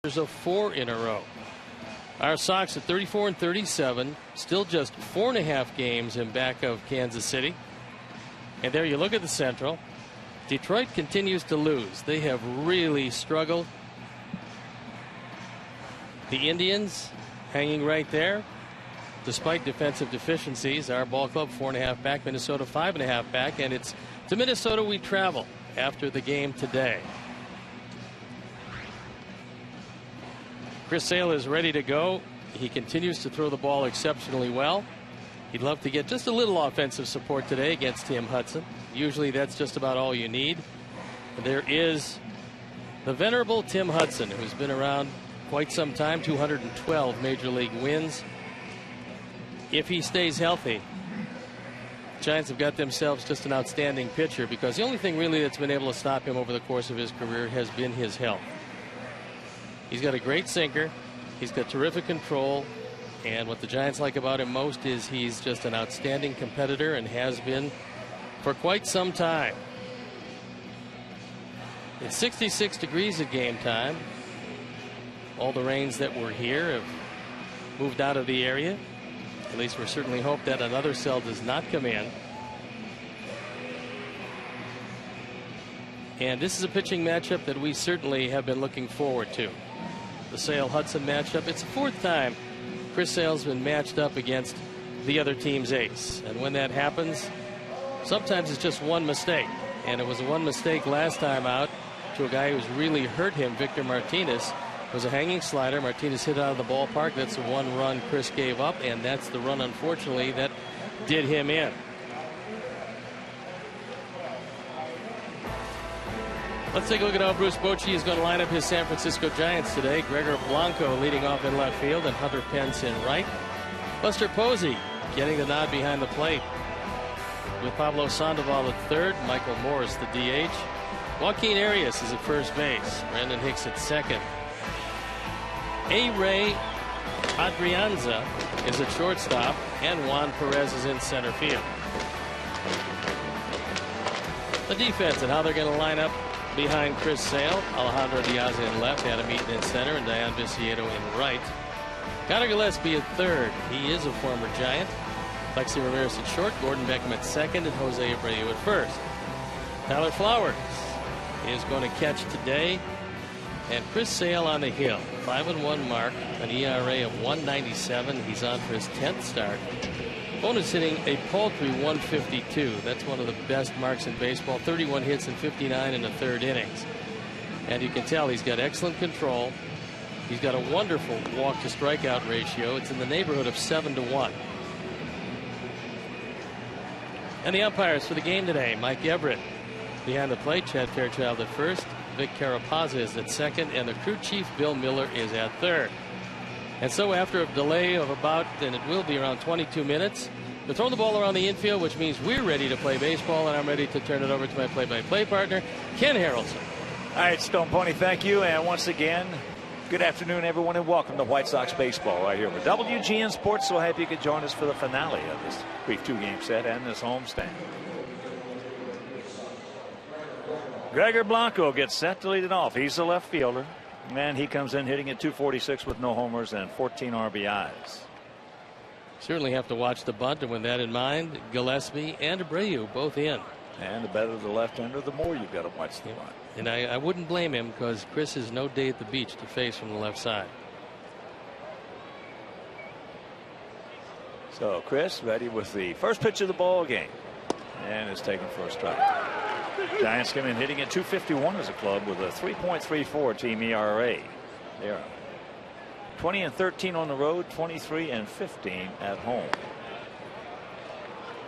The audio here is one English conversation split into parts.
of 4 in a row. Our Sox at 34-37, still just 4.5 games in back of Kansas City. And there you look at the Central. Detroit continues to lose. They have really struggled. The Indians hanging right there despite defensive deficiencies. Our ball club 4.5 back, Minnesota 5.5 back, and it's to Minnesota we travel after the game today. Chris Sale is ready to go. He continues to throw the ball exceptionally well. He'd love to get just a little offensive support today against Tim Hudson. Usually that's just about all you need. There is the venerable Tim Hudson, who's been around quite some time, 212 major league wins. If he stays healthy, Giants have got themselves just an outstanding pitcher, because the only thing really that's been able to stop him over the course of his career has been his health. He's got a great sinker. He's got terrific control. And what the Giants like about him most is he's just an outstanding competitor and has been for quite some time. It's 66 degrees at game time. All the rains that were here have moved out of the area. At least we certainly hope that another cell does not come in. And this is a pitching matchup that we certainly have been looking forward to. The Sale-Hudson matchup. It's the 4th time Chris Sale's been matched up against the other team's ace. And when that happens, sometimes it's just one mistake. And it was one mistake last time out to a guy who's really hurt him, Victor Martinez. It was a hanging slider. Martinez hit out of the ballpark. That's the one run Chris gave up, and that's the run, unfortunately, that did him in. Let's take a look at how Bruce Bochy is going to line up his San Francisco Giants today. Gregor Blanco leading off in left field and Hunter Pence in right. Buster Posey getting the nod behind the plate with Pablo Sandoval at third, Michael Morris the DH. Joaquin Arias is at first base. Brandon Hicks at second. A-Ray Adrianza is at shortstop, and Juan Perez is in center field. The defense and how they're going to line up behind Chris Sale. Alejandro Diaz in left, Adam Eaton in center, and Dion Viciedo in right. Connor Gillespie at third. He is a former Giant. Lexi Ramirez at short, Gordon Beckham at second, and Jose Abreu at first. Tyler Flowers is going to catch today. And Chris Sale on the hill, 5-1 mark, an ERA of 1.97. He's on for his 10th start. Bonus hitting a paltry 152. That's one of the best marks in baseball. 31 hits and 59 in the 3rd innings. And you can tell he's got excellent control. He's got a wonderful walk to strikeout ratio. It's in the neighborhood of 7-1. And the umpires for the game today: Mike Everett behind the plate, Chad Fairchild at first, Vic Carapazza is at second, and the crew chief Bill Miller is at third. And so after a delay of about, and it will be around 22 minutes, they're throwing the ball around the infield, which means we're ready to play baseball, and I'm ready to turn it over to my play-by-play partner, Ken Harrelson. All right, Stone Pony, thank you. And once again, good afternoon, everyone, and welcome to White Sox baseball right here with WGN Sports. So happy you could join us for the finale of this brief 2-game set and this homestand. Gregor Blanco gets set to lead it off. He's the left fielder, and he comes in hitting at 246 with no homers and 14 RBIs. Certainly have to watch the bunt, and with that in mind, Gillespie and Abreu both in. And the better the left-hander, the more you've got to watch the bunt. And I wouldn't blame him, because Chris has no day at the beach to face from the left side. So Chris ready with the first pitch of the ball game, and is taken for a strike. Giants come in hitting at 251 as a club with a 3.34 team ERA. They are 20-13 on the road, 23-15 at home.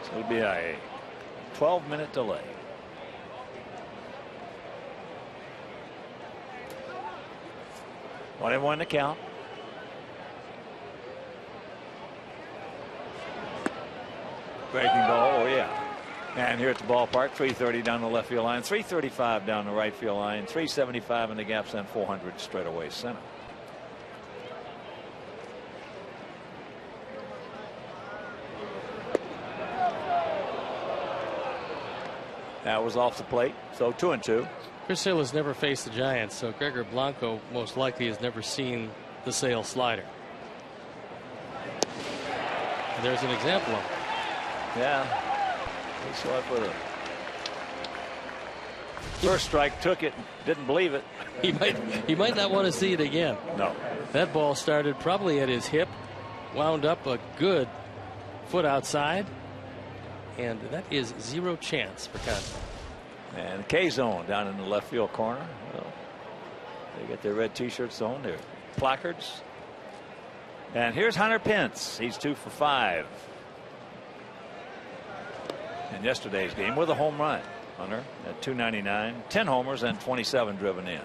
So it'll be a 12-minute delay. One and one to count. Breaking ball, oh yeah. And here at the ballpark, 330 down the left field line, 335 down the right field line, 375 in the gaps, and 400 straight away center. That was off the plate, so 2-2. Chris Sale has never faced the Giants, so Gregor Blanco most likely has never seen the Sale slider. And there's an example of it. Yeah. He saw it with a first strike, took it, didn't believe it. He might not want to see it again. No. That ball started probably at his hip, wound up a good foot outside, and that is zero chance for contact. And the K zone down in the left field corner. Well, they get their red T-shirts on, their placards. And here's Hunter Pence. He's 2 for 5 in yesterday's game with a home run. Hunter at 299, 10 homers and 27 driven in.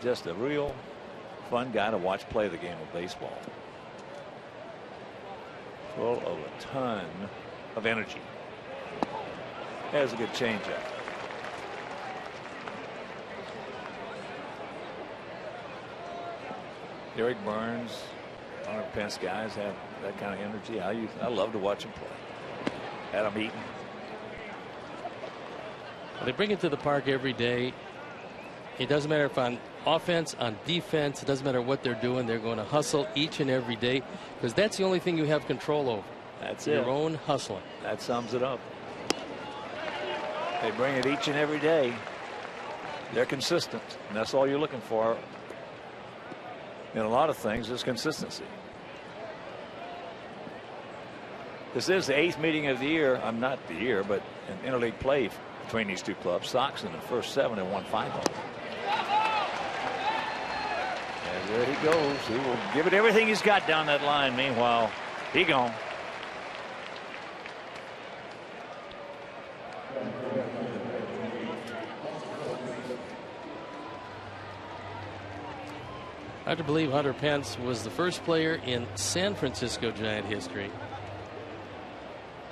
Just a real fun guy to watch play the game of baseball. Full of a ton of energy. There's a good changeup. Eric Burns, Hunter Pence guys have that kind of energy. I love to watch them play. Adam Eaton. They bring it to the park every day. It doesn't matter if on offense, on defense, it doesn't matter what they're doing. They're going to hustle each and every day because that's the only thing you have control over. That's your own hustling. That sums it up. They bring it each and every day. They're consistent, and that's all you're looking for in a lot of things is consistency. This is the 8th meeting of the year. I'm not the year, but in interleague play between these two clubs. Sox in the first 7 and won 5 of them. And there he goes. He will give it everything he's got down that line. Meanwhile, he gone. Hard to believe Hunter Pence was the first player in San Francisco Giant history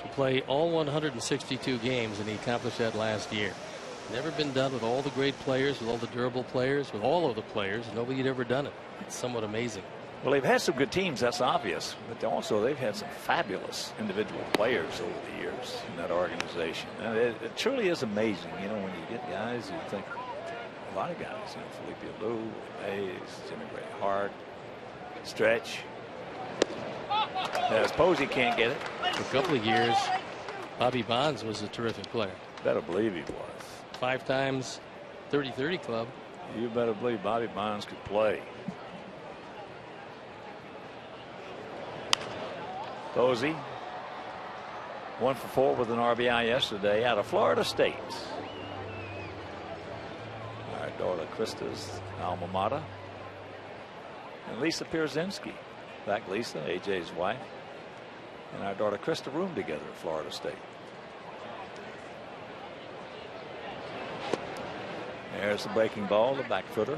to play all 162 games, and he accomplished that last year. Never been done with all the great players, with all the durable players, with all of the players. Nobody had ever done it. It's somewhat amazing. Well, they've had some good teams, that's obvious, but also they've had some fabulous individual players over the years in that organization. And it truly is amazing, you know, when you get guys who think, a lot of guys, you know, Felipe Alou, Mays, Jimmy Ray Hart, Stretch. As Posey can't get it. For a couple of years, Bobby Bonds was a terrific player. Better believe he was. 5 times 30-30 club. You better believe Bobby Bonds could play. Posey 1 for 4 with an RBI yesterday out of Florida State. Our daughter Krista's alma mater. And Lisa Pierzynski. In fact, Lisa, AJ's wife, and our daughter Krista roomed together at Florida State. There's the breaking ball, the back footer.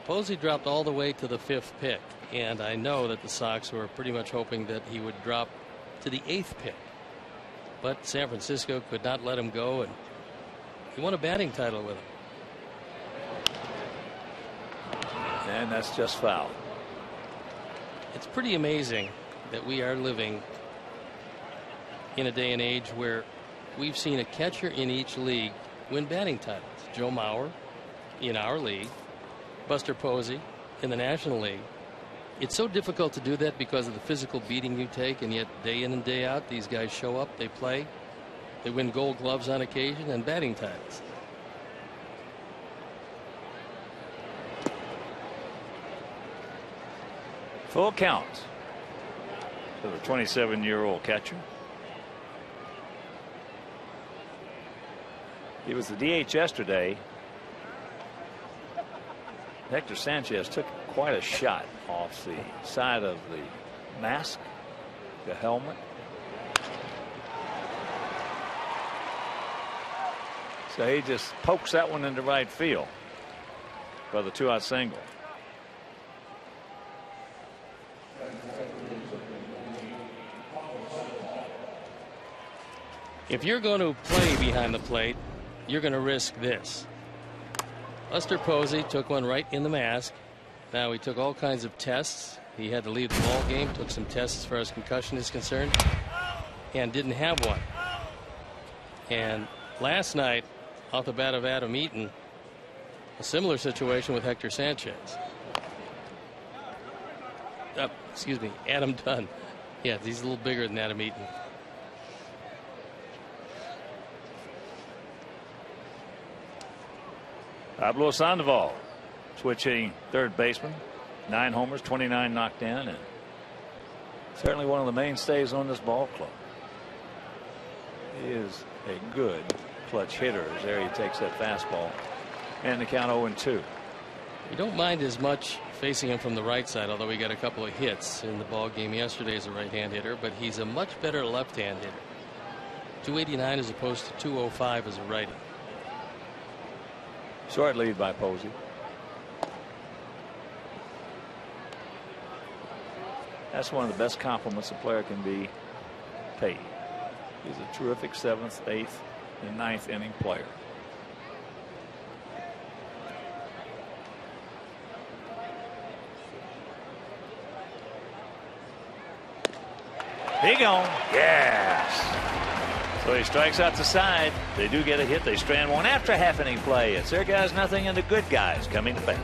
Posey dropped all the way to the 5th pick, and I know that the Sox were pretty much hoping that he would drop to the 8th pick, but San Francisco could not let him go, and he won a batting title with him. And that's just foul. It's pretty amazing that we are living in a day and age where we've seen a catcher in each league win batting titles. Joe Mauer in our league, Buster Posey in the National League. It's so difficult to do that because of the physical beating you take, and yet day in and day out these guys show up, they play, they win Gold Gloves on occasion and batting titles. Full count for the 27-year-old catcher. He was the DH yesterday. Hector Sanchez took quite a shot off the side of the mask, the helmet. So he just pokes that one into right field for the 2-out single. If you're going to play behind the plate, you're going to risk this. Buster Posey took one right in the mask. Now he took all kinds of tests. He had to leave the ball game, took some tests as far as concussion is concerned, and didn't have one. And last night off the bat of Adam Eaton. A similar situation with Hector Sanchez. Excuse me, Adam Dunn. Yeah, he's a little bigger than Adam Eaton. Pablo Sandoval switching third baseman. 9 homers, 29 knocked in, and certainly one of the mainstays on this ball club. He is a good clutch hitter. As there he takes that fastball, and the count 0-2. You don't mind as much facing him from the right side, although he got a couple of hits in the ball game yesterday as a right-hand hitter, but he's a much better left-hand hitter. 289 as opposed to 205 as a righty. Short lead by Posey. That's one of the best compliments a player can be paid. He's a terrific 7th, 8th, and 9th inning player. He gone. Yes. So he strikes out the side. They do get a hit. They strand one after half inning play. It's their guys nothing and the good guys coming to bat.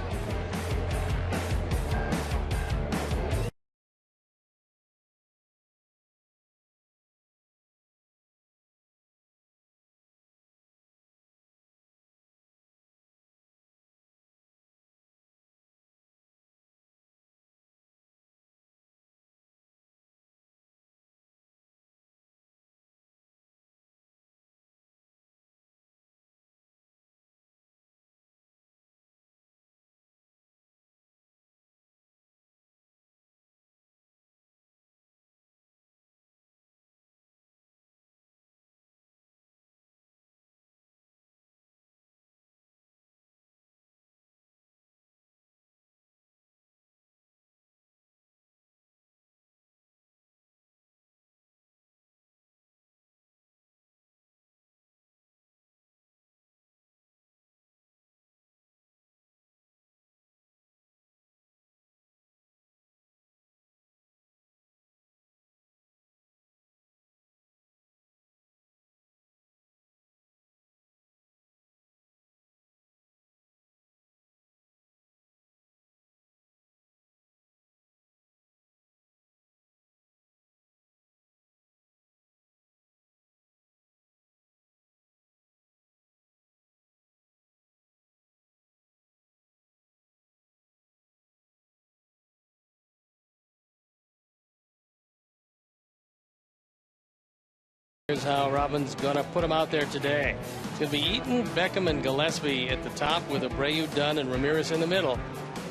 Here's how Robin's going to put them out there today. It's going to be Eaton, Beckham, and Gillespie at the top with Abreu, Dunn, and Ramirez in the middle.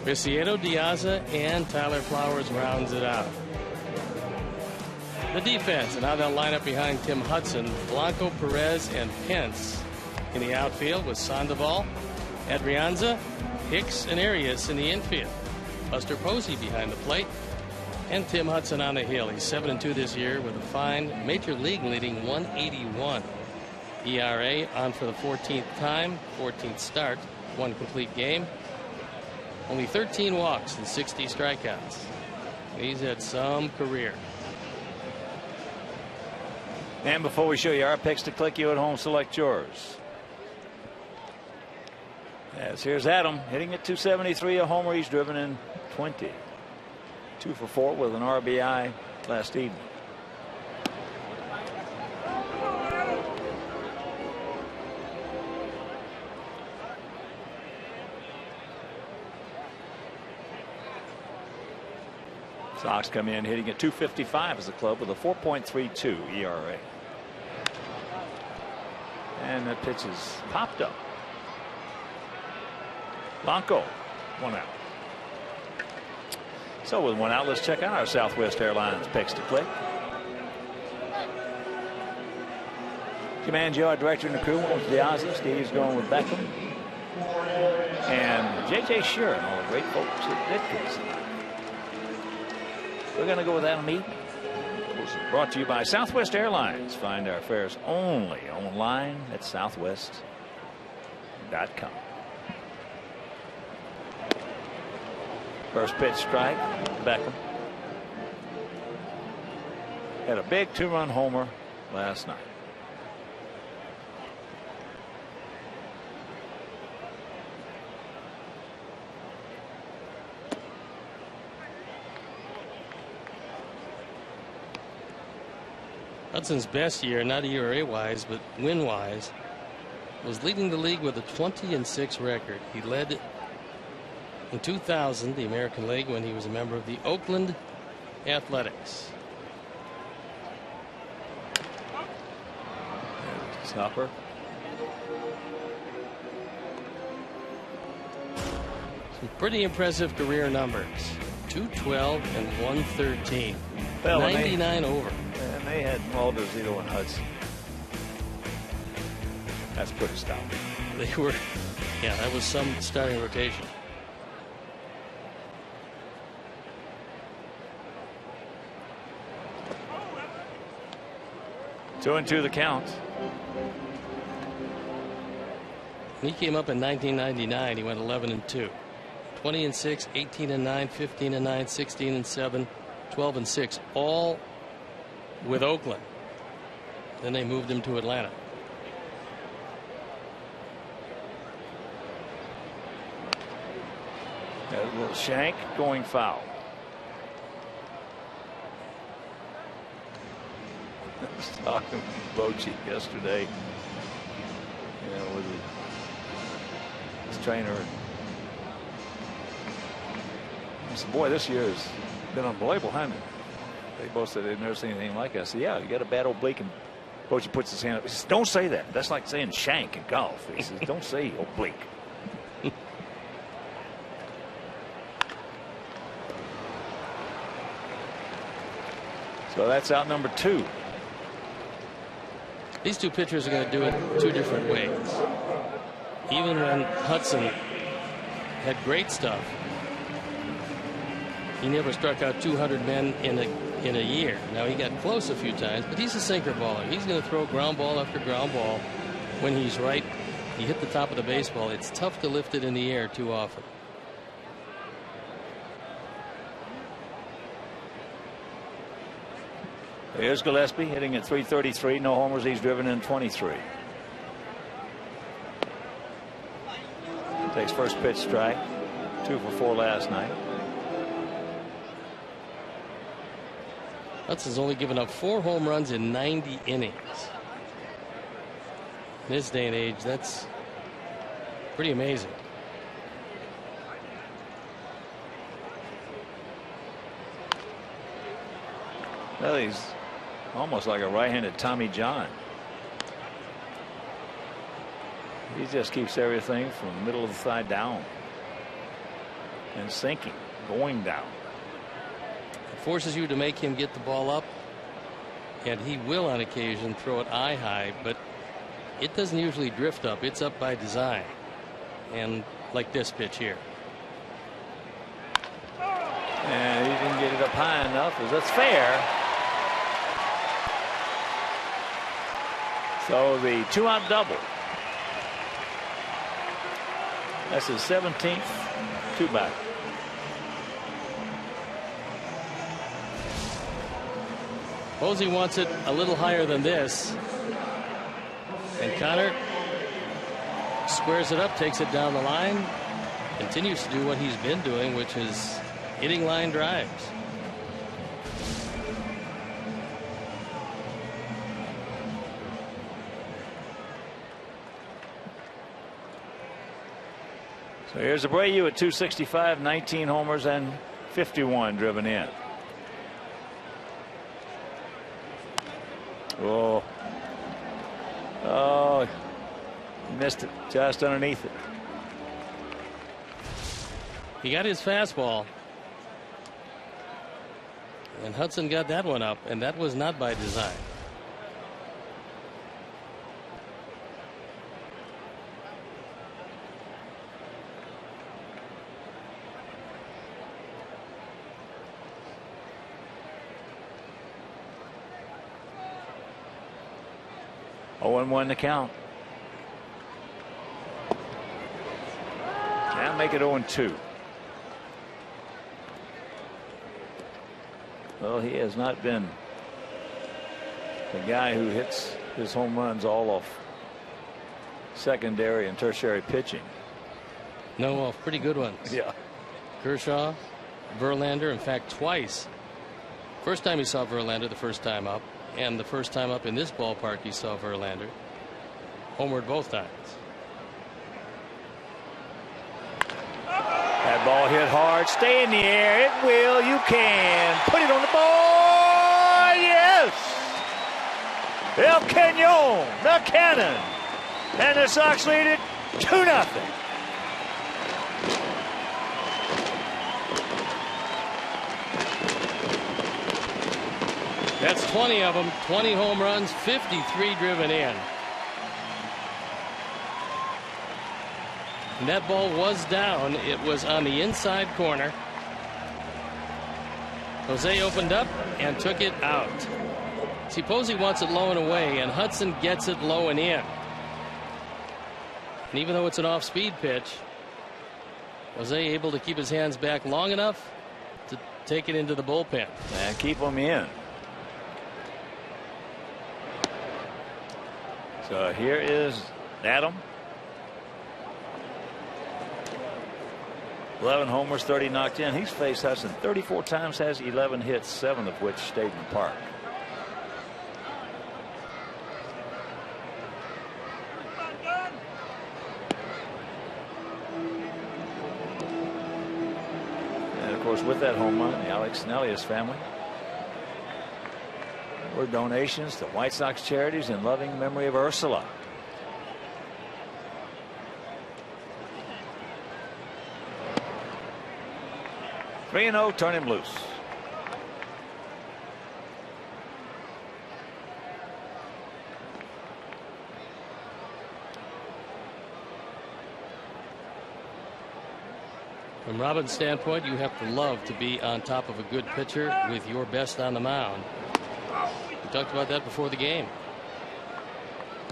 Viciedo, Diaza, and Tyler Flowers rounds it out. The defense and how they'll line up behind Tim Hudson, Blanco, Perez, and Pence. In the outfield with Sandoval, Adrianza, Hicks, and Arias in the infield. Buster Posey behind the plate. And Tim Hudson on the hill. He's 7-2 this year with a fine major league leading 181 ERA, on for the 14th time, 14th start, 1 complete game, only 13 walks and 60 strikeouts. He's had some career. And before we show you our picks to click, you at home select yours. As here's Adam hitting at 273, a homer. He's driven in 20. 2 for 4 with an RBI last evening. Sox come in hitting at 255 as a club with a 4.32 ERA. And that pitch is popped up. Blanco, 1 out. So with 1 out, let's check out our Southwest Airlines picks to click. Command our director and the crew went with Diaza. Steve's going with Beckham. And J.J. Shearer and all the great folks at Ditka's. We're going to go with Adam Eaton. Brought to you by Southwest Airlines. Find our fares only online at southwest.com. First pitch strike, Beckham. Had a big 2-run homer last night. Hudson's best year, not ERA wise, but win wise, was leading the league with a 20-6 record. He led in 2000 the American League when he was a member of the Oakland Athletics. Hopper. Some pretty impressive career numbers. 212 and 113. Well, 99 over. And they had Mulder, Zito, and Hudson. That's pretty stout. They were, yeah, that was some starting rotation. Two and two the count. He came up in 1999. He went 11-2, 20-6, 18-9, 15-9, 16-7, 12-6, all with Oakland. Then they moved him to Atlanta. A little shank going foul. I was talking to Bochy yesterday, with his trainer. I said, boy, this year has been unbelievable, hasn't it? They both said they've never seen anything like it. I said, yeah, you got a bad oblique. And Bochy puts his hand up. He says, don't say that. That's like saying shank in golf. He says, don't say oblique. So that's out number two. These two pitchers are going to do it two different ways. Even when Hudson had great stuff, he never struck out 200 men in a year. Now, he got close a few times, but he's a sinker baller. He's going to throw ground ball after ground ball when he's right. He hit the top of the baseball. It's tough to lift it in the air too often. Here's Gillespie hitting at .333. No homers. He's driven in 23. Takes first pitch strike. 2 for 4 last night. Hudson's only given up 4 home runs in 90 innings. In this day and age, that's pretty amazing. Well, he's almost like a right-handed Tommy John. He just keeps everything from middle of the thigh down and sinking, going down. It forces you to make him get the ball up, and he will on occasion throw it eye high, but it doesn't usually drift up. It's up by design, and like this pitch here. And he didn't get it up high enough, as that's fair. So the 2-out double. That's his 17th two-back. Posey wants it a little higher than this. And Connor squares it up, takes it down the line, continues to do what he's been doing, which is hitting line drives. So here's Abreu at 265, 19 homers and 51 driven in. Oh, missed it just underneath it. He got his fastball, and Hudson got that one up, and that was not by design. Oh, 1 to count. Can't make it 0-2. Well, he has not been the guy who hits his home runs all off secondary and tertiary pitching. No, off pretty good ones. Yeah. Kershaw, Verlander, in fact, twice. First time he saw Verlander, the first time up, and the first time up in this ballpark he saw Verlander. Homered both times. That ball hit hard. Stay in the air. It will. You can put it on the board. Yes. El Cañon, the cannon. And the Sox lead it 2-0. That's 20 of them. 20 home runs, 53 driven in. And that ball was down. It was on the inside corner. Jose opened up and took it out. See, Posey wants it low and away, and Hudson gets it low and in. And even though it's an off-speed pitch, Jose able to keep his hands back long enough to take it into the bullpen. And keep them in. So here is Adam. 11 homers, 30 knocked in. He's faced Hudson 34 times, has 11 hits, 7 of which stayed in the park. And of course, with that home run, the Alex Snellius family were donations to White Sox charities in loving memory of Ursula. Three and 0, turn him loose. From Robin's standpoint, you have to love to be on top of a good pitcher with your best on the mound. We talked about that before the game.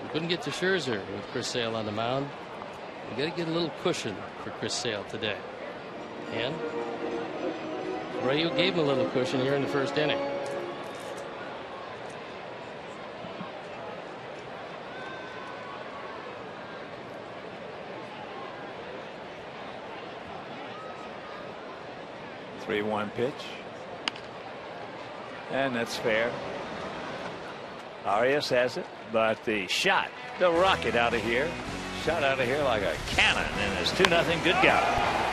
We couldn't get to Scherzer with Chris Sale on the mound. We got to get a little cushion for Chris Sale today. And Abreu gave him a little cushion here in the first inning. The 3-1 pitch. And that's fair. Arias has it, but the shot, the rocket out of here. Shot out of here like a cannon, and it's 2-0. Good go.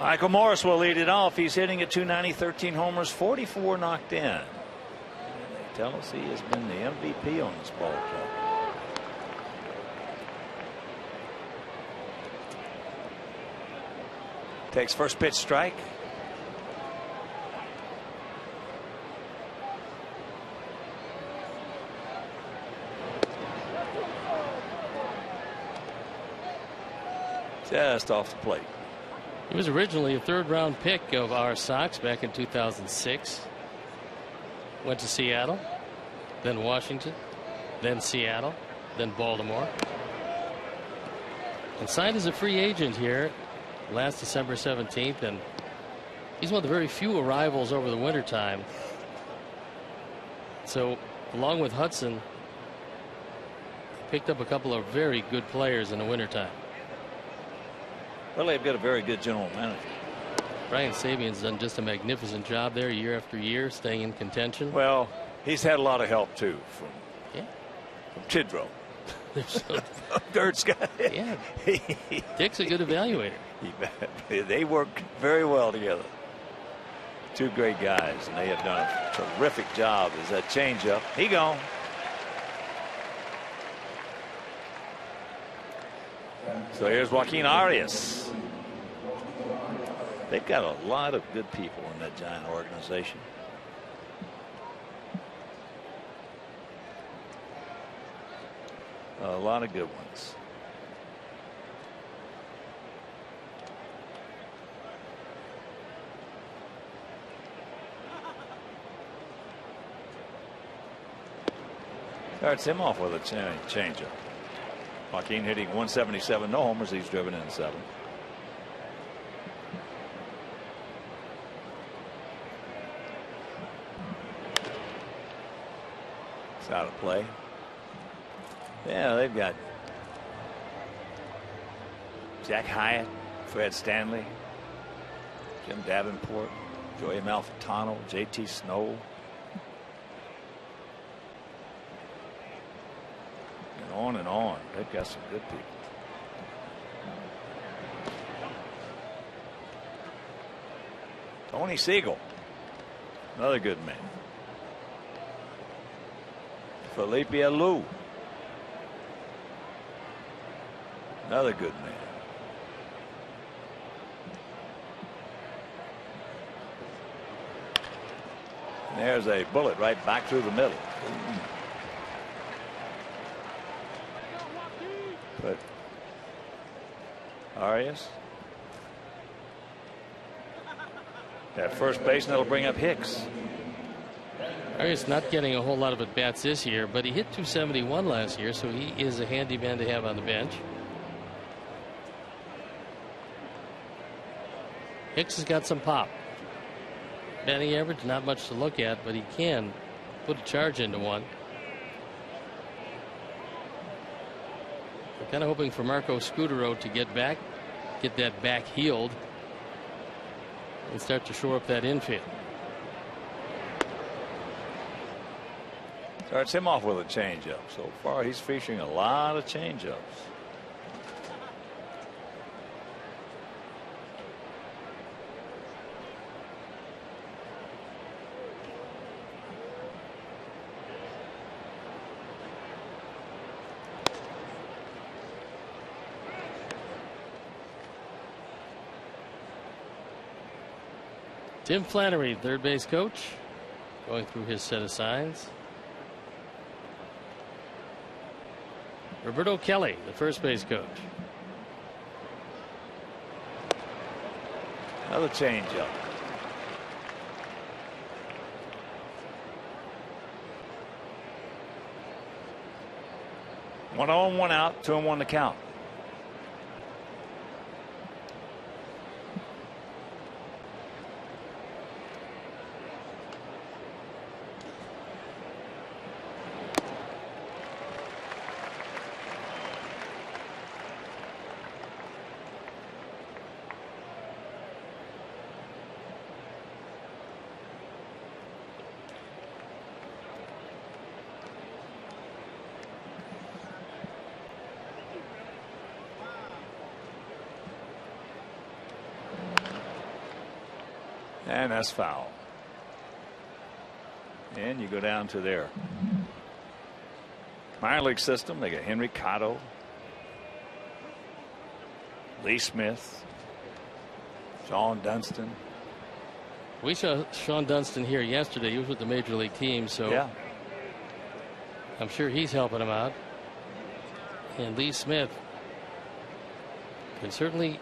Michael Morris will lead it off. He's hitting at .290, 13 homers, 44 knocked in. And they tell us he has been the MVP on this ball club. Takes first pitch strike. Just off the plate. He was originally a third-round pick of our Sox back in 2006. Went to Seattle, then Washington, then Seattle, then Baltimore. And signed as a free agent here last December 17th. And he's one of the very few arrivals over the wintertime. So, along with Hudson, picked up a couple of very good players in the wintertime. Well, they've got a very good general manager. Brian Sabian's done just a magnificent job there year after year, staying in contention. Well, he's had a lot of help too from Tidrow. Dirt's guy. Yeah. Dick's a good evaluator. They work very well together. Two great guys, and they have done a terrific job. Is that changeup? He gone. So here's Joaquin Arias. They've got a lot of good people in that Giant organization. A lot of good ones. Starts him off with a changeup. Joaquin hitting 177, no homers. He's driven in 7. It's out of play. Yeah, they've got Jack Hyatt, Fred Stanley, Jim Davenport, Joey Malfitano, JT Snow. On and on. They've got some good people. Tony Siegel, another good man. Felipe Alou, another good man. And there's a bullet right back through the middle. But Arias at first base, and that'll bring up Hicks. Arias not getting a whole lot of at bats this year, but he hit 271 last year, so he is a handy man to have on the bench. Hicks has got some pop. Batting average not much to look at, but he can put a charge into one. Kind of hoping for Marco Scutaro to get that back healed, and start to shore up that infield. Starts him off with a changeup. So far, he's featuring a lot of changeups. Tim Flannery, third base coach, going through his set of signs. Roberto Kelly, the first base coach. Another changeup. One on, one out, 2-1 to count. And that's foul. And you go down to their minor league system. They got Henry Cotto, Lee Smith, Sean Dunston. We saw Sean Dunston here yesterday. He was with the major league team, so Yeah. I'm sure he's helping him out. And Lee Smith can certainly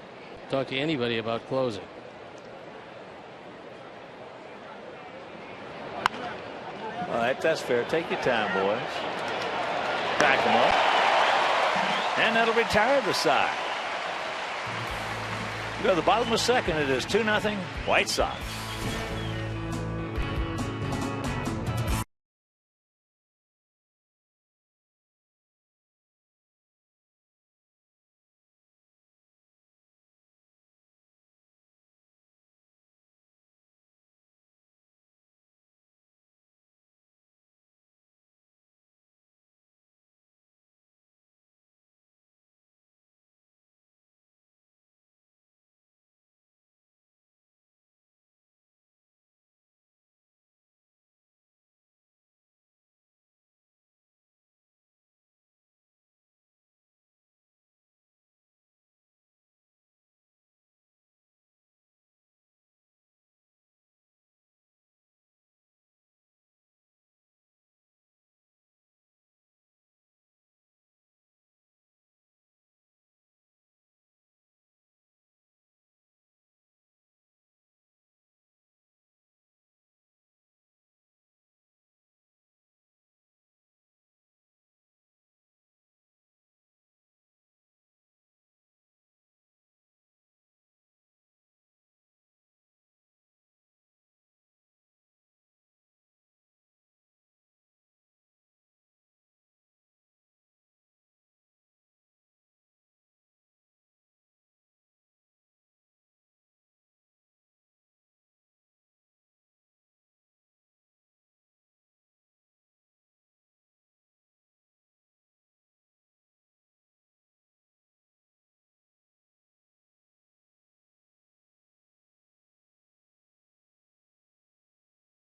talk to anybody about closing. All right, that's fair. Take your time, boys. Back them up. And that'll retire the side. We go to the bottom of the second. It is 2-0 White Sox.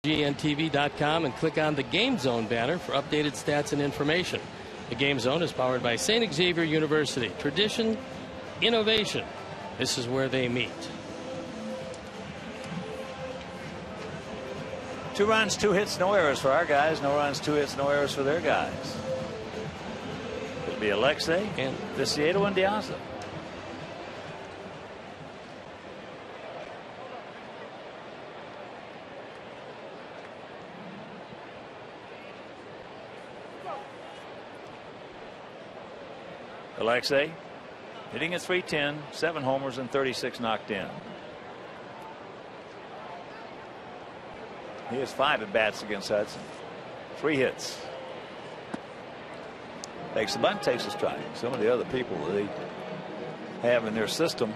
GNTV.com and click on the Game Zone banner for updated stats and information. The Game Zone is powered by St. Xavier University. Tradition, innovation. This is where they meet. 2 runs, 2 hits, no errors for our guys. No runs, 2 hits, no errors for their guys. It'll be Alexei and Viciedo and Diaza. Alexei hitting at .310, 7 homers and 36 knocked in. He has 5 at bats against Hudson. 3 hits. Takes the bunt, takes a strike. Some of the other people that they have in their system.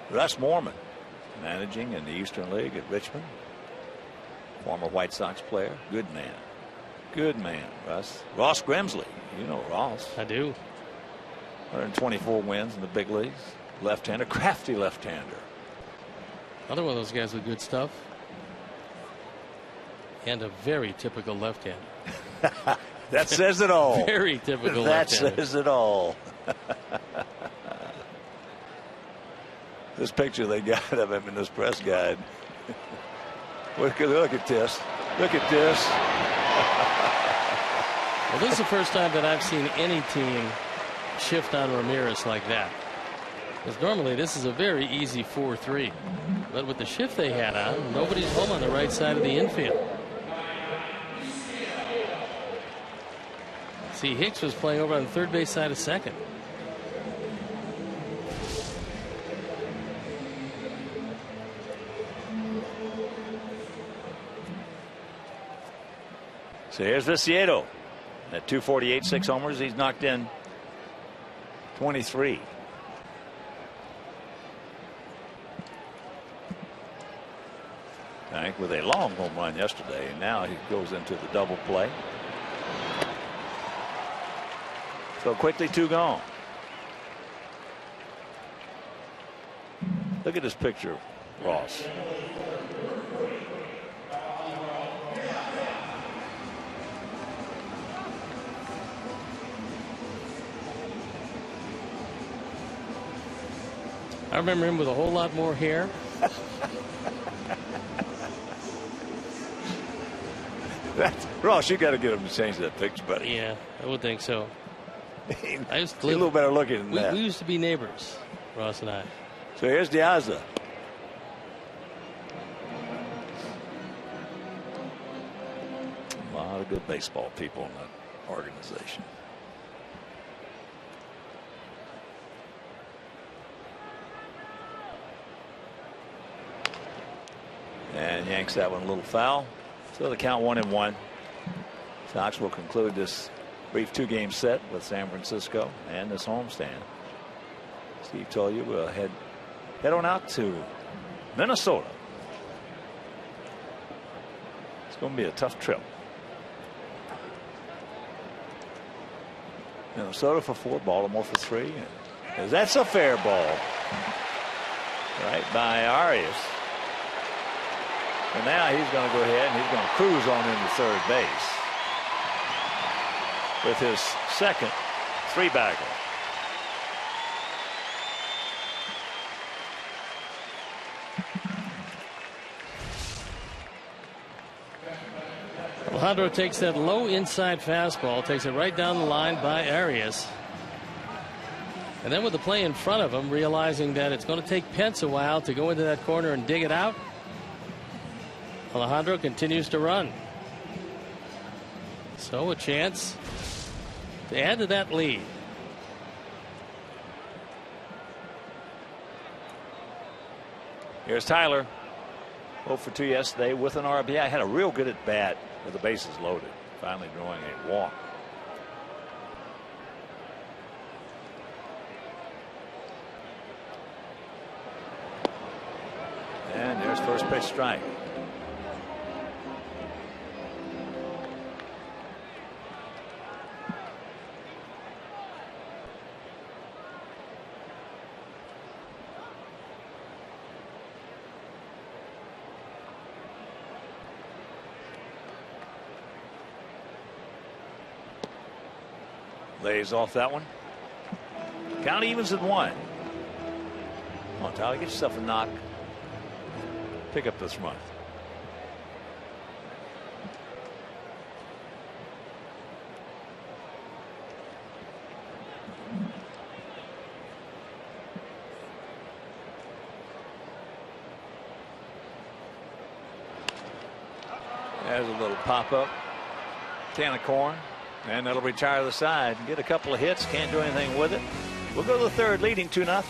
Russ Mormon, managing in the Eastern League at Richmond. Former White Sox player. Good man. Good man, Russ. Ross Grimsley. You know Ross. I do. 124 wins in the big leagues. Left-hander, crafty left-hander. Another one of those guys with good stuff. And a very typical left-hander. That says it all. Very typical That left-hander. says it all. This picture they got of him in this press guide. Look at this. Look at this. Well, this is the first time that I've seen any team shift on Ramirez like that. Because normally this is a very easy 4-3. But with the shift they had on, nobody's home on the right side of the infield. See, Hicks was playing over on the third base side of second. So here's Viciedo. At 248, 6 homers. He's knocked in 23. Tank with a long home run yesterday, and now he goes into the double play. So quickly 2 gone. Look at this picture, Ross. I remember him with a whole lot more hair. Ross, you got to get him to change that picture, buddy. Yeah, I would think so. I used to live, a little better looking than that. We used to be neighbors, Ross and I. So here's Diaza. A lot of good baseball people in that organization. And yanks that one a little foul. So the count 1-1. Sox will conclude this brief 2-game set with San Francisco and this homestand. Steve told you we'll head on out to Minnesota. It's going to be a tough trip. Minnesota for 4, Baltimore for 3. And that's a fair ball. Right by Arias. And now he's going to go ahead and he's going to cruise on into third base with his second 3-bagger. Alejandro takes that low inside fastball, takes it right down the line by Arias. And then with the play in front of him, realizing that it's going to take Pence a while to go into that corner and dig it out, Alejandro continues to run. So a chance to add to that lead. Here's Tyler. 0 for 2 yesterday with an RBI. Had a real good at bat with the bases loaded. Finally drawing a walk. And there's first pitch strike. Lays off that one. Count evens at 1. Come on, Tyler, get yourself a knock. Pick up this run. There's a little pop up. Can of corn. And that'll retire the side and get a couple of hits. Can't do anything with it. We'll go to the third, leading 2-0.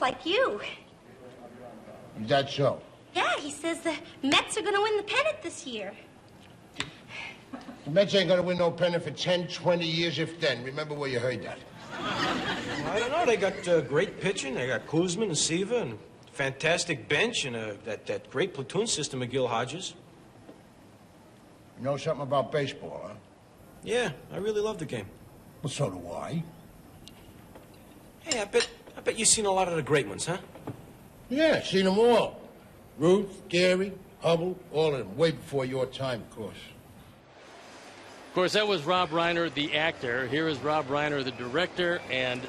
Like you. Is that so? Yeah, he says the Mets are going to win the pennant this year. The Mets ain't going to win no pennant for 10, 20 years, if then. Remember where you heard that. I don't know. They got great pitching. They got Kuzman and Seaver and fantastic bench and that great platoon system of Gil Hodges. You know something about baseball, huh? Yeah, I really love the game. Well, so do I. Hey, I bet you've seen a lot of the great ones, huh? Yeah, seen them all. Ruth, Gary, Hubble, all of them. Way before your time, of course. Of course, that was Rob Reiner, the actor. Here is Rob Reiner, the director, and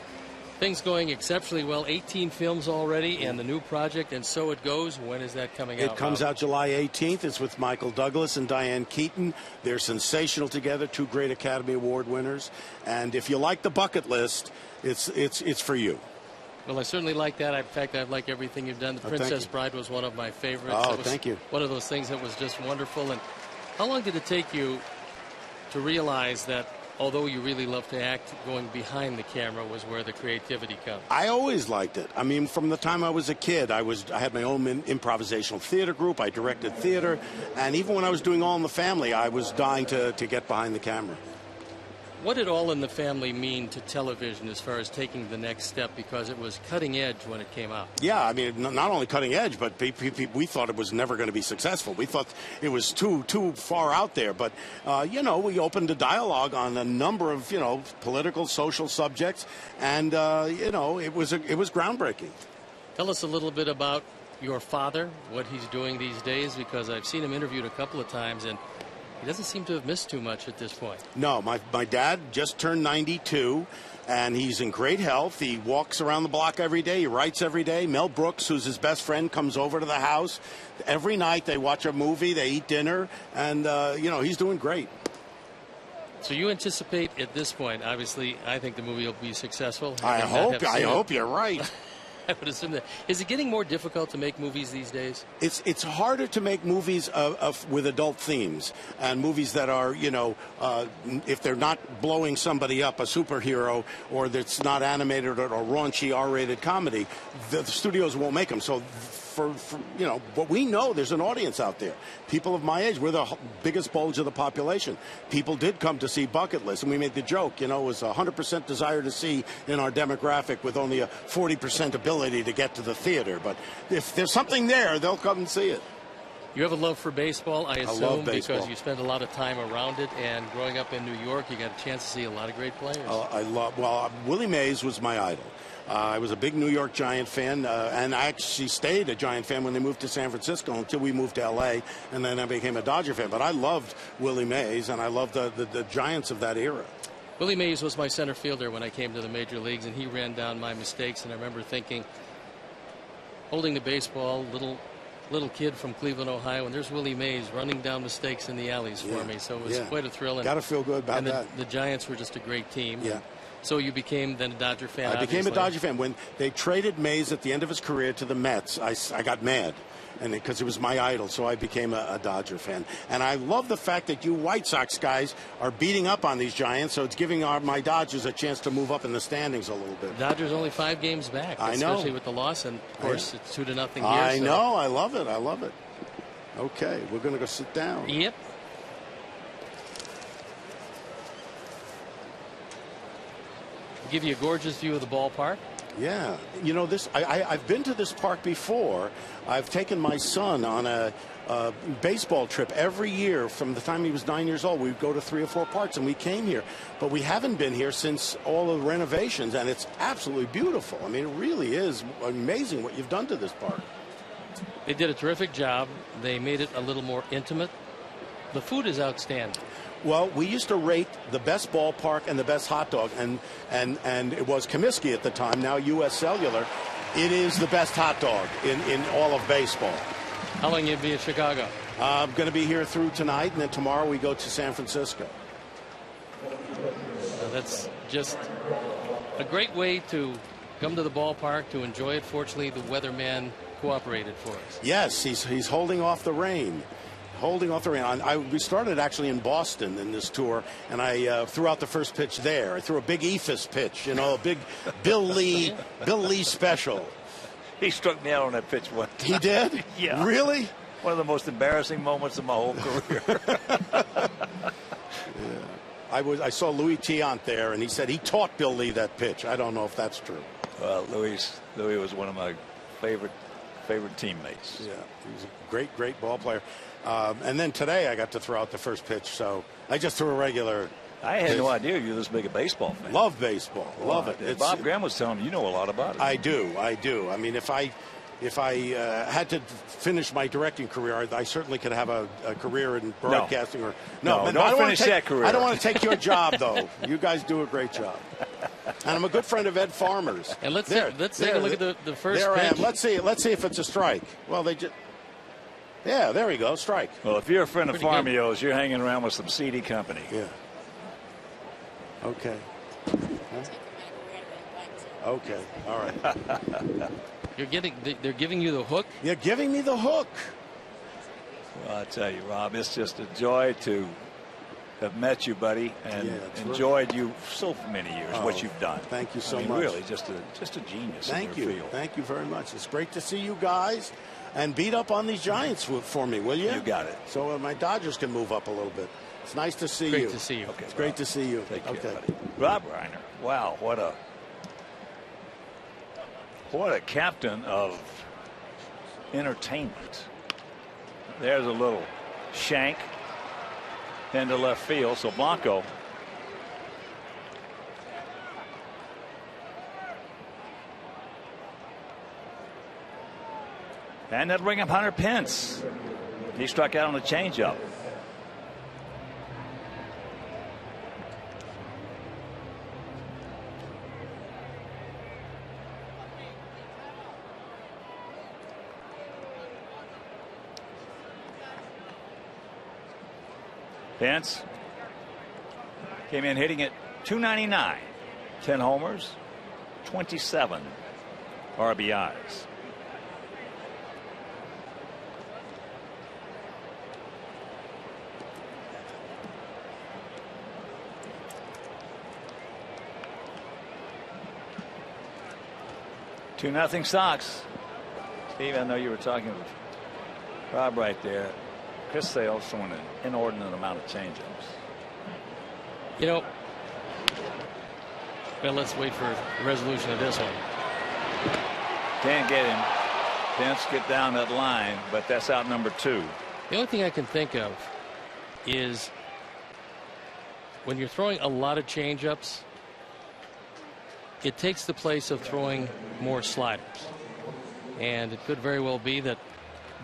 things going exceptionally well. 18 films already, and the new project, And So It Goes. When is that coming out? It comes out July 18th. It's with Michael Douglas and Diane Keaton. They're sensational together, 2 great Academy Award winners. And if you like the bucket list, it's for you. Well, I certainly like that. In fact, I like everything you've done. The Princess Bride was one of my favorites. Oh, thank you. One of those things that was just wonderful. And how long did it take you to realize that although you really love to act, going behind the camera was where the creativity comes? I always liked it. I mean, from the time I was a kid, I had my own improvisational theater group. I directed theater. And even when I was doing All in the Family, I was dying to get behind the camera. What did All in the Family mean to television as far as taking the next step? Because it was cutting edge when it came out. Yeah, I mean, not only cutting edge, but we thought it was never going to be successful. We thought it was too far out there. But, we opened a dialogue on a number of, political, social subjects. And, it was groundbreaking. Tell us a little bit about your father, what he's doing these days, because I've seen him interviewed a couple of times, and he doesn't seem to have missed too much at this point. No, my dad just turned 92, and he's in great health. He walks around the block every day. He writes every day. Mel Brooks, who's his best friend, comes over to the house. Every night they watch a movie, they eat dinner, and, he's doing great. So you anticipate at this point, obviously, I think the movie will be successful. I hope you're right. I would assume that. Is it getting more difficult to make movies these days? It's harder to make movies with adult themes and movies that are, if they're not blowing somebody up, a superhero, or that's not animated or raunchy R-rated comedy, the studios won't make them. So but we know there's an audience out there. People of my age, we're the biggest bulge of the population. People did come to see Bucket List, and we made the joke, it was 100% desire to see in our demographic with only a 40% ability to get to the theater. But if there's something there, they'll come and see it. You have a love for baseball, I assume, love baseball. because you spend a lot of time around it, and growing up in New York, you got a chance to see a lot of great players. Willie Mays was my idol. I was a big New York Giant fan, and I actually stayed a Giant fan when they moved to San Francisco until we moved to L.A., and then I became a Dodger fan. But I loved Willie Mays, and I loved the Giants of that era. Willie Mays was my center fielder when I came to the major leagues, and he ran down my mistakes. And I remember thinking, holding the baseball, little kid from Cleveland, Ohio, and there's Willie Mays running down mistakes in the alleys for me. So it was quite a thrill. Got to feel good about that. The Giants were just a great team. Yeah. So you became then a Dodger fan. I became a Dodger fan. When they traded Mays at the end of his career to the Mets, I got mad, and because it was my idol, so I became a Dodger fan. And I love the fact that you White Sox guys are beating up on these Giants, so it's giving my Dodgers a chance to move up in the standings a little bit. Dodgers only 5 games back, I know, especially with the loss, and of course it's 2-0 here. I know, I love it. Okay, we're going to go sit down. Yep. Give you a gorgeous view of the ballpark. Yeah, I've been to this park before. I've taken my son on a baseball trip every year from the time he was 9 years old. We'd go to 3 or 4 parks, and we came here. But we haven't been here since all the renovations, and it's absolutely beautiful. I mean, it really is amazing what you've done to this park. They did a terrific job. They made it a little more intimate. The food is outstanding. Well, we used to rate the best ballpark and the best hot dog, and it was Comiskey at the time, now U.S. Cellular. It is the best hot dog in all of baseball. How long you be in Chicago? I'm going to be here through tonight, and then tomorrow we go to San Francisco. That's just a great way to come to the ballpark, to enjoy it. Fortunately, the weatherman cooperated for us. Yes, he's holding off the rain. We started actually in Boston in this tour, and I threw out the first pitch there. I threw a big Ephus pitch, a big Bill Lee special. He struck me out on that pitch one time. He did? Yeah. Really? One of the most embarrassing moments of my whole career. Yeah. I saw Louis Tiant there, and he said he taught Bill Lee that pitch. I don't know if that's true. Well, Louis was one of my favorite teammates. Yeah, he was a great ball player. And then today I got to throw out the first pitch, so I just threw a regular I had no idea you were this big a baseball fan. Love baseball. Love it. Bob Graham was telling me you know a lot about it. I do. I mean, if I had to finish my directing career, I certainly could have a career in broadcasting. No, don't finish that career. I don't want to take your job, though. You guys do a great job. And I'm a good friend of Ed Farmer's. And let's take a look at the first there pitch. I am. Let's see if it's a strike. Well, yeah, there we go, strike. Well, if you're a friend of Pretty good. Farmio's, you're hanging around with some seedy company. Yeah. Okay. Okay. All right. They're giving you the hook. You're giving me the hook. Well, I tell you, Rob, it's just a joy to have met you, buddy, and enjoyed you so many years. What you've done. Thank you so much. Really, just a genius. Thank in your you. field. Thank you very much. It's great to see you guys, and beat up on these Giants for me, will you? You got it. So my Dodgers can move up a little bit. It's nice to see you. Great to see you. Okay, It's great to see you. Take care, buddy. Rob Reiner. Wow, what a captain of entertainment. There's a little shank into left field. So Blanco and that'll bring up Hunter Pence. He struck out on a changeup. Pence came in hitting at .299, 10 homers, 27 RBIs. Two 2-0 Sox. Steve, I know you were talking with Rob right there. Chris Sale showing an inordinate amount of changeups. You know, well, let's wait for the resolution of this one. Can't get him. Pence get down that line, but that's out number 2. The only thing I can think of is when you're throwing a lot of changeups, it takes the place of throwing more sliders. And it could very well be that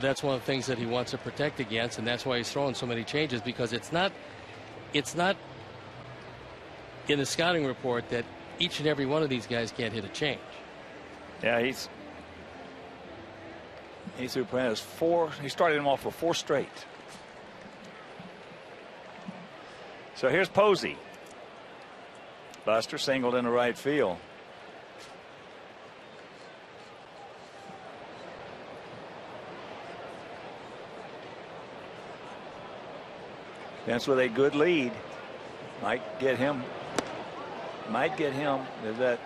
that's one of the things that he wants to protect against, and that's why he's throwing so many changes, because it's not in the scouting report that each and every one of these guys can't hit a change. Yeah, he threw Pence 4. He started him off for 4 straight. So here's Posey. Buster singled into right field. Pence with a good lead. Might get him. Is that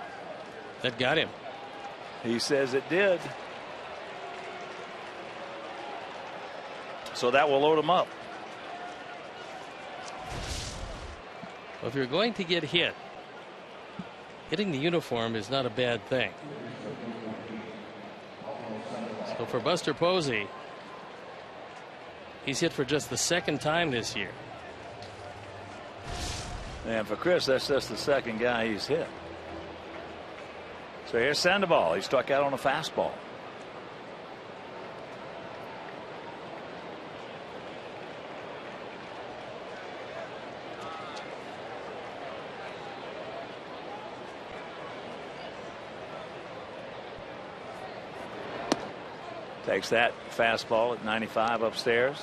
got him? He says it did. So that will load him up. Well, if you're going to get hit, hitting the uniform is not a bad thing. So for Buster Posey, he's hit for just the 2nd time this year. And for Chris, that's just the 2nd guy he's hit. So here's Sandoval. He struck out on a fastball. Takes that fastball at 95 upstairs.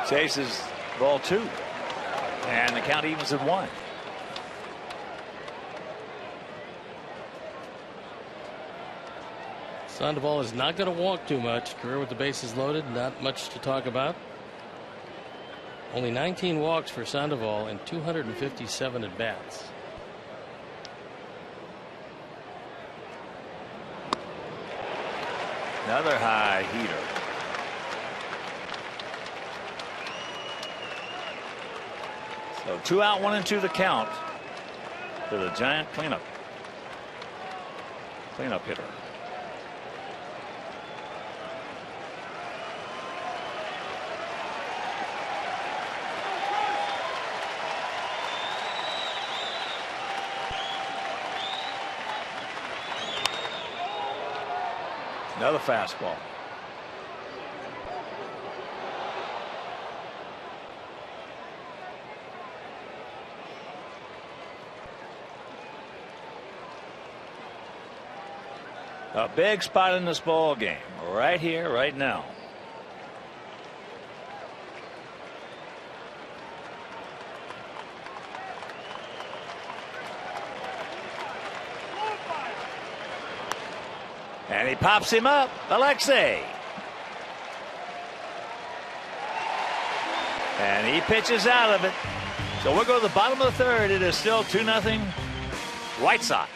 Chases ball 2, and the count evens at 1. Sandoval is not going to walk too much. Career with the bases loaded, not much to talk about. Only 19 walks for Sandoval and 257 at bats. Another high heater. So 2 out, 1-2 the count to the Giant cleanup hitter. Another fastball. A big spot in this ball game, right here, right now. And he pops him up, Alexei. And he pitches out of it. So we'll go to the bottom of the third. It is still 2-0 White Sox.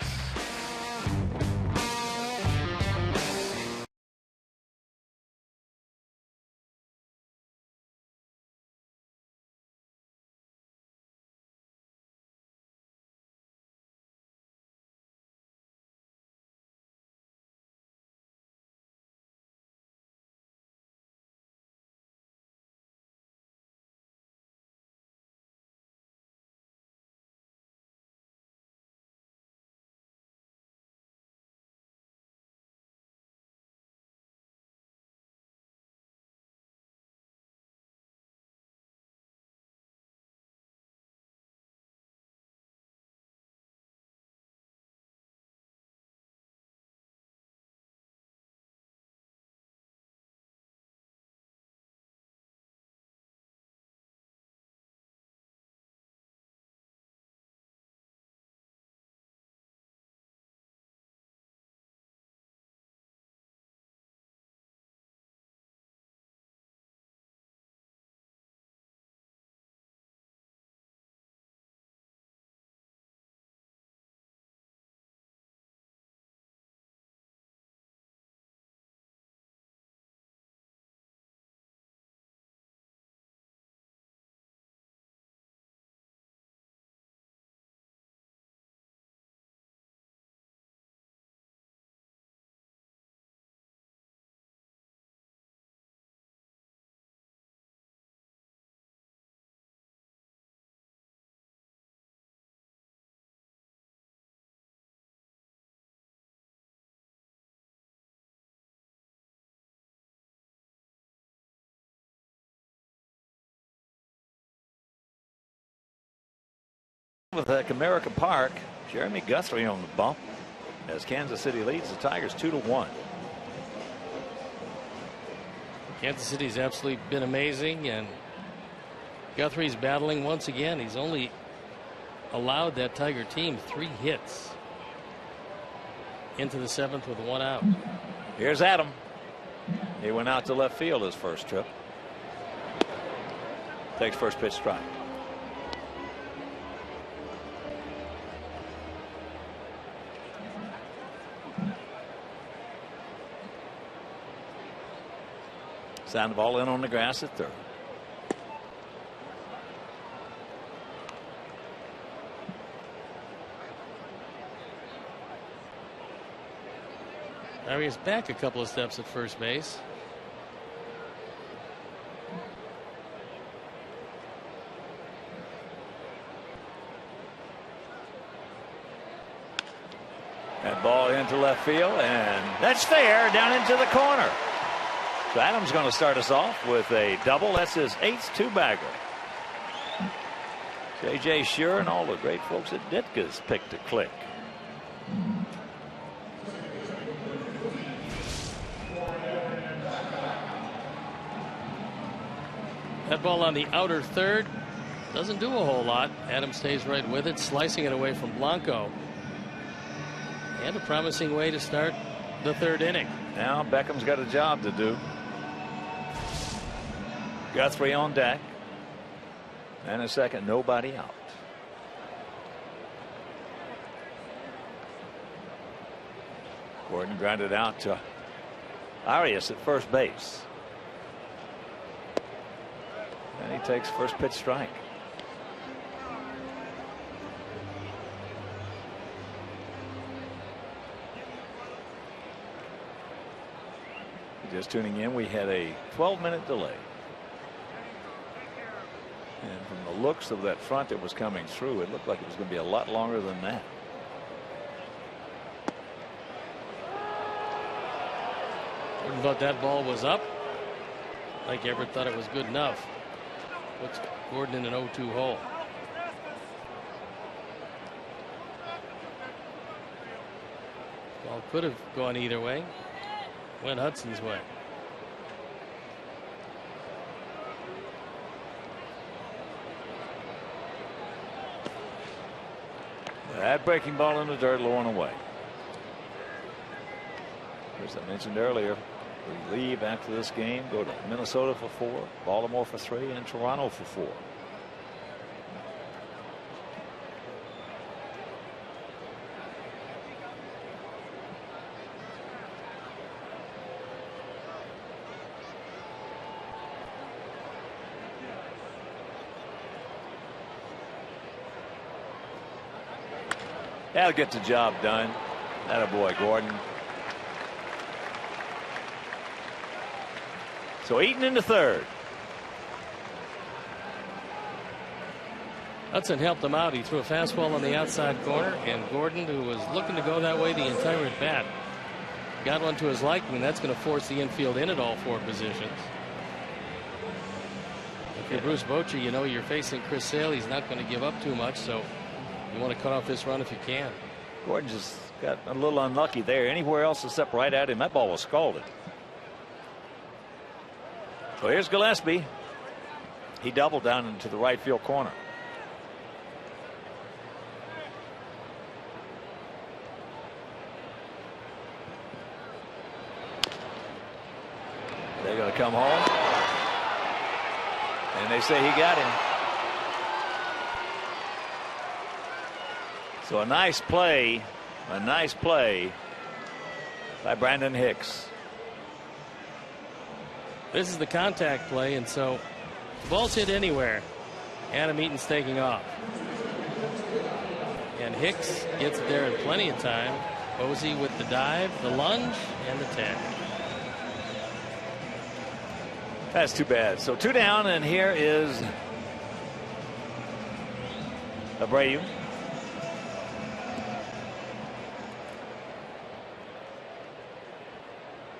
With Comerica Park, Jeremy Guthrie on the bump as Kansas City leads the Tigers 2-1. Kansas City's absolutely been amazing, and Guthrie's battling once again. He's only allowed that Tiger team 3 hits into the 7th with 1 out. Here's Adam. He went out to left field his first trip. Takes first pitch strike. Sandoval in on the grass at third. Arias back a couple of steps at first base. That ball into left field, and that's fair, down into the corner. So Adams going to start us off with a double. That's his 8th two-bagger. J.J. Shure and all the great folks at Ditka's picked a click. That ball on the outer third doesn't do a whole lot. Adams stays right with it, slicing it away from Blanco. And a promising way to start the 3rd inning. Now Beckham's got a job to do. Guthrie on deck. And a second, nobody out. Gordon grounded out to Arias at first base. And he takes first pitch strike. Just tuning in, we had a 12-minute delay. And from the looks of that front that was coming through, it looked like it was going to be a lot longer than that. Gordon thought that ball was up. Like Everett thought it was good enough. Puts Gordon in an 0-2 hole. Ball could have gone either way. Went Hudson's way. That breaking ball in the dirt, low and away. As I mentioned earlier, we leave after this game, go to Minnesota for 4, Baltimore for 3, and Toronto for 4. That'll get the job done. Attaboy, Gordon. So Eaton into third. Hudson helped him out. He threw a fastball on the outside corner, and Gordon, who was looking to go that way the entire at bat, got one to his liking, and that's going to force the infield in at all 4 positions. If you're Bruce Bochy, you know you're facing Chris Sale. He's not going to give up too much, so you want to cut off this run if you can. Gordon just got a little unlucky there. Anywhere else except right at him, that ball was scalded. So here's Gillespie. He doubled down into the right field corner. They're going to come home. And they say he got him. So a nice play by Brandon Hicks. This is the contact play, and so the ball's hit anywhere. Adam Eaton's taking off. And Hicks gets it there in plenty of time. Posey with the dive, the lunge, and the tag. That's too bad. So 2 down, and here is Abreu.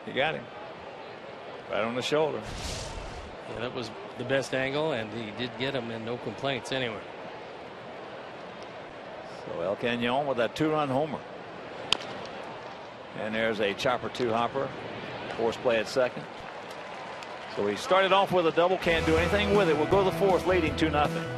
He got him right on the shoulder. Yeah, that was the best angle, and he did get him, and no complaints anyway. So El Cañon with that 2-run homer. And there's a chopper 2 hopper. Force play at second. So he started off with a double, can't do anything with it. We'll go to the 4th, leading 2-0.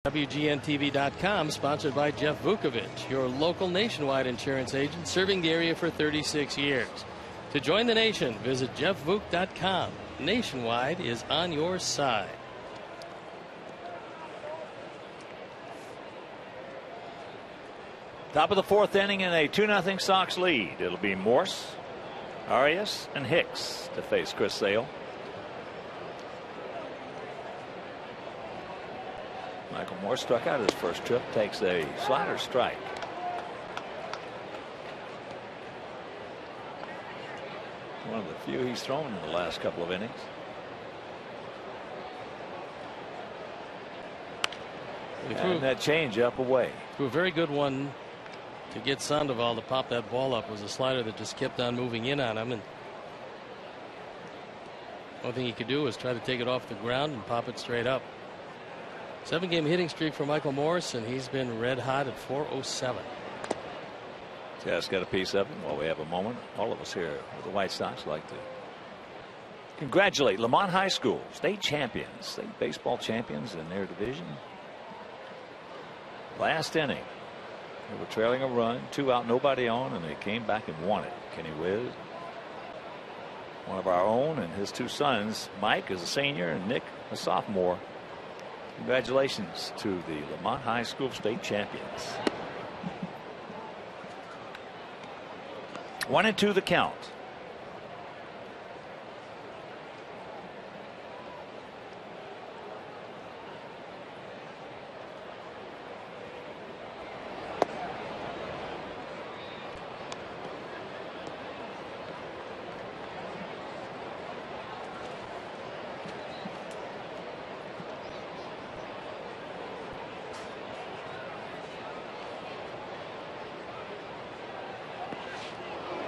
WGNTV.com, sponsored by Jeff Vukovich, your local nationwide insurance agent serving the area for 36 years. To join the nation, visit jeffvuk.com. Nationwide is on your side. Top of the fourth inning in a 2-0 Sox lead. It'll be Morse, Arias, and Hicks to face Chris Sale. Michael Morse struck out his first trip, takes a slider strike. One of the few he's thrown in the last couple of innings. And that change up away. A very good one to get Sandoval to pop that ball up was a slider that just kept on moving in on him, and the only thing he could do was try to take it off the ground and pop it straight up. 7-game hitting streak for Michael Morse, and he's been red hot at .407. Just got a piece of it while we have a moment. All of us here with the White Sox like to congratulate Lamont High School, state champions, state baseball champions in their division. Last inning, they were trailing a run, 2 out, nobody on, and they came back and won it. Kenny Wiz, one of our own, and his 2 sons, Mike is a senior and Nick a sophomore. Congratulations to the Lamont High School state champions. 1-2 the count.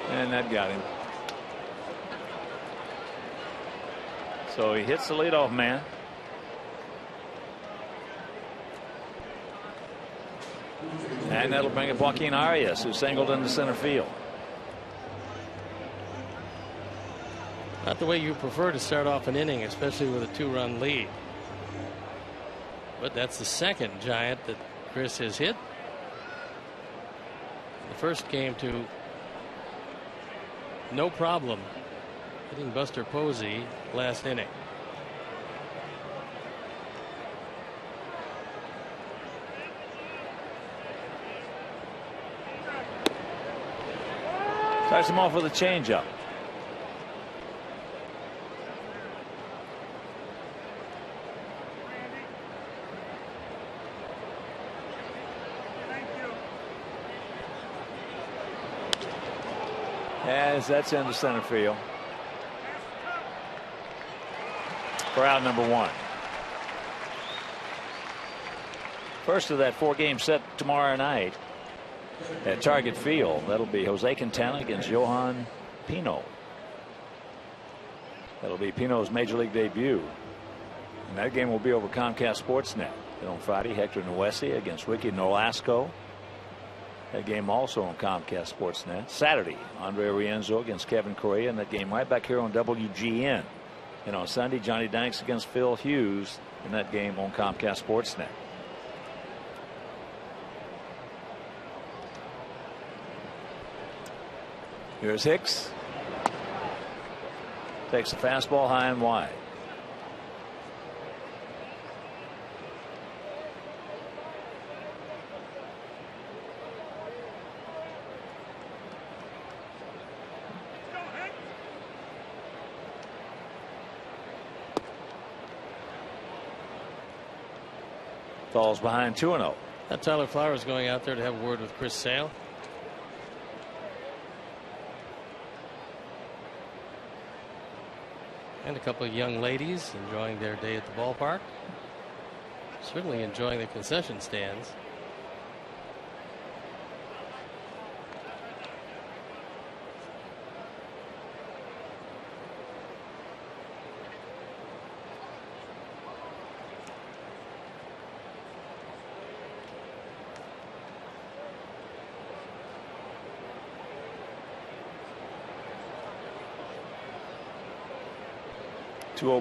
And that got him. So he hits the leadoff man. And that'll bring up Joaquin Arias, who singled into center field. Not the way you prefer to start off an inning, especially with a 2-run lead. But that's the second Giant that Chris has hit. The first came to no problem hitting Buster Posey last inning. Starts him off with a changeup. As that's into center field for out number 1. First of that 4-game set tomorrow night at Target Field. That'll be Jose Quintana against Johan Pino. That'll be Pino's major league debut, and that game will be over Comcast Sportsnet. And on Friday, Hector Noesi against Ricky Nolasco. That game also on Comcast Sportsnet. Saturday, Andre Rienzo against Kevin Correa, and that game right back here on WGN. And on Sunday, Johnny Danks against Phil Hughes, and that game on Comcast Sportsnet. Here's Hicks. Takes a fastball high and wide. Falls behind 2-0. Now Tyler Flowers going out there to have a word with Chris Sale. And a couple of young ladies enjoying their day at the ballpark. Certainly enjoying the concession stands.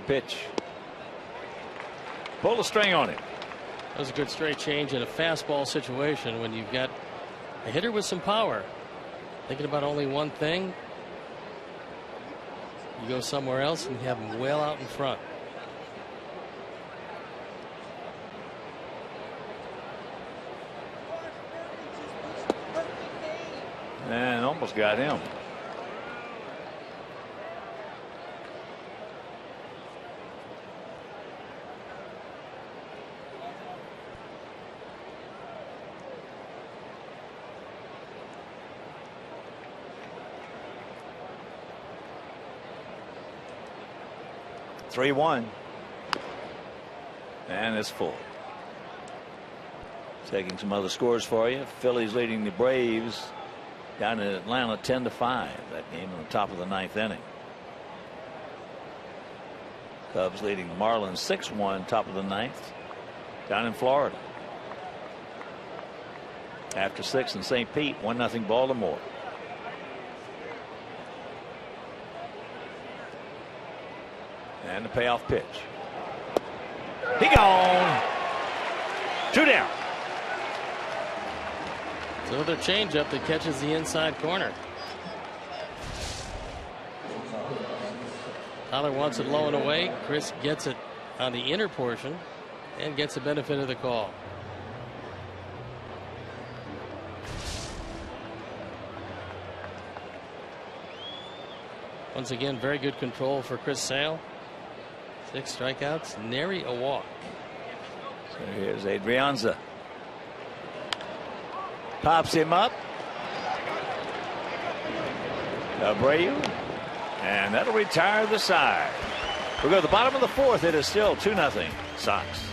Pitch. Pull the string on it. That was a good straight change in a fastball situation when you've got a hitter with some power. Thinking about only one thing. You go somewhere else and you have him well out in front. And almost got him. Three-one, and it's full. Taking some other scores for you. Phillies leading the Braves down in Atlanta 10-5. That game on the top of the ninth inning. Cubs leading the Marlins 6-1 top of the ninth down in Florida. After 6 in St. Pete, 1-0 Baltimore. And the payoff pitch. He gone. 2 down. So another changeup that catches the inside corner. Tyler wants it low and away. Chris gets it on the inner portion and gets the benefit of the call. Once again, very good control for Chris Sale. 6 strikeouts, nary a walk. So here's Adrianza. Pops him up. Abreu. And that'll retire the side. We go to the bottom of the 4th. It is still 2-0 Sox.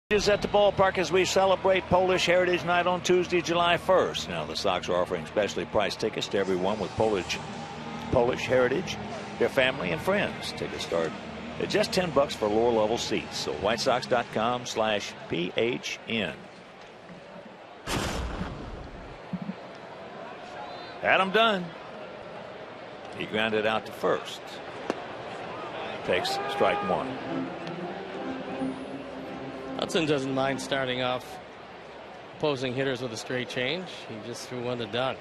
Is at the ballpark as we celebrate Polish Heritage Night on Tuesday, July 1st. Now the Sox are offering specially priced tickets to everyone with Polish heritage, their family and friends. Tickets start at just $10 for lower level seats. So whitesox.com/PHN. Adam Dunn. He grounded out to first. Takes strike 1. Hudson doesn't mind starting off opposing hitters with a straight change. He just threw one to Dunn.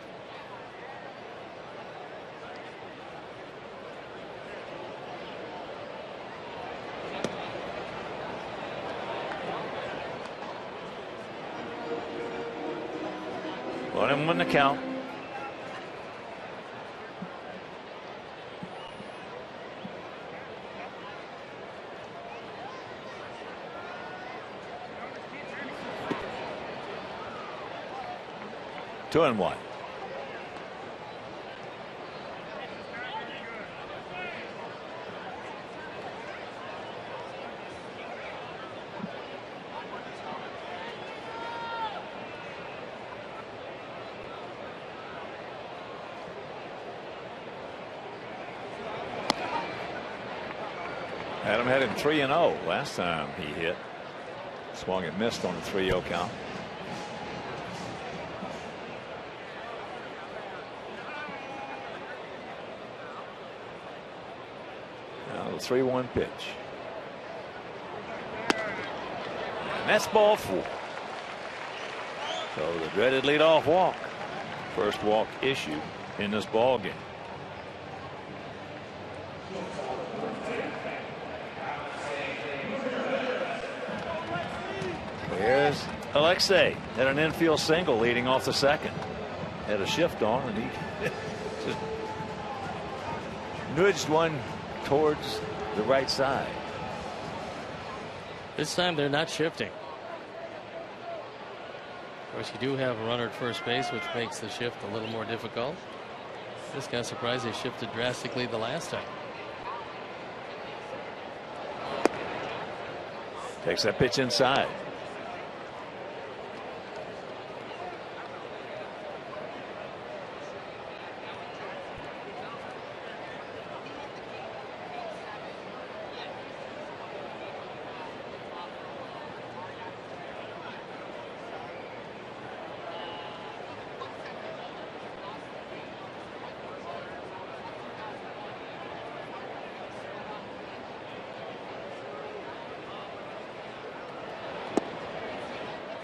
Let him win the count. 2-1. Adam had him 3-0 last time he hit. Swung and missed on the 3-0 count. Now the 3-1 pitch. And that's ball 4. So the dreaded leadoff walk. First walk issued in this ball game. Here's Alexei had an infield single leading off the second. Had a shift on and he just nudged one towards the right side. This time they're not shifting. Of course, you do have a runner at first base, which makes the shift a little more difficult. This guy surprised they shifted drastically the last time. Takes that pitch inside.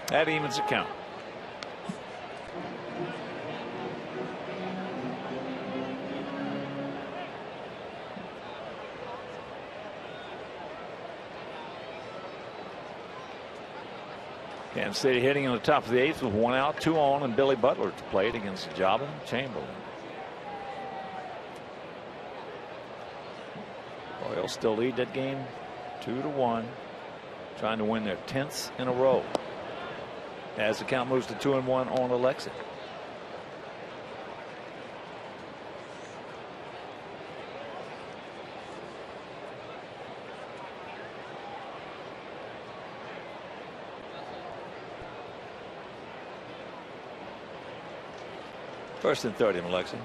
That evens the count. Kansas City hitting in the top of the 8th with 1 out, 2 on, and Billy Butler to plate against Jobin Chamberlain. Orioles still lead that game 2-1. Trying to win their 10th in a row as the count moves to 2-1 on Alexei. First and 30, Alexei.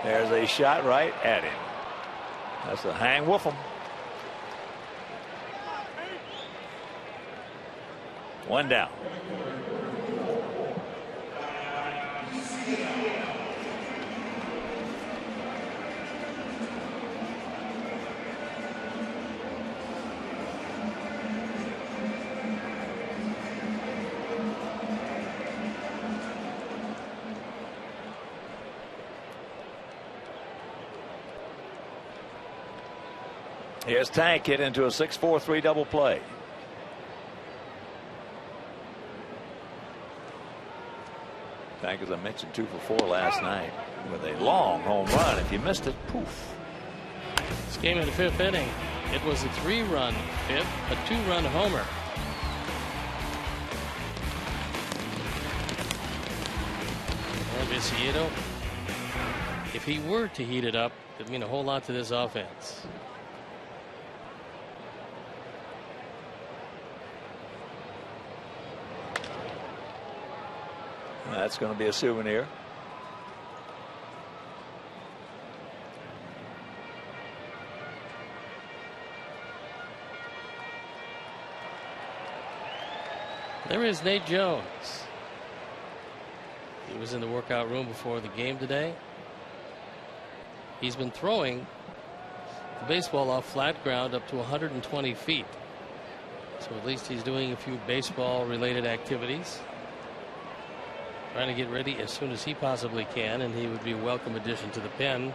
There's a shot right at him. That's a hang with him. 1 down. Here's Tank hit into a 6-4-3 double play. Tank, as I mentioned, 2 for 4 last night with a long home run. If you missed it, poof. This game in the 5th inning, it was a 3-run 5th, a 2-run homer. And Viciedo, if he were to heat it up, it'd mean a whole lot to this offense. That's going to be a souvenir. There is Nate Jones. He was in the workout room before the game today. He's been throwing the baseball off flat ground up to 120 feet. So at least he's doing a few baseball related activities. Trying to get ready as soon as he possibly can, and he would be a welcome addition to the pen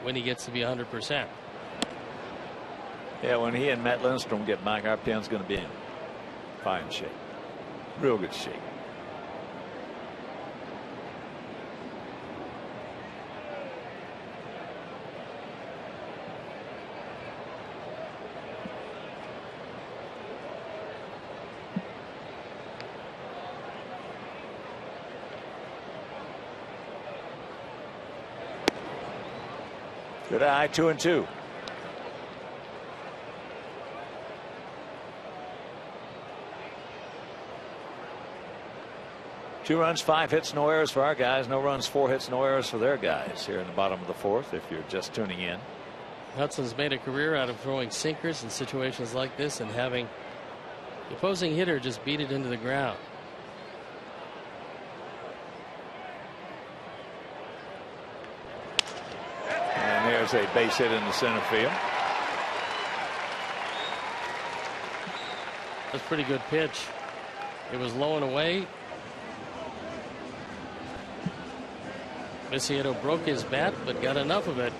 when he gets to be 100%. Yeah, when he and Matt Lindstrom get back, our pen's going to be in fine shape. Real good shape. Good eye, 2-2. Two runs, 5 hits, no errors for our guys. No runs, 4 hits, no errors for their guys here in the bottom of the 4th, if you're just tuning in. Hudson's made a career out of throwing sinkers in situations like this and having the opposing hitter just beat it into the ground. And there's a base hit in the center field. That's a pretty good pitch. It was low and away. Viciedo broke his bat, but got enough of it.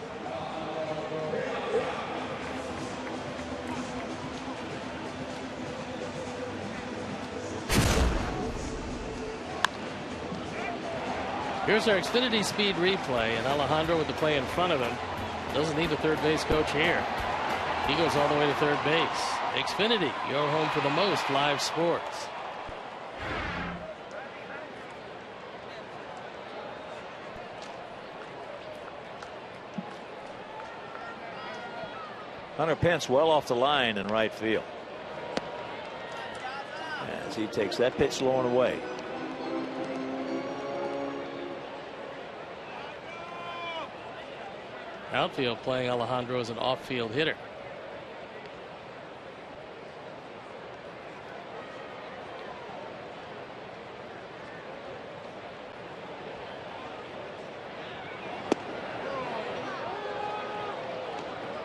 Here's our Xfinity Speed replay, and Alejandro with the play in front of him doesn't need the third base coach here. He goes all the way to third base. Xfinity, your home for the most live sports. Hunter Pence well off the line in right field as he takes that pitch low and away. Outfield playing Alejandro as an off-field hitter.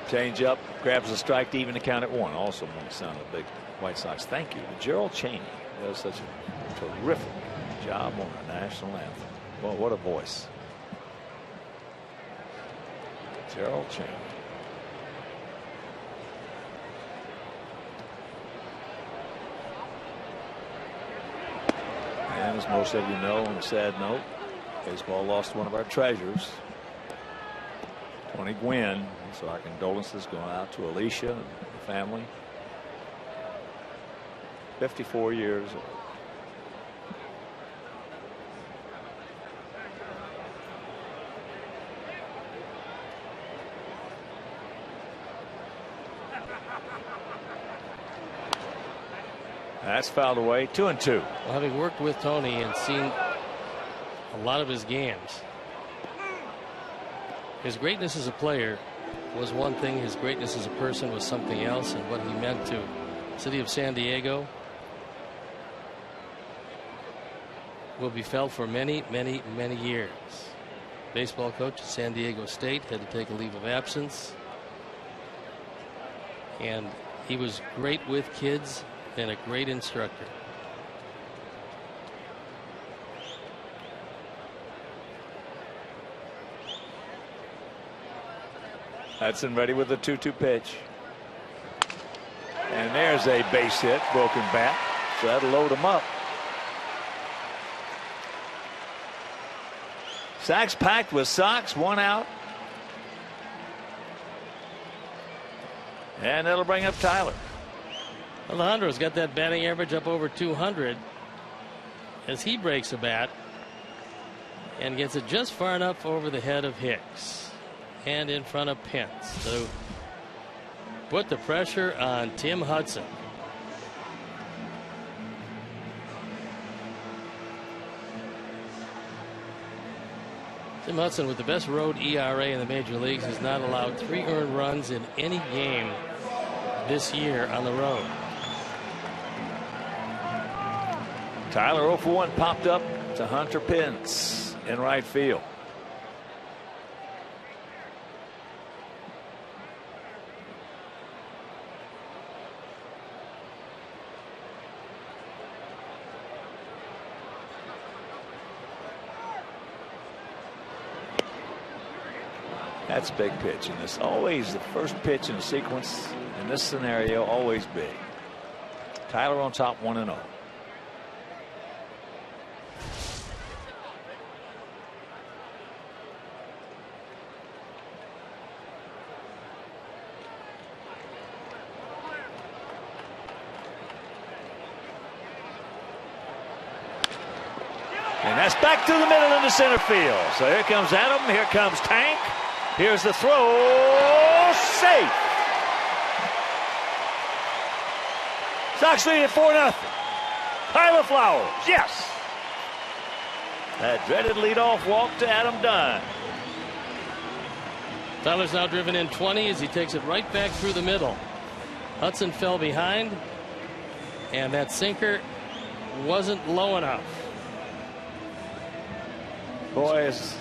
Change up, grabs a strike to even the count at 1. Also want to sound a big White Sox thank you to Gerald Cheney. Does such a terrific job on the national anthem. Well, what a voice. Gerald Cheney. And as most of you know, on a sad note, baseball lost one of our treasures, Tony Gwynn. So our condolences going out to Alicia and the family. 54 years old. That's fouled away. 2-2. Well, having worked with Tony and seen a lot of his games, his greatness as a player was one thing. His greatness as a person was something else, and what he meant to the city of San Diego will be felt for many, many, many years. Baseball coach at San Diego State, had to take a leave of absence, and he was great with kids and a great instructor. Hudson ready with the 2-2 pitch. And there's a base hit, broken bat. So that'll load him up. Sacks packed with Sox, 1 out. And that'll bring up Tyler. Alejandro's got that batting average up over 200 as he breaks a bat and gets it just far enough over the head of Hicks and in front of Pence to put the pressure on Tim Hudson. Tim Hudson, with the best road ERA in the major leagues, has not allowed 3 earned runs in any game this year on the road. Tyler 0 for 1 popped up to Hunter Pence in right field. That's a big pitch, and it's always the first pitch in the sequence in this scenario, always big. Tyler on top, 1-0. And that's back to the middle into center field. So here comes Adam. Here comes Tank. Here's the throw. Safe. Sox lead at 4-0. Tyler Flowers. Yes. That dreaded leadoff walk to Adam Dunn. Tyler's now driven in 20 as he takes it right back through the middle. Hudson fell behind, and that sinker wasn't low enough. Boy, as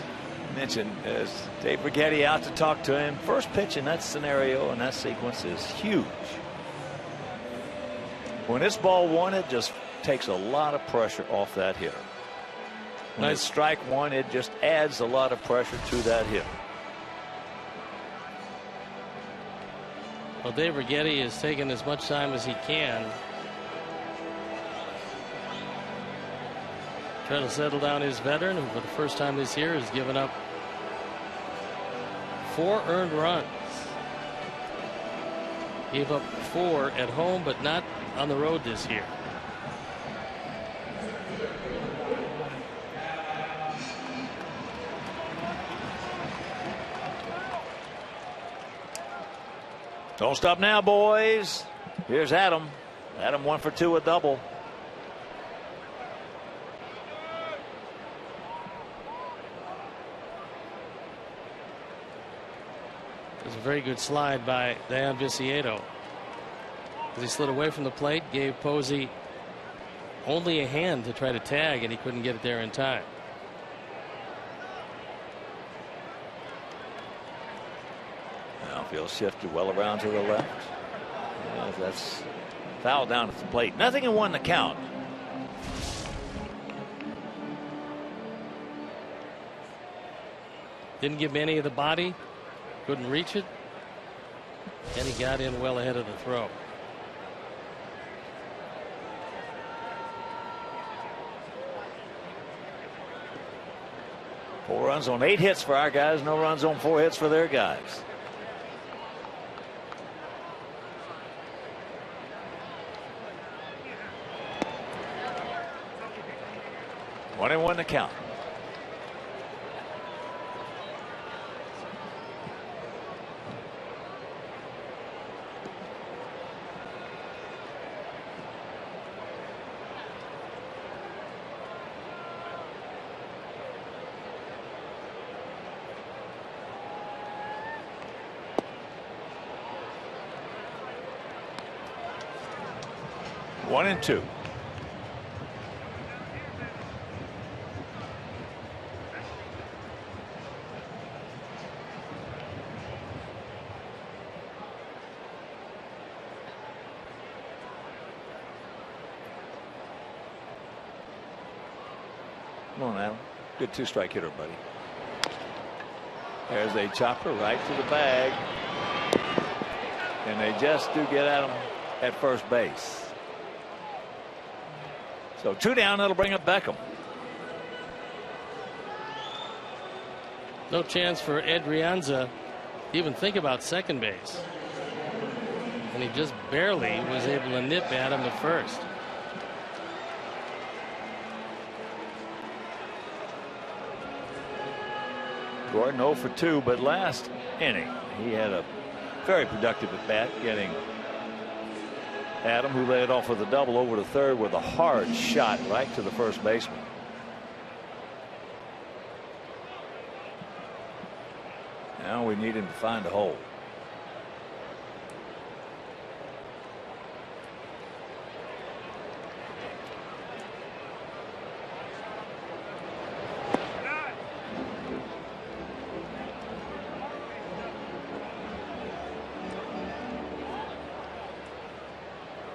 mentioned, as Dave Brighetti out to talk to him, first pitch in that scenario and that sequence is huge. When it's ball one, it just takes a lot of pressure off that hitter. When it's strike one, it just adds a lot of pressure to that hitter. Well, Dave Brighetti is taking as much time as he can. Trying to settle down his veteran, who for the first time this year has given up 4 earned runs. Gave up 4 at home, but not on the road this year. Don't stop now, boys. Here's Adam. Adam 1 for 2, a double. It was a very good slide by Dayan Viciedo. As he slid away from the plate, gave Posey only a hand to try to tag, and he couldn't get it there in time. Outfield shifted well around to the left. Yeah, that's foul down at the plate. Nothing in 1 to count. Didn't give any of the body. Couldn't reach it. And he got in well ahead of the throw. Four runs on 8 hits for our guys. No runs on 4 hits for their guys. One and 1 to count. One and 2. Come on, Adam. Good 2-strike hitter, buddy. There's a chopper right to the bag. And they just do get Adam at first base. So 2 down, that'll bring up Beckham. No chance for Adrianza to even think about second base. And he just barely was able to nip at him at first. Gordon 0 for 2, but last inning he had a very productive at bat, getting Adam, who led off with a double, over to third with a hard shot right to the first baseman. Now we need him to find a hole.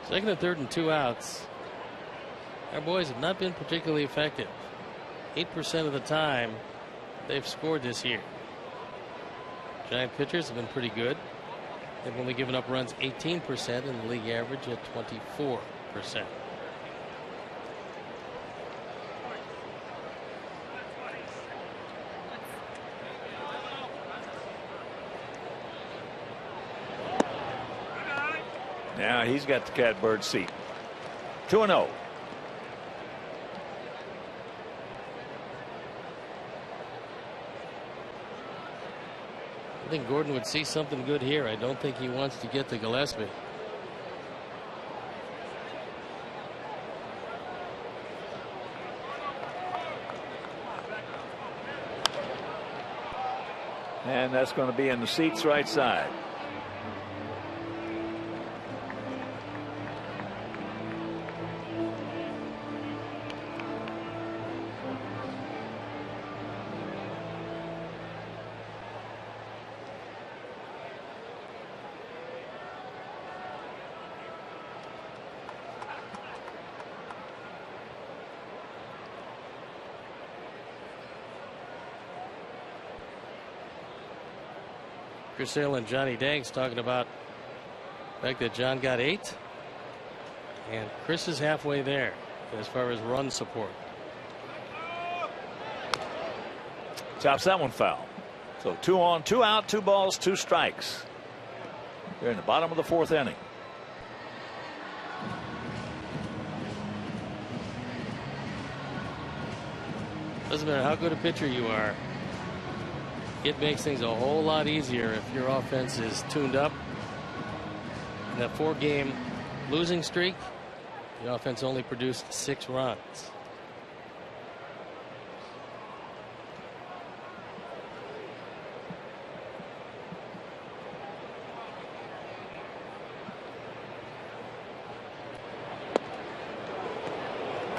Second and third and 2 outs. Our boys have not been particularly effective. 8% of the time they've scored this year. Giant pitchers have been pretty good. They've only given up runs 18%, and the league average at 24%. Now he's got the catbird seat. 2-0. I think Gordon would see something good here. I don't think he wants to get to Gillespie. And that's going to be in the seats right side. Chris Sale and Johnny Danks talking about the fact that John got 8 and Chris is halfway there as far as run support. Chops that one foul. So 2 on, 2 out, 2 balls, 2 strikes. We're in the bottom of the 4th inning. Doesn't matter how good a pitcher you are. It makes things a whole lot easier if your offense is tuned up. In that 4-game losing streak, the offense only produced 6 runs.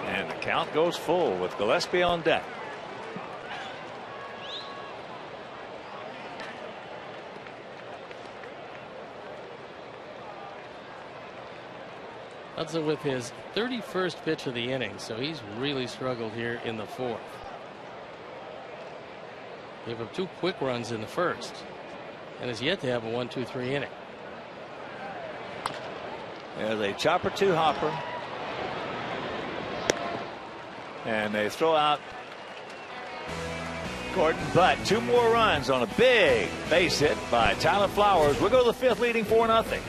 And the count goes full with Gillespie on deck. Hudson with his 31st pitch of the inning, so he's really struggled here in the 4th. Gave up 2 quick runs in the 1st and has yet to have a 1-2-3 inning. There's a chopper 2 hopper. And they throw out Gordon, but 2 more runs on a big base hit by Tyler Flowers. We'll go to the 5th, leading 4-0.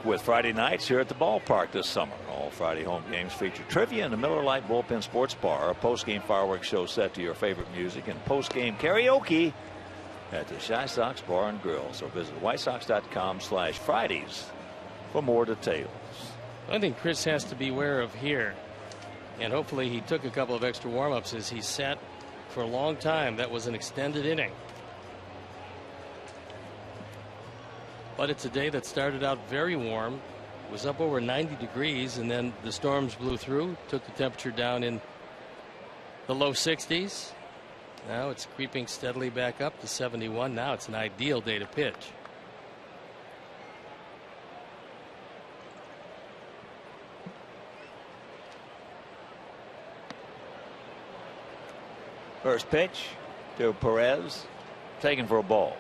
With Friday nights here at the ballpark this summer. All Friday home games feature trivia in the Miller Lite Bullpen Sports Bar, a post-game fireworks show set to your favorite music, and post-game karaoke at the Chi Sox Bar and Grill. So visit whitesox.com/Fridays for more details. I think Chris has to be aware of here, and hopefully he took a couple of extra warm-ups as he sat for a long time. That was an extended inning. But it's a day that started out very warm. It was up over 90 degrees, and then the storms blew through, took the temperature down in the low 60s. Now it's creeping steadily back up to 71. Now it's an ideal day to pitch. First pitch to Perez, taken for a ball.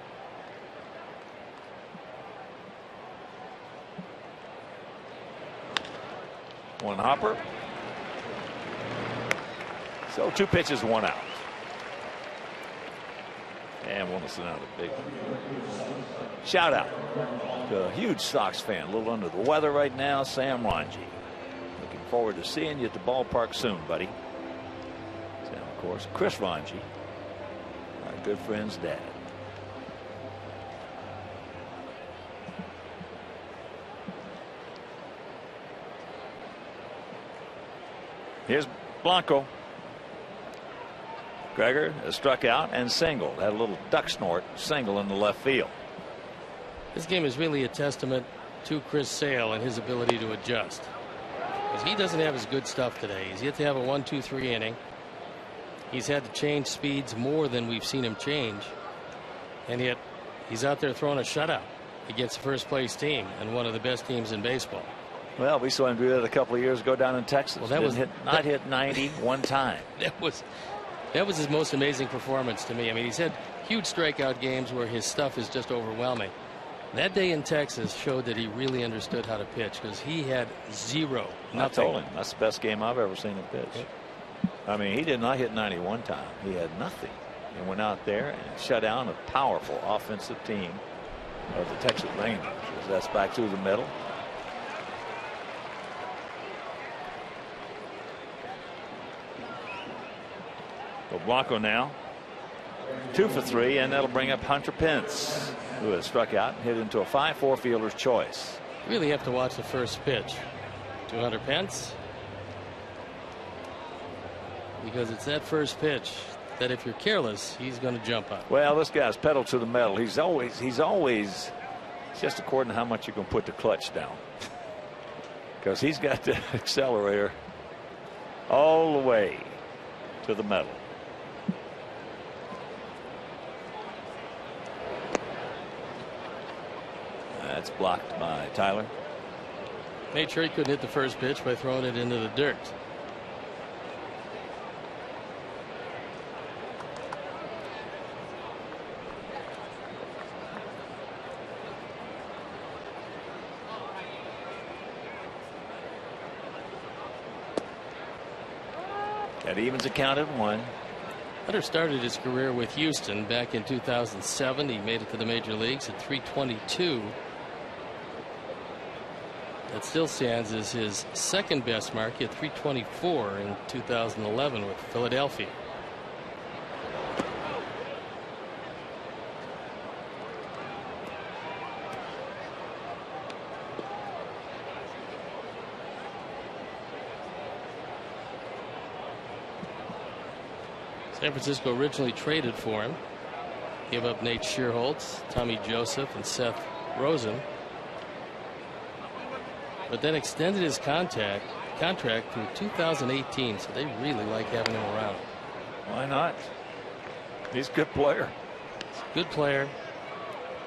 One hopper. So 2 pitches, 1 out. And we'll listen out a big shout out to a huge Sox fan, a little under the weather right now, Sam Ranji. Looking forward to seeing you at the ballpark soon, buddy. And of course, Chris Ranji, our good friend's dad. Here's Blanco. Gregor has struck out and singled. Had a little duck snort single in the left field. This game is really a testament to Chris Sale and his ability to adjust. Because he doesn't have his good stuff today. He's yet to have a 1-2-3 inning. He's had to change speeds more than we've seen him change. And yet he's out there throwing a shutout against the first place team and one of the best teams in baseball. Well, we saw him do that a couple of years ago down in Texas. Well, that was not hit 90 one time. That was his most amazing performance to me. I mean, he's had huge strikeout games where his stuff is just overwhelming. That day in Texas showed that he really understood how to pitch because he had zero. Nothing. I told him that's the best game I've ever seen him pitch. Yep. I mean, he did not hit 90 one time. He had nothing and went out there and shut down a powerful offensive team of the Texas Rangers. That's back through the middle. So Blanco now 2 for 3, and that'll bring up Hunter Pence, who has struck out and hit into a 5-4 fielder's choice. You really have to watch the first pitch to Hunter Pence, because it's that first pitch that if you're careless, he's going to jump up. Well, this guy's pedal to the metal. He's always just according to how much you can put the clutch down, because he's got the accelerator all the way to the metal. That's blocked by Tyler. Made sure he couldn't hit the first pitch by throwing it into the dirt. That evens a count at 1. Hunter started his career with Houston back in 2007. He made it to the major leagues at 322. That still stands as his second best mark. He had 324 in 2011 with Philadelphia. San Francisco originally traded for him. Gave up Nate Schierholtz, Tommy Joseph, and Seth Rosen. But then extended his contract through 2018, so they really like having him around. Why not? He's a good player. Good player,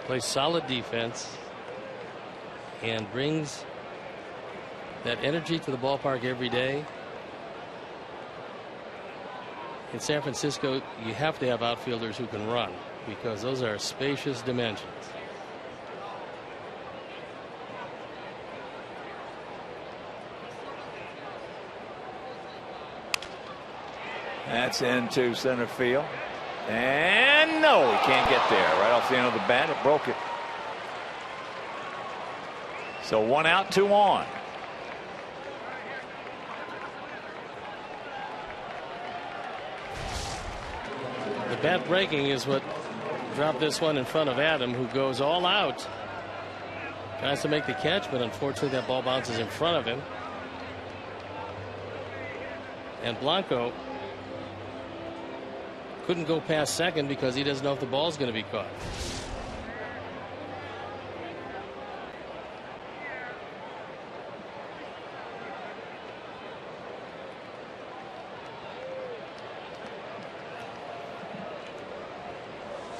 plays solid defense, and brings that energy to the ballpark every day. In San Francisco, you have to have outfielders who can run, because those are spacious dimensions. That's into center field. And no, he can't get there. Right off the end of the bat, it broke it. So 1 out, 2 on. The bat breaking is what dropped this one in front of Adam, who goes all out. Tries to make the catch, but unfortunately that ball bounces in front of him. And Blanco couldn't go past second because he doesn't know if the ball's going to be caught.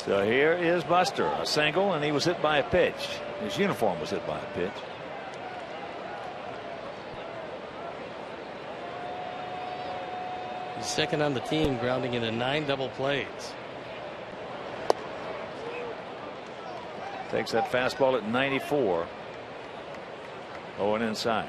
So here is Buster, a single, and he was hit by a pitch. His uniform was hit by a pitch. He's second on the team, grounding into 9 double plays. Takes that fastball at 94. 0 and inside.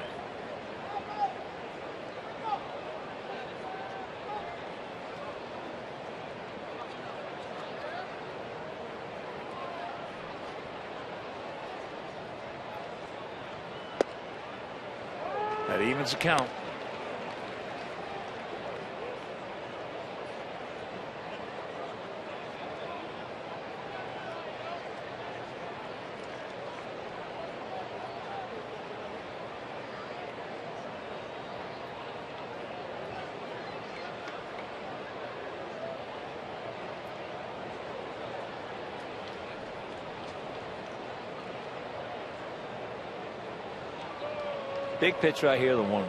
That evens the count. Big pitch right here, the 1-1.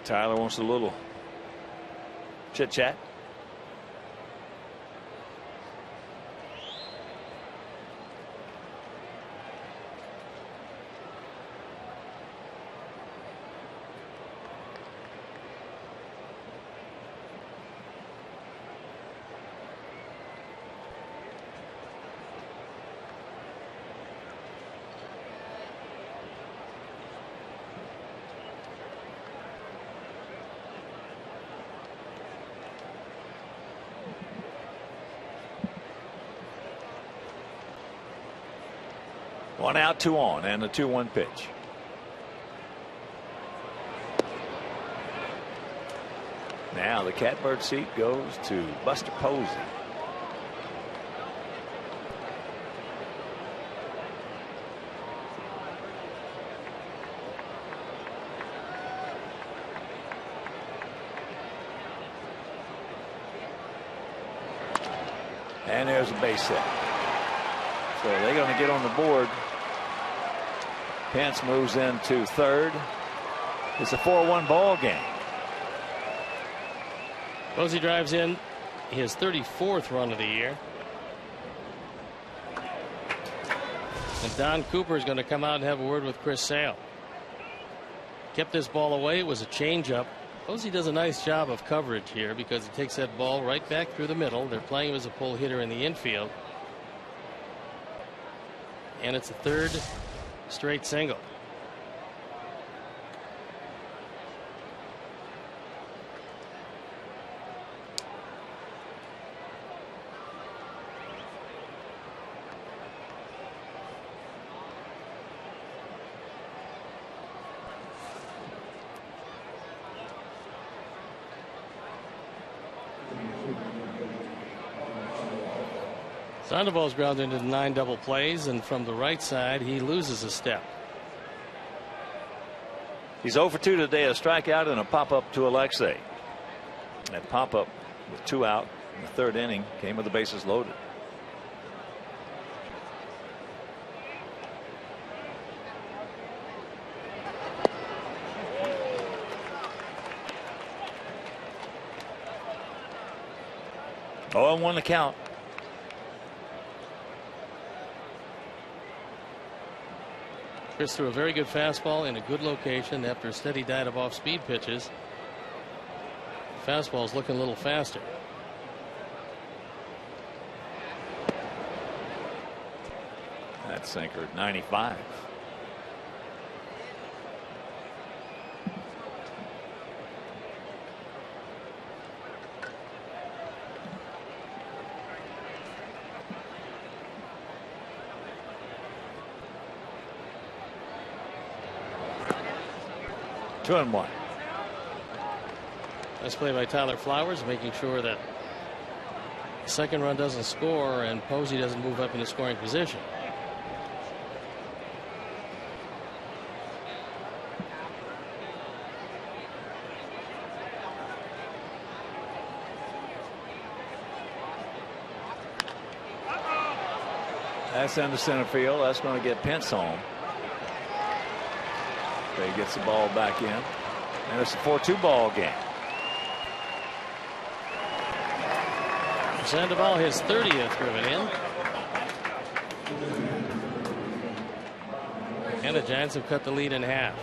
Tyler wants a little chit chat. One out, 2 on, and the 2-1 pitch. Now the catbird seat goes to Buster Posey. And there's a base hit. So they're going to get on the board. Pence moves into third. It's a 4-1 ball game. Posey drives in his 34th run of the year. And Don Cooper is going to come out and have a word with Chris Sale. Kept this ball away. It was a changeup. Posey does a nice job of coverage here because he takes that ball right back through the middle. They're playing him as a pull hitter in the infield. And it's a 3rd straight single. Sandoval's grounded into 9 double plays, and from the right side he loses a step. He's 0 for 2 today, a strikeout and a pop-up to Alexei. That pop-up with 2 out in the 3rd inning came with the bases loaded. Oh, and 1 to count. Chris threw a very good fastball in a good location after a steady diet of off-speed pitches. Fastball's looking a little faster. That sinker at 95. Two and 1. Nice play by Tyler Flowers, making sure that the second run doesn't score and Posey doesn't move up into scoring position. That's into center field. That's going to get Pence home. He gets the ball back in, and it's a 4-2 ball game. Sandoval, his 30th driven in. And the Giants have cut the lead in half.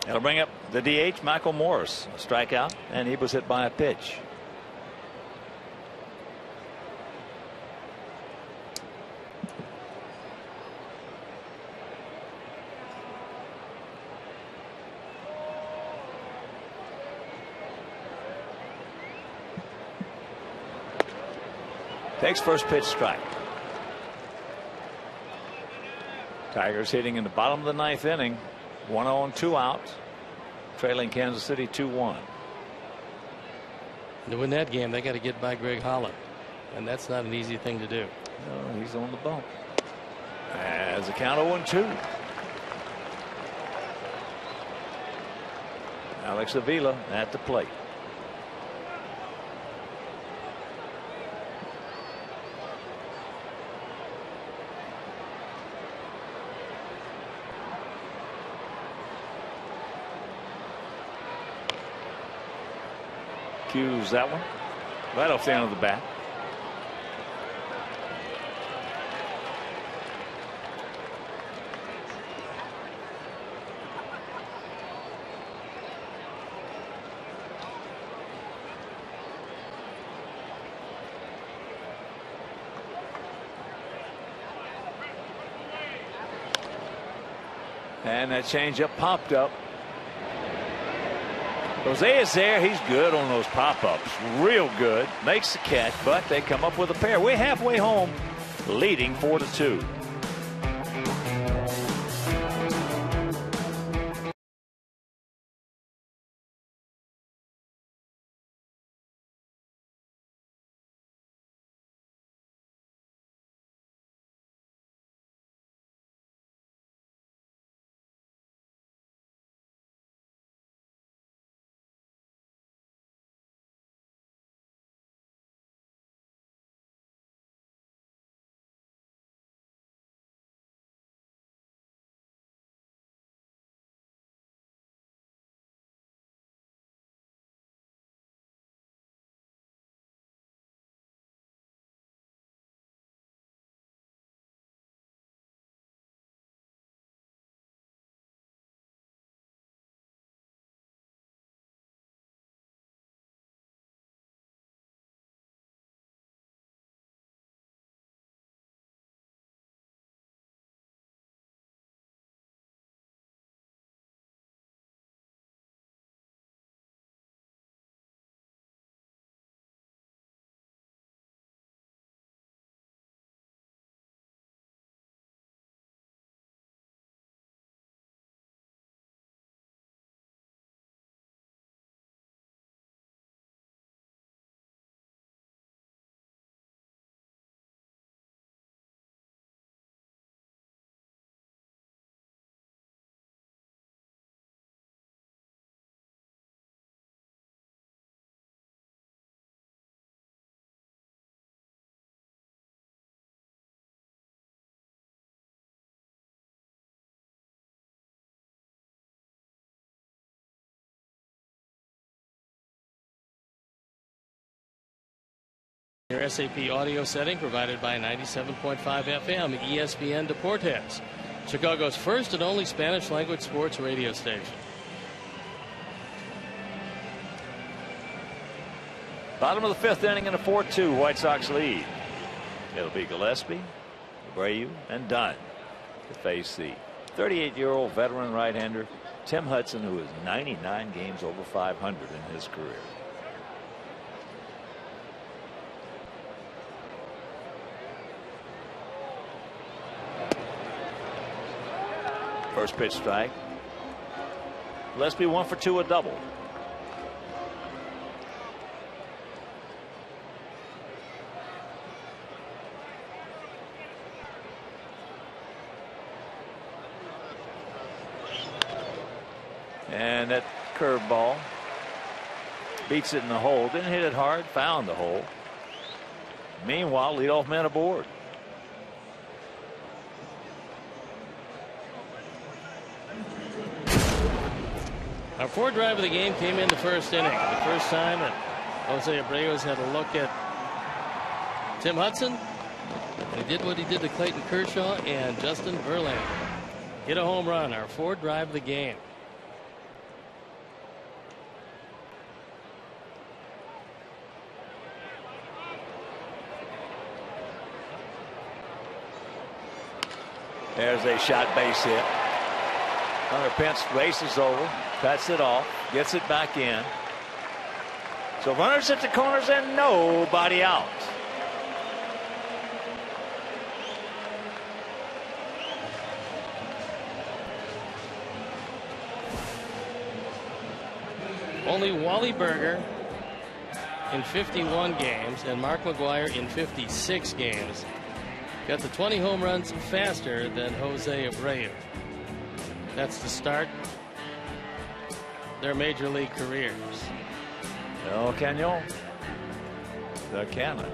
It'll bring up the DH, Michael Morris, a strikeout, and he was hit by a pitch. Takes first pitch, strike. Tigers hitting in the bottom of the ninth inning. 1-0 and 2 out, trailing Kansas City 2-1. To win that game, they got to get by Greg Holland, and that's not an easy thing to do. No, he's on the bump. As a count 0-2. Alex Avila at the plate. Cues that one right off the end of the bat. And that changeup popped up. Jose is there. He's good on those pop-ups. Real good. Makes the catch, but they come up with a pair. We're halfway home, leading 4-2. Your SAP audio setting provided by 97.5 FM ESPN Deportes, Chicago's first and only Spanish language sports radio station. Bottom of the fifth inning in a 4-2 White Sox lead. It'll be Gillespie, Abreu, and Dunn to face the 38-year-old veteran right-hander Tim Hudson, who is 99 games over 500 in his career. First pitch, strike. Gillespie 1 for 2, a double. And that curveball beats it in the hole. Didn't hit it hard, found the hole. Meanwhile, leadoff man aboard. Our fourth drive of the game came in the first inning. The first time that Jose Abreu had a look at Tim Hudson. He did what he did to Clayton Kershaw and Justin Verlander. Hit a home run. Our fourth drive of the game. There's a shot base hit. Hunter Pence races over, cuts it off, gets it back in. So runners at the corners and nobody out. Only Wally Berger in 51 games and Mark McGwire in 56 games got to 20 home runs faster than Jose Abreu. That's the start their major league careers. El Cañon. The Cannon.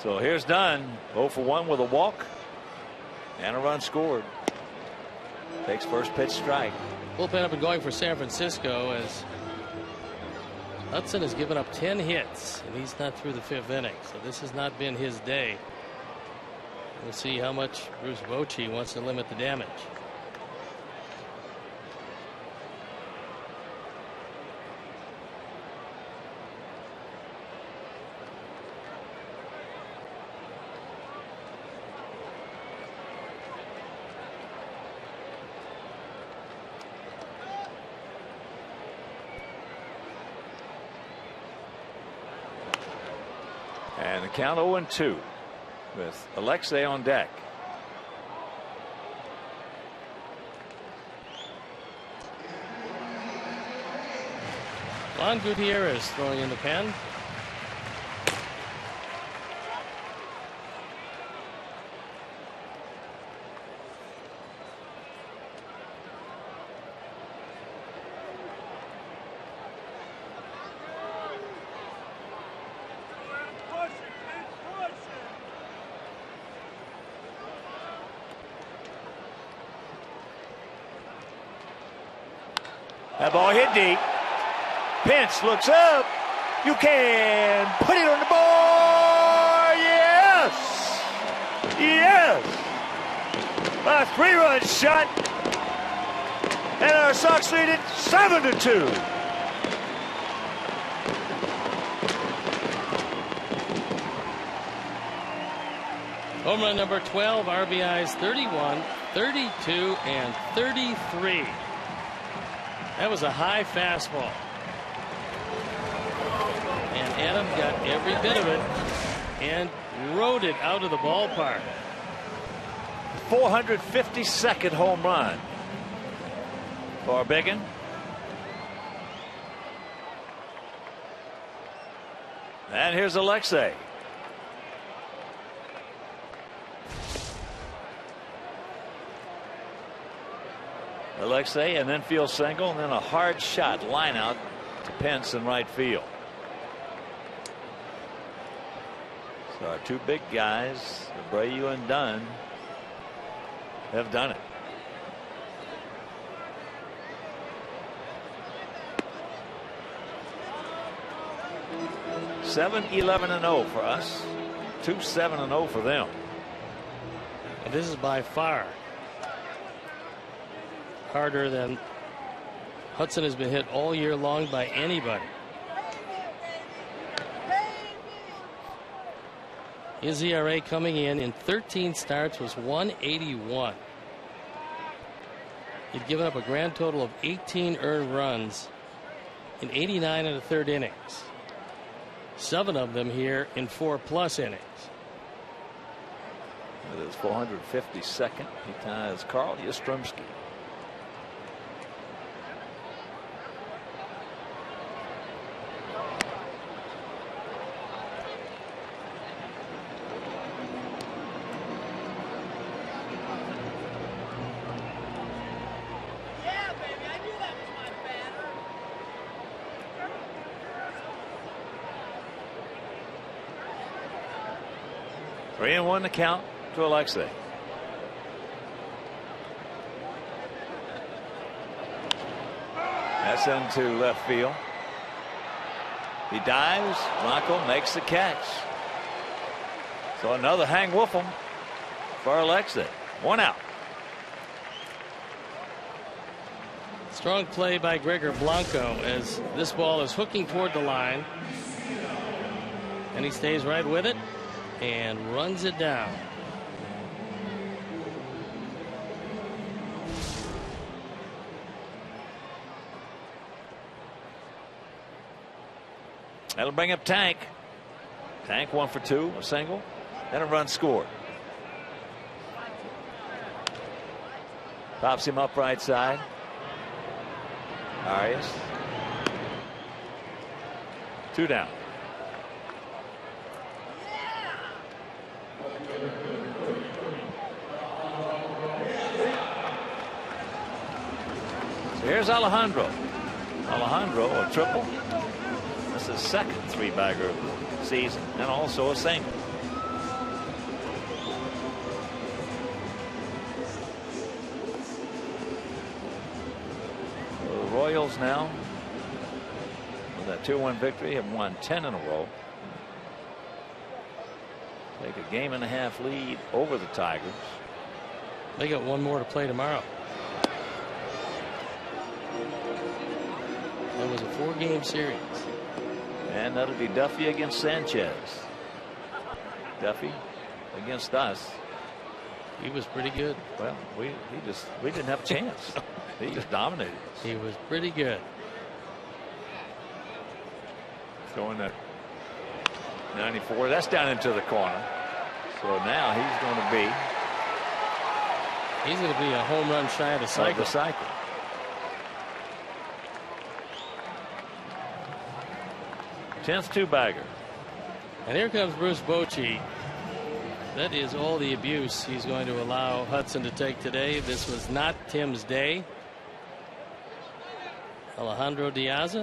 So here's Dunn, 0 for 1 with a walk and a run scored. Takes first pitch strike. Bullpen up and going for San Francisco as Hudson has given up 10 hits and he's not through the 5th inning. So this has not been his day. We'll see how much Bruce Bochy wants to limit the damage. And the count 0-2 with Alexei on deck. Juan Gutierrez throwing in the pen. That ball hit deep. Pence looks up. You can put it on the board. Yes. Yes. A 3-run shot. And our Sox lead it 7-2. Home run number 12, RBIs 31, 32, and 33. That was a high fastball. And Adam got every bit of it and rode it out of the ballpark. 452nd home run for Biggin. And here's Alexei. Alexei, and then field single, and then a hard shot line out to Pence in right field. So our two big guys, Abreu and Dunn, have done it. Seven 11-0 for us, 2-7-0 for them. And this is by far harder than Hudson has been hit all year long by anybody. His ERA coming in 13 starts was 181. He'd given up a grand total of 18 earned runs in 89 1/3 innings. 7 of them here in 4+ innings. With his 452nd, he ties Carl Yastrzemski. Three and one to count to Alexei. Harris into left field. He dives. Blanco makes the catch. So another hang Wolfham for Alexei. 1 out. Strong play by Gregor Blanco as this ball is hooking toward the line. And he stays right with it and runs it down. That'll bring up Tank. Tank 1 for 2, a single, and a run scored. Pops him up right side. Arias. 2 down. So here's Alejandro. Alejandro, a triple. That's his second 3-bagger of the season, and also a single. So the Royals now, with that 2-1 victory, have won 10 in a row. Take a 1.5 game lead over the Tigers. They got 1 more to play tomorrow. That was a 4-game series. And that'll be Duffy against Sanchez. Duffy against us. He was pretty good. Well, we didn't have a chance. He just dominated us. He was pretty good. Going at 94. That's down into the corner. So now he's going to be a home run shy of the cycle. cycle. Tenth 2-bagger. And here comes Bruce Bochy. That is all the abuse he's going to allow Hudson to take today. This was not Tim's day. Alejandro Diaz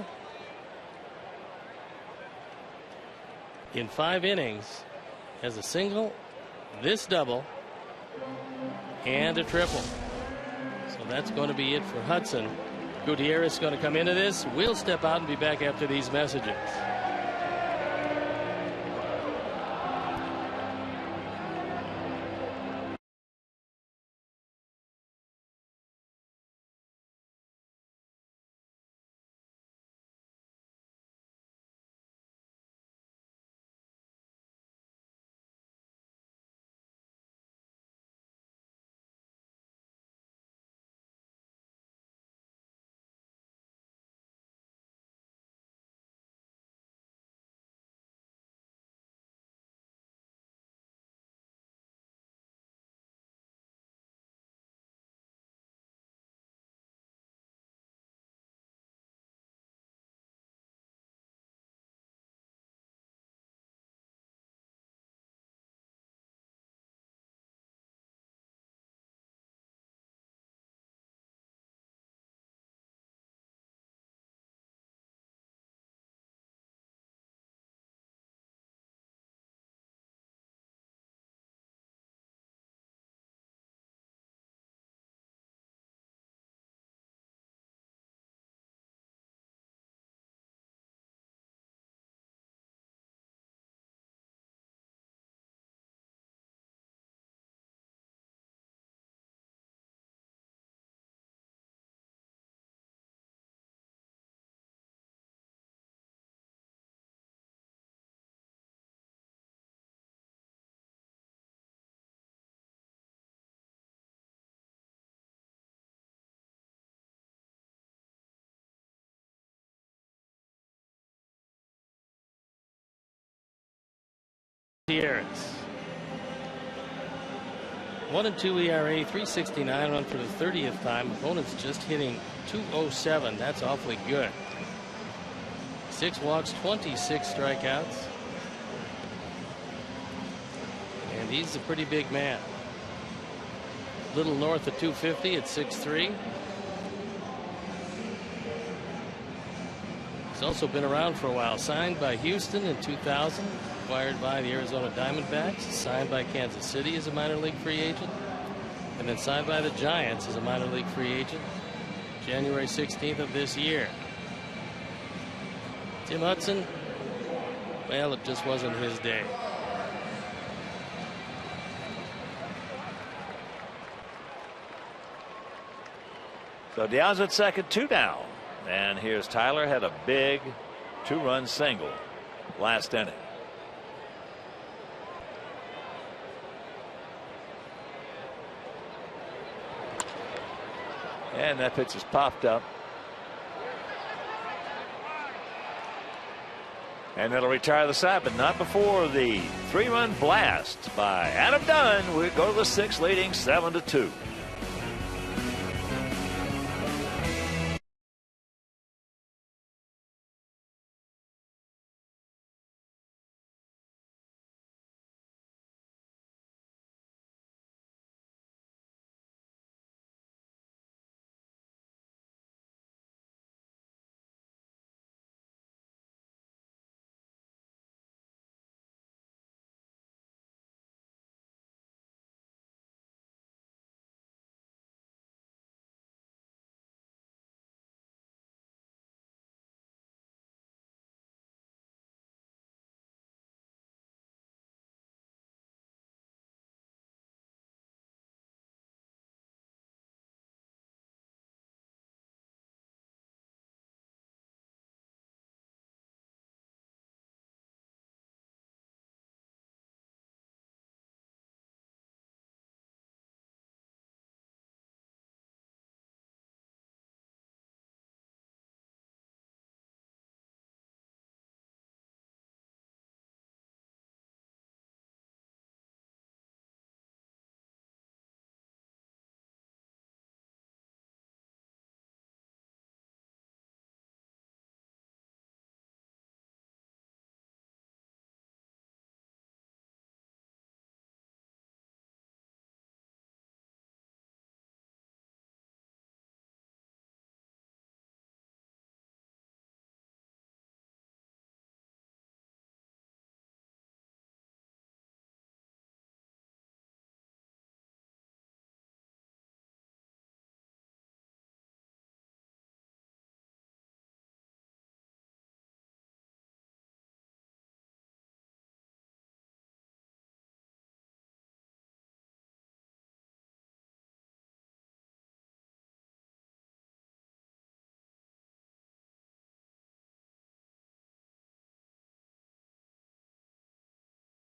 in 5 innings has a single, this double, and a triple. So that's going to be it for Hudson. Gutierrez is going to come into this. We'll step out and be back after these messages. Gutierrez. 1-2 ERA, 3.69 run for the 30th time. Opponents just hitting .207. That's awfully good. 6 walks, 26 strikeouts. And he's a pretty big man. Little north of 250 at 6'3". He's also been around for a while. Signed by Houston in 2000. Acquired by the Arizona Diamondbacks. Signed by Kansas City as a minor league free agent. And then signed by the Giants as a minor league free agent January 16th of this year. Tim Hudson, well, it just wasn't his day. So Diaz at second, 2 down. And here's Tyler, had a big 2-run single last inning. And that pitch is popped up. And it'll retire the side, but not before the 3-run blast by Adam Dunn. We go to the 6th, leading 7-2.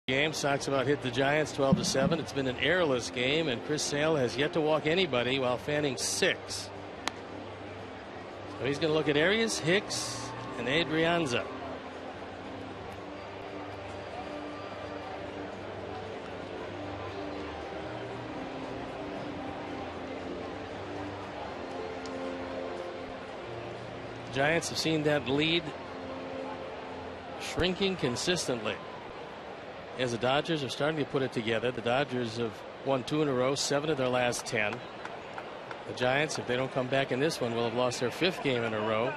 Game. Sox about hit the Giants 12-7. It's been an errorless game, and Chris Sale has yet to walk anybody while fanning 6. So he's going to look at Arias, Hicks, and Adrianza. The Giants have seen that lead shrinking consistently as the Dodgers are starting to put it together. The Dodgers have won 2 in a row, 7 of their last 10. The Giants, if they don't come back in this one, will have lost their 5th game in a row.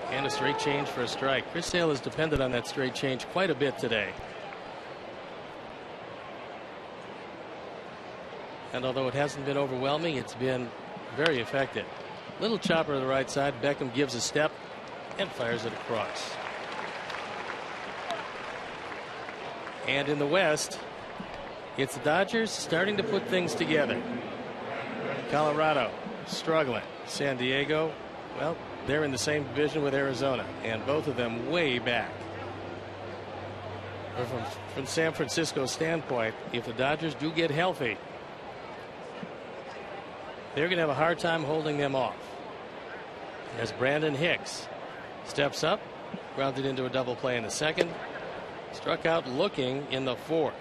And a straight change for a strike. Chris Sale has depended on that straight change quite a bit today. And although it hasn't been overwhelming, it's been very effective. Little chopper to the right side. Beckham gives a step and fires it across. And in the West, it's the Dodgers starting to put things together. Colorado struggling. San Diego, well, they're in the same division with Arizona, and both of them way back. But from San Francisco's standpoint, if the Dodgers do get healthy, they're going to have a hard time holding them off. As Brandon Hicks steps up, grounded into a double play in the 2nd, struck out looking in the 4th.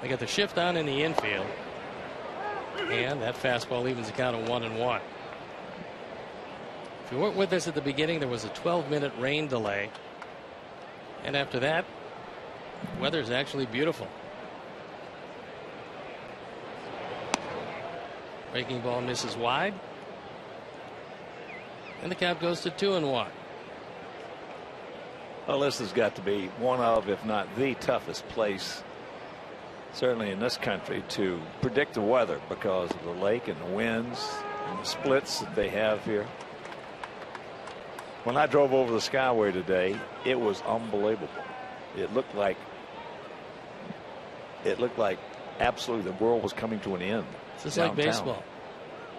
They got the shift on in the infield, and that fastball evens the count of 1-1. If you weren't with us at the beginning, there was a 12-minute rain delay, and after that, weather's actually beautiful. Breaking ball misses wide, and the count goes to 2-1. Well, this has got to be one of, if not the toughest place, certainly in this country, to predict the weather because of the lake and the winds and the splits that they have here. When I drove over the Skyway today, it was unbelievable. It looked like absolutely the world was coming to an end. It's just like baseball.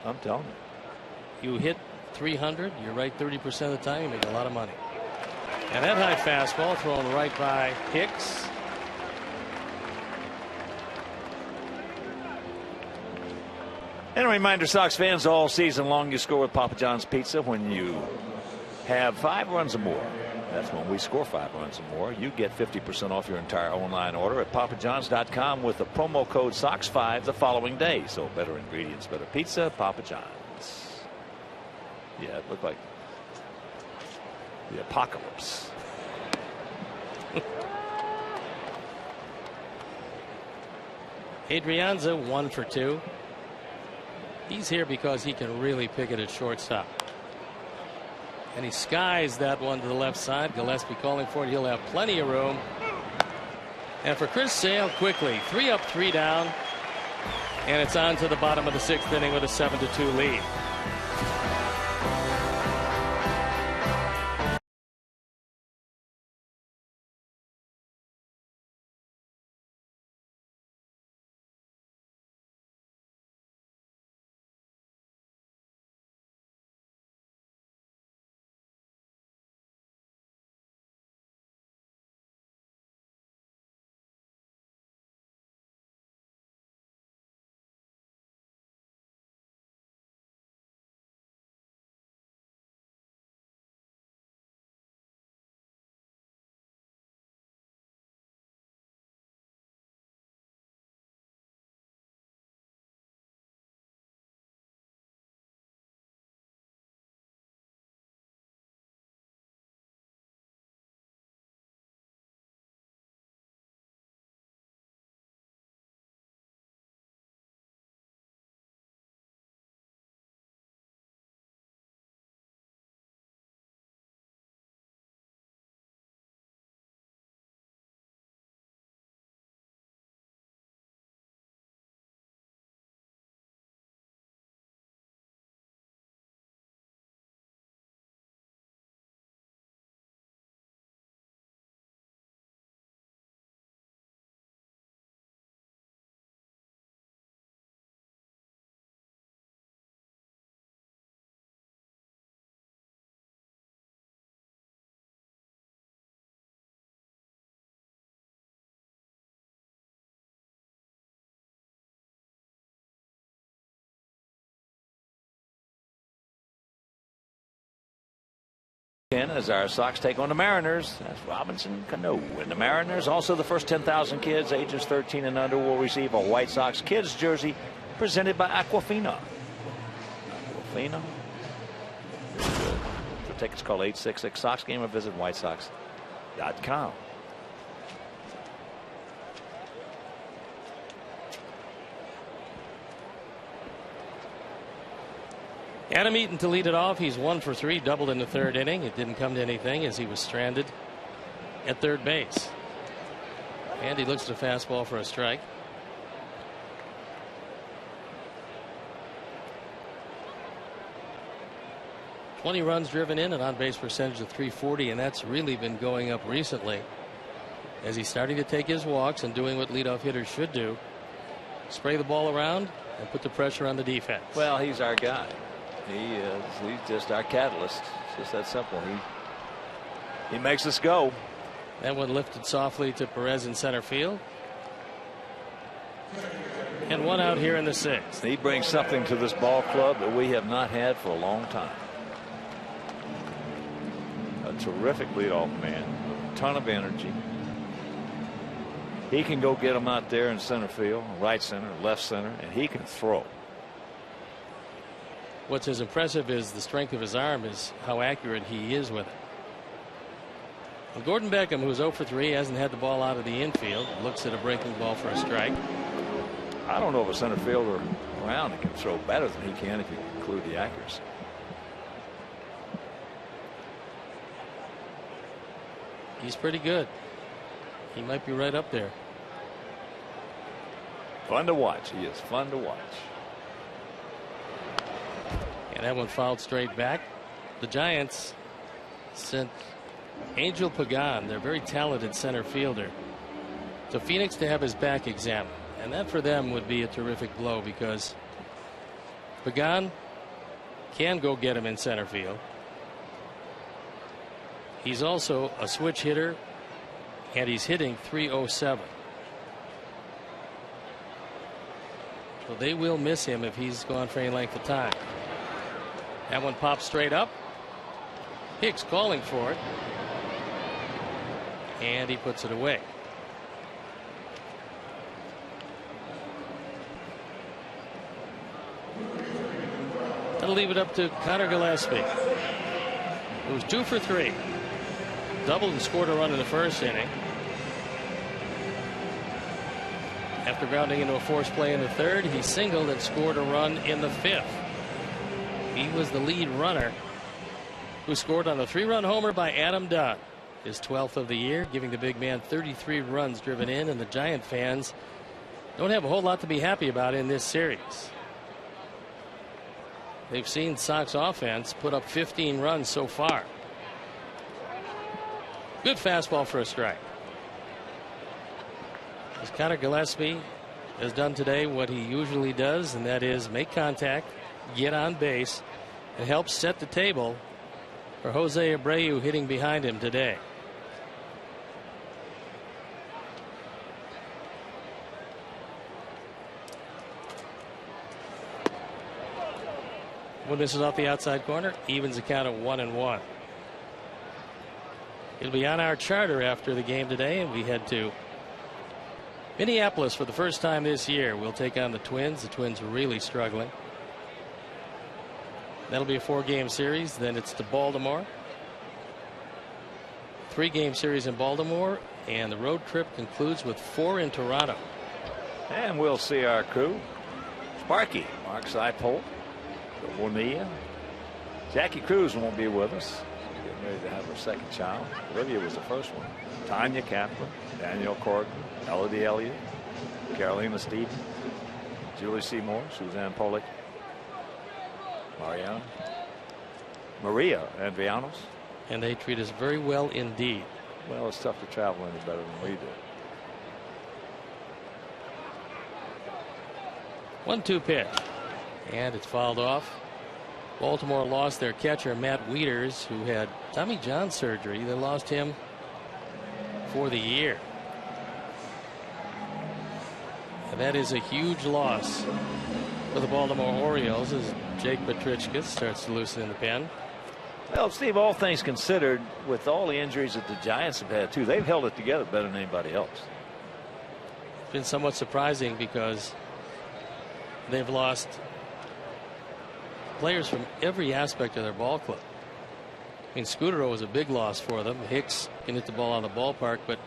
I'm telling you. You hit 300, you're right 30% of the time, you make a lot of money. And that high fastball thrown right by Hicks. And a reminder, Sox fans, all season long you score with Papa John's Pizza when you have 5 runs or more. That's when we score 5 runs or more. You get 50% off your entire online order at papajohns.com with the promo code SOX5 the following day. So better ingredients, better pizza, Papa John's. Yeah, it looked like the apocalypse. Adrianza 1 for 2. He's here because he can really pick it at shortstop. And he skies that one to the left side. Gillespie calling for it. He'll have plenty of room. And for Chris Sale, quickly 3 up, 3 down. And it's on to the bottom of the 6th inning with a 7-2 lead. As our Sox take on the Mariners. That's Robinson Cano. And the Mariners, also the first 10,000 kids ages 13 and under will receive a White Sox kids jersey presented by Aquafina. Aquafina. The tickets call 866 Sox game or visit whitesox.com. Adam Eaton to lead it off. He's 1 for 3, doubled in the 3rd inning. It didn't come to anything as he was stranded at 3rd base. And he looks at a fastball for a strike. "20 runs driven in, an on-base percentage of .340, and that's really been going up recently as he's starting to take his walks and doing what leadoff hitters should do: spray the ball around and put the pressure on the defense. Well, he's our guy. He is. He's just our catalyst. It's just that simple. He makes us go. That one lifted softly to Perez in center field. And one out here in the 6th. He brings something to this ball club that we have not had for a long time. A terrific leadoff man. A ton of energy. He can go get them out there in center field, right center, left center, and he can throw. What's as impressive is the strength of his arm, is how accurate he is with it. Well, Gordon Beckham, who's 0 for 3, hasn't had the ball out of the infield, looks at a breaking ball for a strike. I don't know if a center fielder around can throw better than he can if you include the accuracy. He's pretty good. He might be right up there. Fun to watch. He is fun to watch. And that one fouled straight back. The Giants sent Angel Pagan, their very talented center fielder, to Phoenix to have his back examined. And that for them would be a terrific blow, because Pagan can go get him in center field. He's also a switch hitter, and he's hitting .307. So they will miss him if he's gone for any length of time. That one pops straight up. Hicks calling for it, and he puts it away. That'll leave it up to Connor Gillespie, who was 2 for 3. Doubled and scored a run in the first inning. After grounding into a forced play in the third, he singled and scored a run in the fifth. He was the lead runner, who scored on a 3-run homer by Adam Dunn, his 12th of the year, giving the big man 33 runs driven in. And the Giant fans don't have a whole lot to be happy about in this series. They've seen Sox offense put up 15 runs so far. Good fastball for a strike. As Connor Gillespie has done today what he usually does, and that is make contact, get on base, and help set the table for Jose Abreu hitting behind him today. One misses off the outside corner, evens the count at 1-1. It'll be on our charter after the game today, and we head to Minneapolis for the first time this year. We'll take on the Twins. The Twins are really struggling. That'll be a 4-game series. Then it's to Baltimore. 3-game series in Baltimore, and the road trip concludes with 4 in Toronto. And we'll see our crew. Sparky, Mark Seipold, Bonilla. Jackie Cruz won't be with us. She's getting ready to have her second child. Olivia was the first one. Tanya Kaplan, Daniel Corcoran, Elodie Elliott, Carolina Stevens, Julie Seymour, Suzanne Pollock, Mariana, Maria Andrianos. And they treat us very well indeed. Well, it's tough to travel any better than we do. 1-2 pitch. And it's fouled off. Baltimore lost their catcher, Matt Wieters, who had Tommy John surgery. They lost him for the year. And that is a huge loss for the Baltimore Orioles as Jake Petrichka starts to loosen in the pen. Well, Steve, all things considered, with all the injuries that the Giants have had too, they've held it together better than anybody else. It's been somewhat surprising because they've lost players from every aspect of their ball club. I mean, Scudero was a big loss for them. Hicks can hit the ball out of the ballpark, but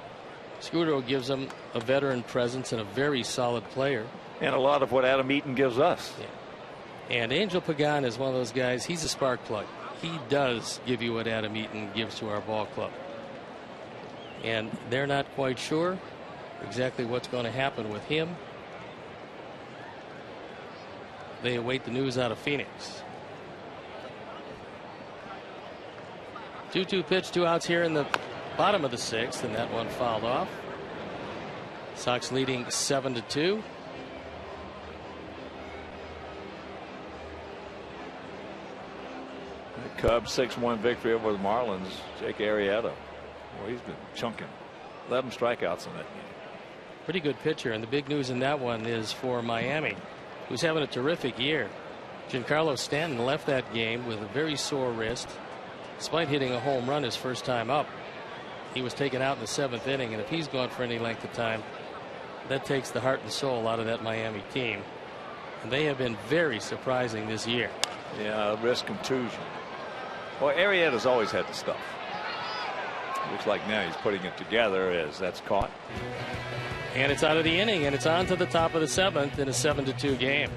Scudero gives them a veteran presence and a very solid player. And a lot of what Adam Eaton gives us. Yeah. And Angel Pagan is one of those guys. He's a spark plug. He does give you what Adam Eaton gives to our ball club. And they're not quite sure exactly what's going to happen with him. They await the news out of Phoenix. 2-2 pitch, 2 outs here in the bottom of the 6th, and that one fouled off. Sox leading 7-2. The Cubs 6-1 victory over the Marlins. Jake Arrieta, well, he's been chunking. 11 strikeouts in that game. Pretty good pitcher, and the big news in that one is for Miami, who's having a terrific year. Giancarlo Stanton left that game with a very sore wrist, despite hitting a home run his first time up. He was taken out in the 7th inning, and if he's gone for any length of time, that takes the heart and soul out of that Miami team. And they have been very surprising this year. Yeah, risk contusion. Well, Arrieta's always had the stuff. Looks like now he's putting it together as that's caught. And it's out of the inning, and it's on to the top of the 7th in a 7-2 game.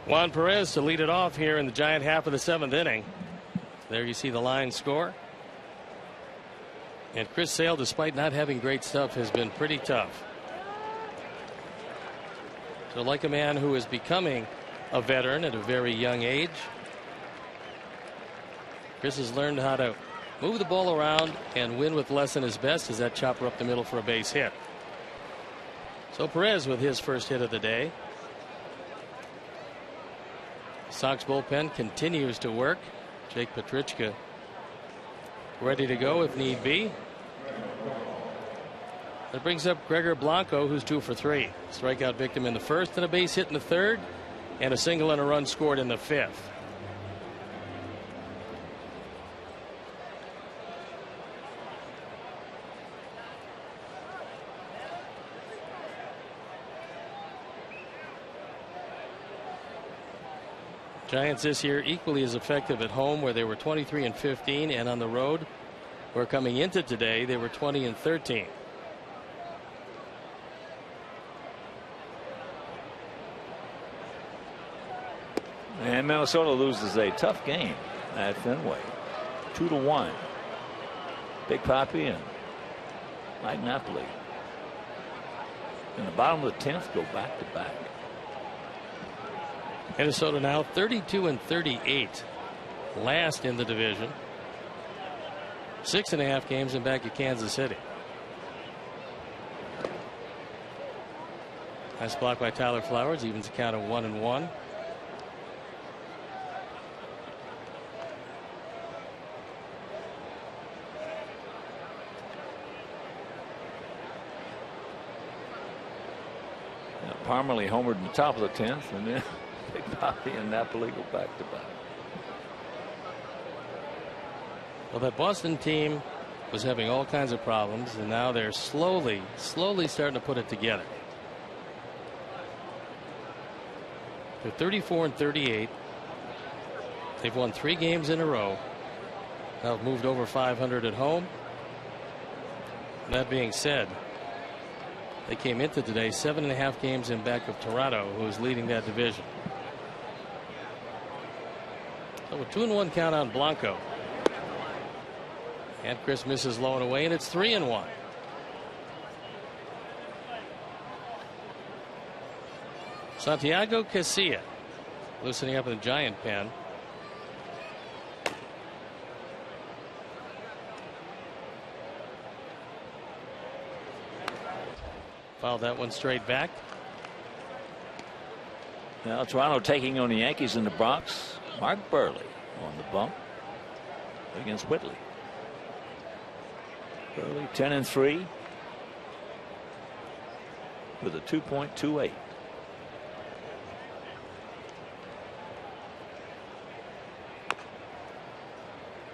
Juan Perez to lead it off here in the Giant half of the 7th inning. There you see the line score. And Chris Sale, despite not having great stuff, has been pretty tough. So like a man who is becoming a veteran at a very young age, Chris has learned how to move the ball around and win with less than his best as that chopper up the middle for a base hit. So Perez with his first hit of the day. Sox bullpen continues to work. Jake Petrichka ready to go if need be. That brings up Gregor Blanco, who's 2 for 3. Strikeout victim in the first and a base hit in the third and a single and a run scored in the 5th. Giants this year equally as effective at home, where they were 23-15, and on the road, where coming into today they were 20-13. And Minnesota loses a tough game at Fenway, 2-1. Big Papi and Mike Napoli in the bottom of the 10th go back to back. Minnesota now 32-38, last in the division. 6.5 games in back of Kansas City. Nice block by Tyler Flowers, evens the count of 1-1. Parmalee homered in the top of the 10th, and then Big Papi and Napoli go back to back. Well, that Boston team was having all kinds of problems, and now they're slowly starting to put it together. They're 34-38. They've won 3 games in a row. Now moved over 500 at home. That being said, they came into today 7.5 games in back of Toronto, who is leading that division. So a 2-1 count on Blanco. And Chris misses low and away, and it's 3-1. Santiago Casilla loosening up in the Giant pen. Fouled that one straight back. Now Toronto taking on the Yankees in the Bronx. Mark Burley on the bump against Whitley. Burley 10-3 with a 2.28.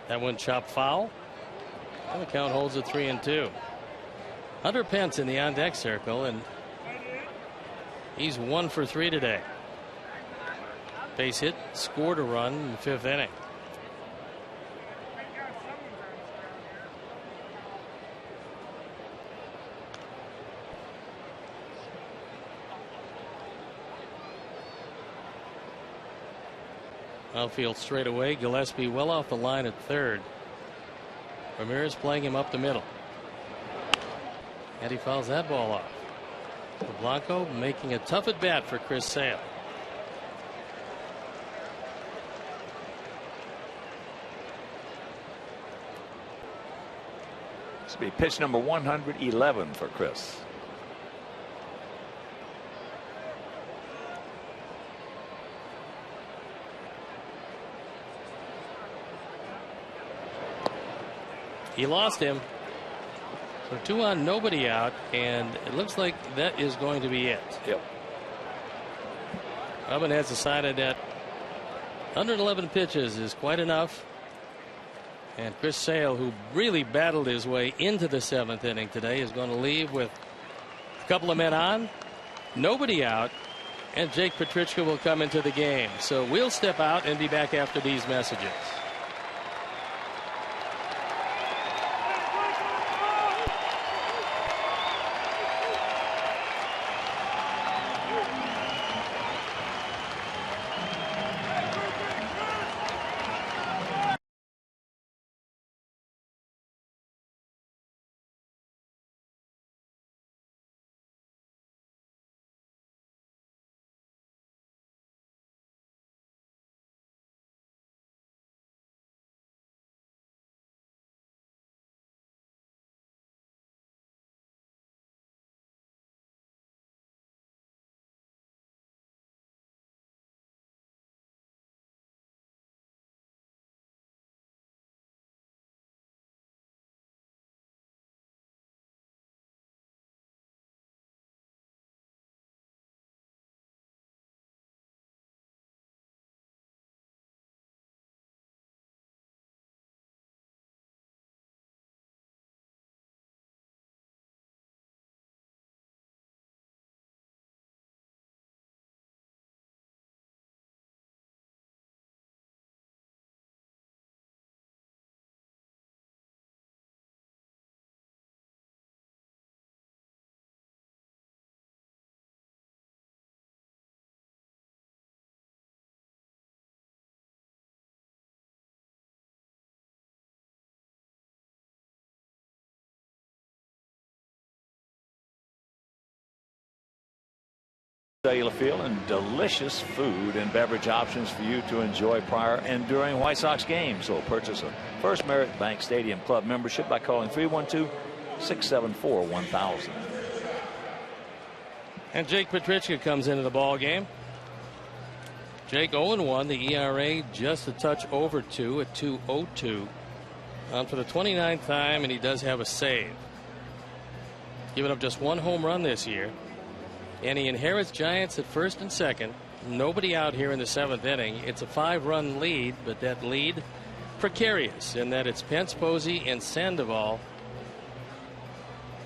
That one chopped foul. And the count holds at 3-2. Hunter Pence in the on deck circle, and he's 1 for 3 today. Base hit, scored a run in the 5th inning. Outfield straight away. Gillespie well off the line at third. Ramirez playing him up the middle. And he fouls that ball off. Blanco making a tough at bat for Chris Sale. This will be pitch number 111 for Chris. He lost him. So 2 on, nobody out, and it looks like that is going to be it. Yep. Robin has decided that 111 pitches is quite enough. And Chris Sale, who really battled his way into the 7th inning today, is going to leave with a couple of men on, nobody out, and Jake Petrichka will come into the game. So we'll step out and be back after these messages. Cellular Field, and delicious food and beverage options for you to enjoy prior and during White Sox games. So purchase a First Merit Bank Stadium Club membership by calling 312-674-1000. And Jake Petrichka comes into the ball game. Jake 0-1, the ERA just a touch over 2 at 2.02. On for the 29th time, and he does have a save. Giving up just 1 home run this year. And he inherits Giants at first and second. Nobody out here in the 7th inning. It's a 5-run lead, but that lead precarious in that it's Pence, Posey, and Sandoval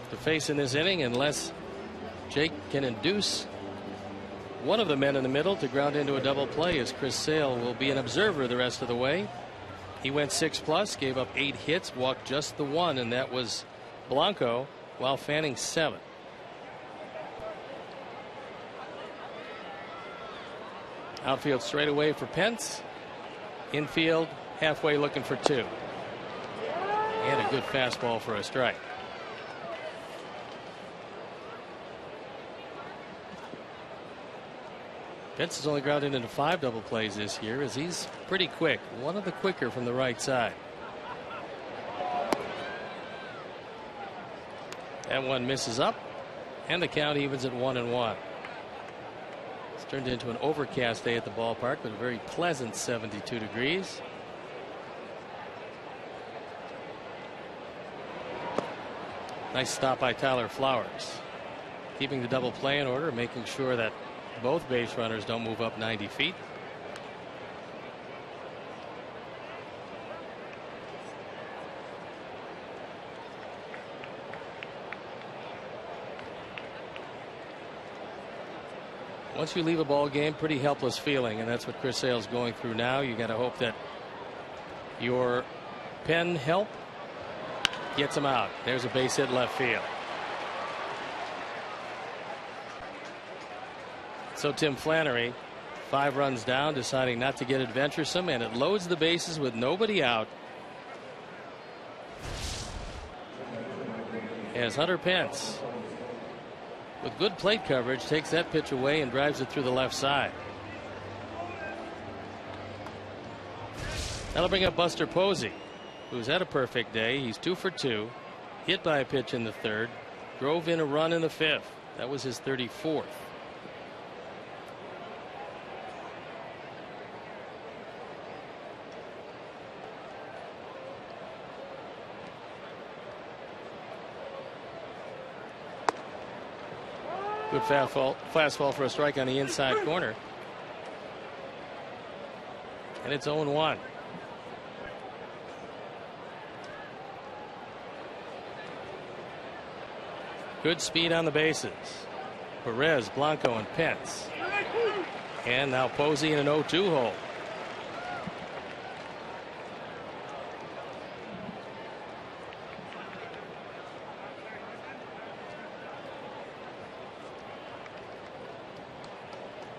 to face in this inning unless Jake can induce one of the men in the middle to ground into a double play, as Chris Sale will be an observer the rest of the way. He went 6+, gave up 8 hits, walked just the 1, and that was Blanco, while Fanning 7. Outfield straight away for Pence. Infield halfway looking for 2. And a good fastball for a strike. Pence has only grounded into 5 double plays this year, as he's pretty quick. One of the quicker from the right side. That one misses up, and the count evens at 1-1. It's turned into an overcast day at the ballpark, but a very pleasant 72 degrees. Nice stop by Tyler Flowers, keeping the double play in order, making sure that both base runners don't move up 90 feet. Once you leave a ball game, pretty helpless feeling, and that's what Chris Sale's going through now. You got to hope that your pen help gets him out. There's a base hit left field. So Tim Flannery, 5 runs down, deciding not to get adventuresome, and it loads the bases with nobody out as Hunter Pence, with good plate coverage, takes that pitch away and drives it through the left side. That'll bring up Buster Posey, who's had a perfect day. He's 2 for 2, hit by a pitch in the 3rd, drove in a run in the 5th. That was his 34th. Good fastball for a strike on the inside corner. And it's 0-1. Good speed on the bases. Perez, Blanco, and Pence. And now Posey in an 0-2 hole.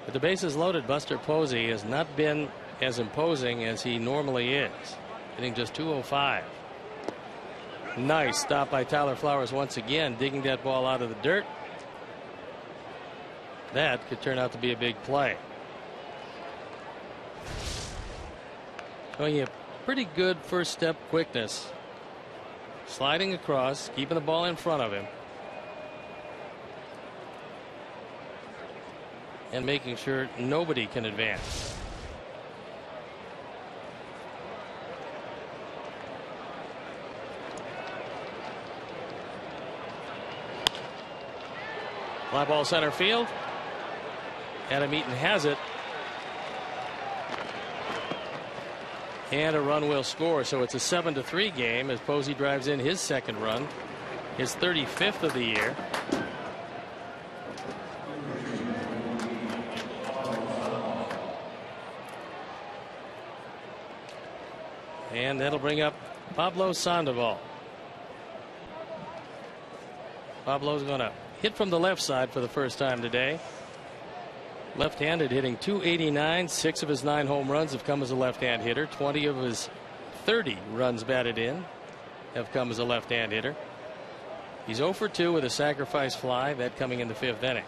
With the bases loaded, Buster Posey has not been as imposing as he normally is, hitting just 205. Nice stop by Tyler Flowers once again, digging that ball out of the dirt. That could turn out to be a big play. Showing you pretty good first step quickness. Sliding across, keeping the ball in front of him, and making sure nobody can advance. Fly ball center field. Adam Eaton has it. And a run will score, so it's a 7-3 game as Posey drives in his 2nd run, his 35th of the year. And that'll bring up Pablo Sandoval. Pablo's going to hit from the left side for the first time today. Left-handed, hitting .289. 6 of his 9 home runs have come as a left-hand hitter. 20 of his 30 runs batted in have come as a left-hand hitter. He's 0 for 2 with a sacrifice fly, that coming in the 5th inning.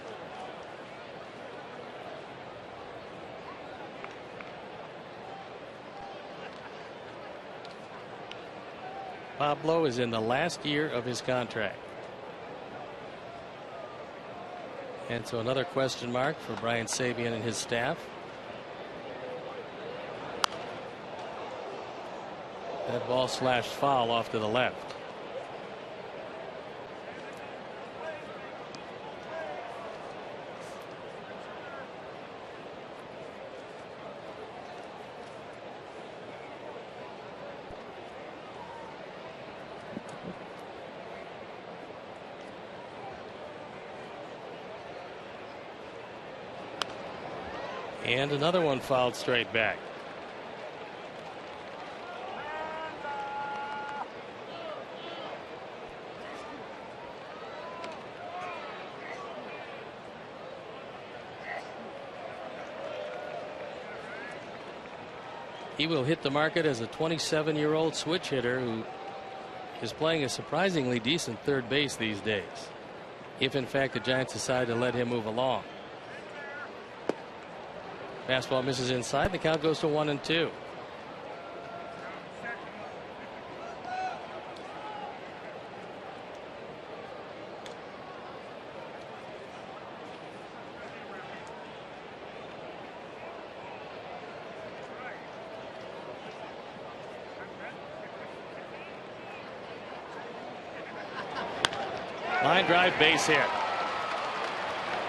Pablo is in the last year of his contract. And so another question mark for Brian Sabean and his staff. That ball slashed foul off to the left. And another one fouled straight back. He will hit the market as a 27-year-old switch hitter who is playing a surprisingly decent third base these days, if in fact the Giants decide to let him move along. Fastball misses inside. The count goes to 1-2. Line drive, base hit.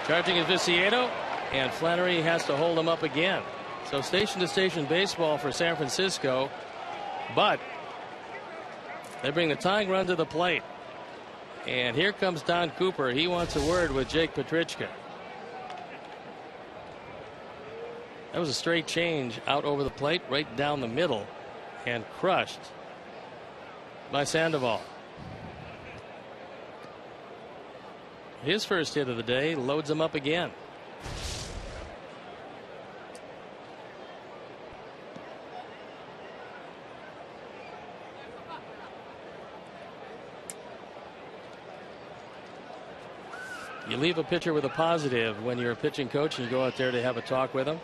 Charging is Viciedo, and Flannery has to hold him up again. So station to station baseball for San Francisco, but they bring the tying run to the plate. And here comes Don Cooper. He wants a word with Jake Petrichka. That was a straight change out over the plate, right down the middle, and crushed by Sandoval. His first hit of the day loads him up again. You leave a pitcher with a positive when you're a pitching coach and you go out there to have a talk with him.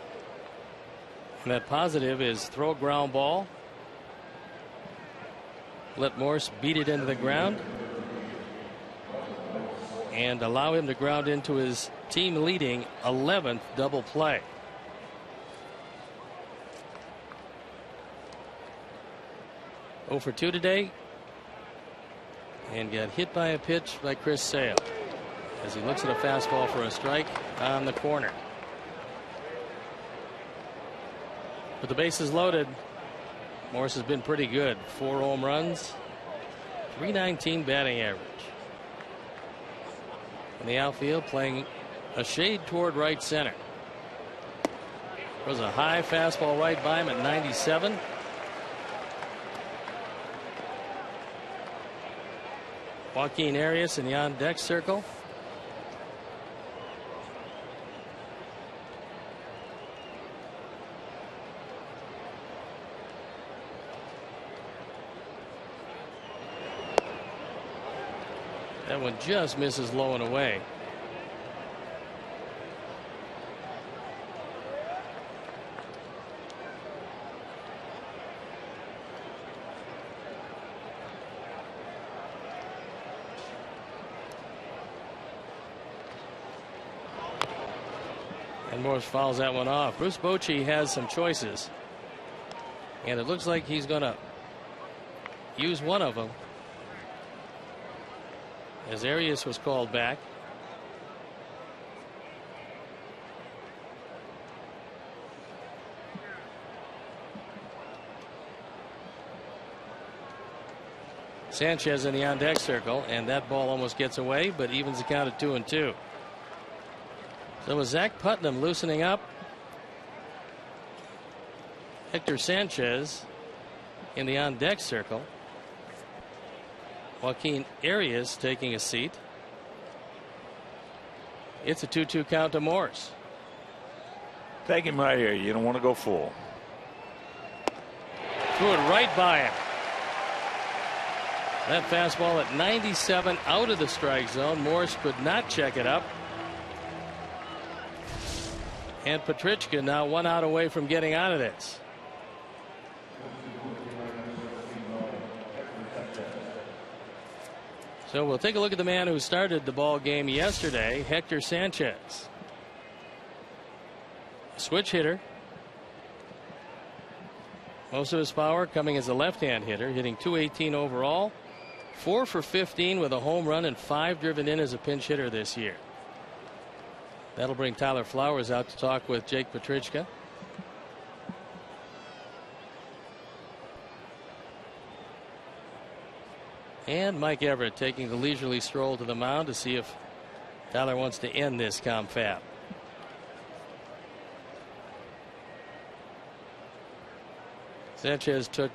And that positive is throw a ground ball, let Morse beat it into the ground, and allow him to ground into his team leading 11th double play. Oh for 2 today, and got hit by a pitch by Chris Sale as he looks at a fastball for a strike on the corner. With the bases loaded, Morse has been pretty good. 4 home runs, .319 batting average. In the outfield, playing a shade toward right center. Throws a high fastball right by him at 97. Joaquin Arias in the on deck circle. That one just misses low and away. And Morse fouls that one off. Bruce Bochy has some choices, and it looks like he's going to use one of them, as Arias was called back. Sanchez in the on deck circle, and that ball almost gets away, but evens the count at 2-2. So with Zach Putnam loosening up, Hector Sanchez in the on deck circle, Joaquin Arias taking a seat. It's a 2-2 count to Morse. Take him right here. You don't want to go full. Threw it right by him. That fastball at 97 out of the strike zone. Morse could not check it up. And Petrichka now 1 out away from getting out of this. So we'll take a look at the man who started the ball game yesterday, Hector Sanchez. Switch hitter. Most of his power coming as a left-hand hitter, hitting .218 overall, 4 for 15 with a home run and 5 driven in as a pinch hitter this year. That'll bring Tyler Flowers out to talk with Jake Petrichka. And Mike Everett taking the leisurely stroll to the mound to see if Tyler wants to end this confab. Sanchez took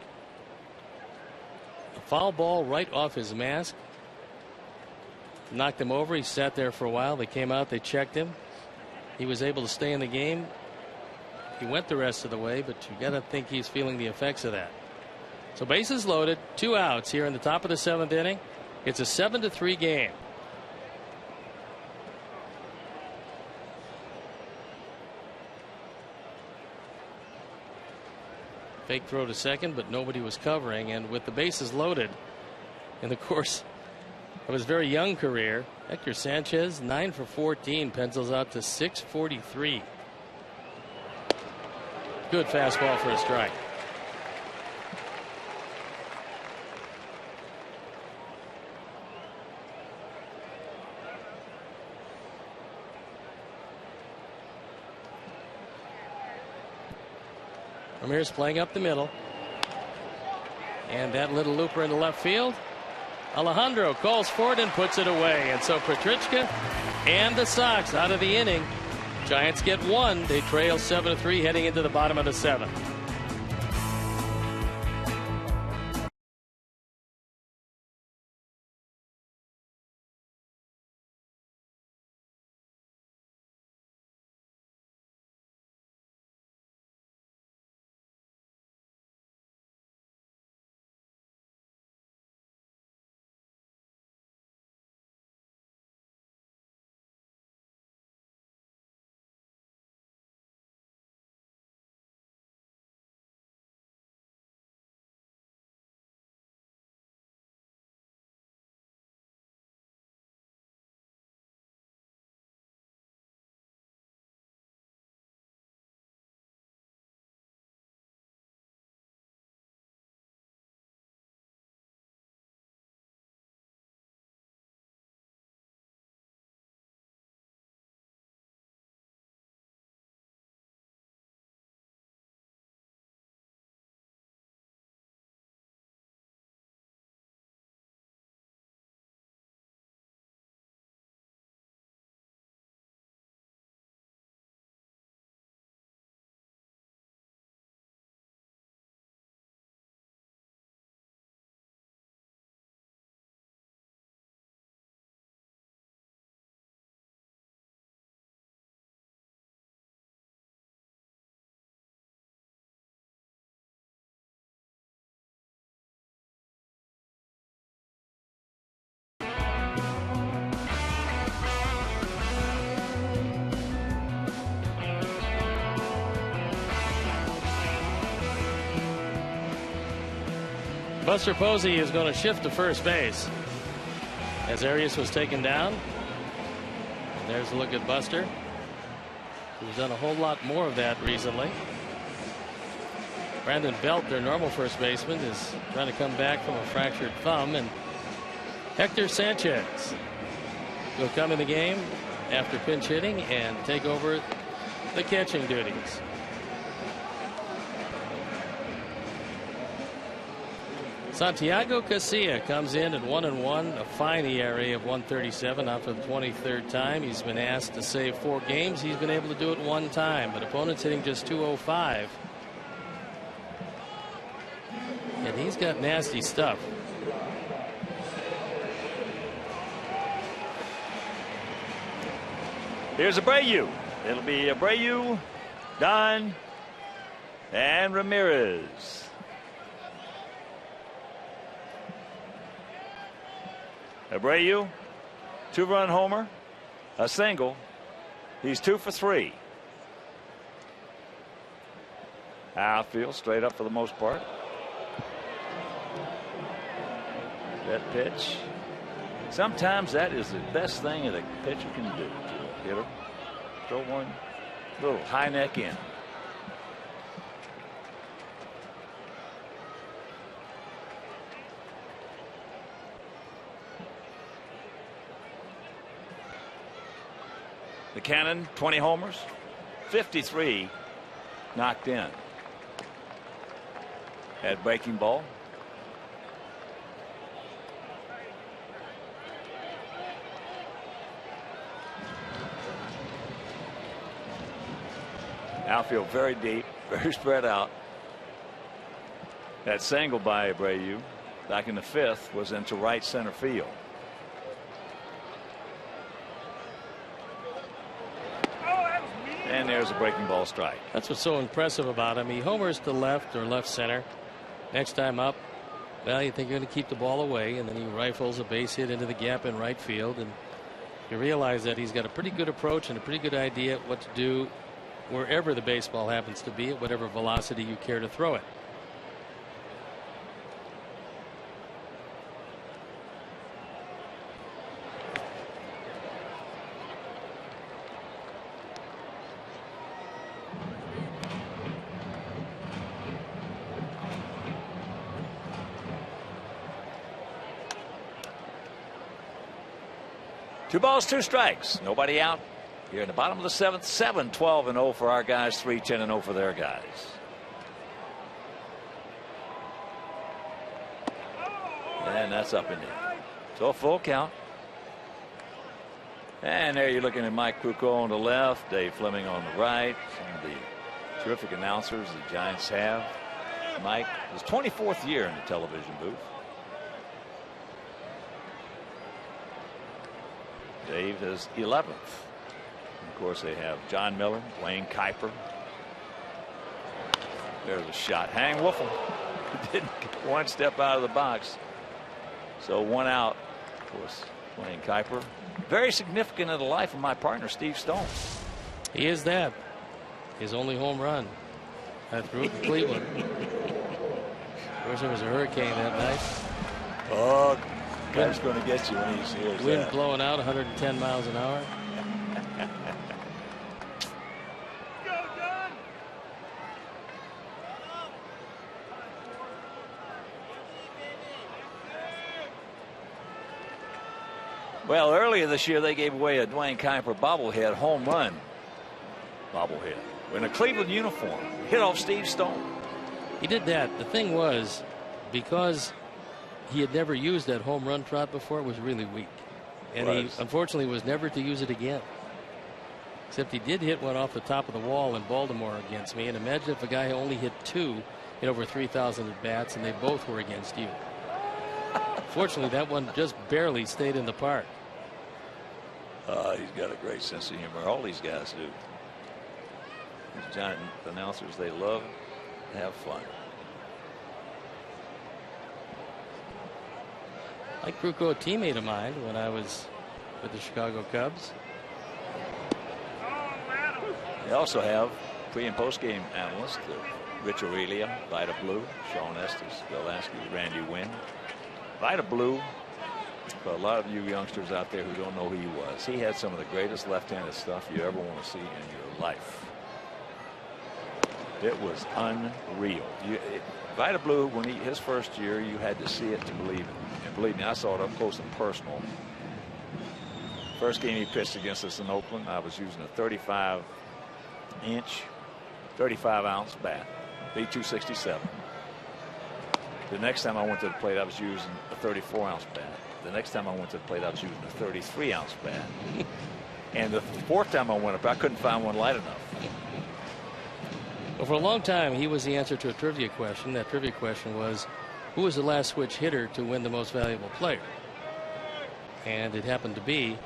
a foul ball right off his mask. Knocked him over. He sat there for a while. They came out. They checked him. He was able to stay in the game. He went the rest of the way, but you got to think he's feeling the effects of that. So bases loaded, 2 outs here in the top of the 7th inning. It's a 7-3 game. Fake throw to second, but nobody was covering. And with the bases loaded in the course of his very young career, Hector Sanchez, 9 for 14, pencils out to 643. Good fastball for a strike. Ramirez playing up the middle. And that little looper into left field. Alejandro calls for it and puts it away. And so Petrichka and the Sox out of the inning. Giants get 1. They trail 7-3 heading into the bottom of the 7th. Buster Posey is going to shift to first base as Arias was taken down. And there's a look at Buster, who's done a whole lot more of that recently. Brandon Belt, their normal first baseman, is trying to come back from a fractured thumb. And Hector Sanchez will come in the game after pinch hitting and take over the catching duties. Santiago Casilla comes in at 1-1, a fine ERA of 1.37 now for the 23rd time. He's been asked to save 4 games. He's been able to do it 1 time, but opponents hitting just .205. And he's got nasty stuff. Here's Abreu. It'll be Abreu, Don, and Ramirez. Abreu, 2-run homer, a single. He's 2 for 3. Outfield straight up for the most part. That pitch Sometimes that is the best thing that a pitcher can do to a hitter. Throw one little high neck in. The Cannon, 20 homers, 53 knocked in. At breaking ball. Outfield very deep, very spread out. That single by Abreu back in the 5th was into right center field. And there's a breaking ball strike. That's what's so impressive about him. He homers to left or left center. Next time up, well, you think you're going to keep the ball away, and then he rifles a base hit into the gap in right field, and you realize that he's got a pretty good approach and a pretty good idea what to do wherever the baseball happens to be, at whatever velocity you care to throw it. Two balls, two strikes. Nobody out here in the bottom of the 7th. 7-12-0 for our guys. 3-10-0 for their guys. And that's up in there. So a full count. And there you're looking at Mike Krukow on the left, Dave Fleming on the right. Some of the terrific announcers the Giants have. Mike, his 24th year in the television booth. Dave is 11th. Of course, they have John Miller, Dwayne Kuiper. There's a shot. Hang Woofle didn't get one step out of the box. So one out. Of course, Dwayne Kuiper. Very significant in the life of my partner, Steve Stone. He is that. His only home run. I threw it in Cleveland. Of course, there was a hurricane that night. Oh, guy's going to get you when he hears Wind that. blowing out 110 miles an hour. Well, earlier this year, they gave away a Dwayne Kuiper bobblehead home run bobblehead in a Cleveland uniform. Hit off Steve Stone. He did that. The thing was, because he had never used that home run trot before, it was really weak. And he unfortunately was never to use it again. Except he did hit one off the top of the wall in Baltimore against me. And imagine if a guy only hit 2 in over 3,000 at bats and they both were against you. Fortunately, that one just barely stayed in the park. He's got a great sense of humor. All these guys do. These giant announcers, they love to have fun. Mike Krukow, a teammate of mine when I was with the Chicago Cubs. They also have pre and post game analysts, Rich Aurelia, Vida Blue, Sean Estes, Bill Lasky, Randy Wynn. Vida Blue, for a lot of you youngsters out there who don't know who he was, he had some of the greatest left-handed stuff you ever want to see in your life. It was unreal. Vida Blue, when his first year, you had to see it to believe it. And believe me, I saw it up close and personal. First game he pitched against us in Oakland, I was using a 35-inch, 35-ounce bat, B267. The next time I went to the plate, I was using a 34-ounce bat. The next time I went to the plate, I was using a 33-ounce bat. And the fourth time I went up, I couldn't find one light enough. Well, for a long time, he was the answer to a trivia question. That trivia question was, who was the last switch hitter to win the most valuable player? And it happened to be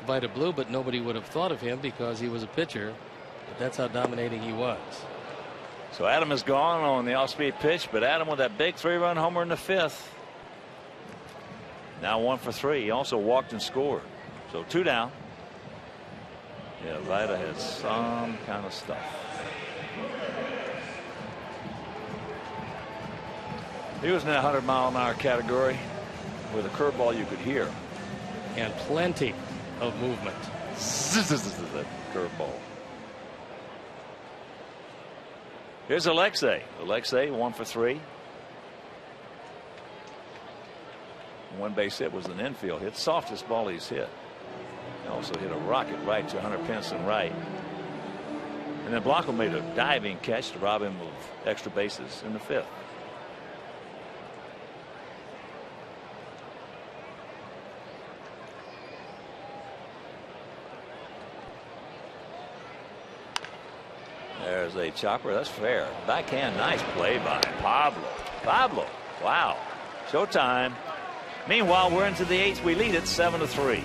Vida Blue, but nobody would have thought of him because he was a pitcher. But that's how dominating he was. So Adam is gone on the off-speed pitch, but Adam with that big 3-run homer in the 5th. Now 1 for 3. He also walked and scored. So 2 down. Yeah, Vida had some kind of stuff. He was in that 100-mile-an-hour category with a curveball you could hear. and plenty of movement. Curveball. Here's Alexei. Alexei 1 for 3. One base hit was an infield hit. Softest ball he's hit. He also hit a rocket right to Hunter Pinson right. And then Blanco made a diving catch to rob him of extra bases in the 5th. There's a chopper. That's fair. Backhand. Nice play by Pablo. Pablo. Wow. Showtime. Meanwhile, we're into the 8th. We lead it 7-3.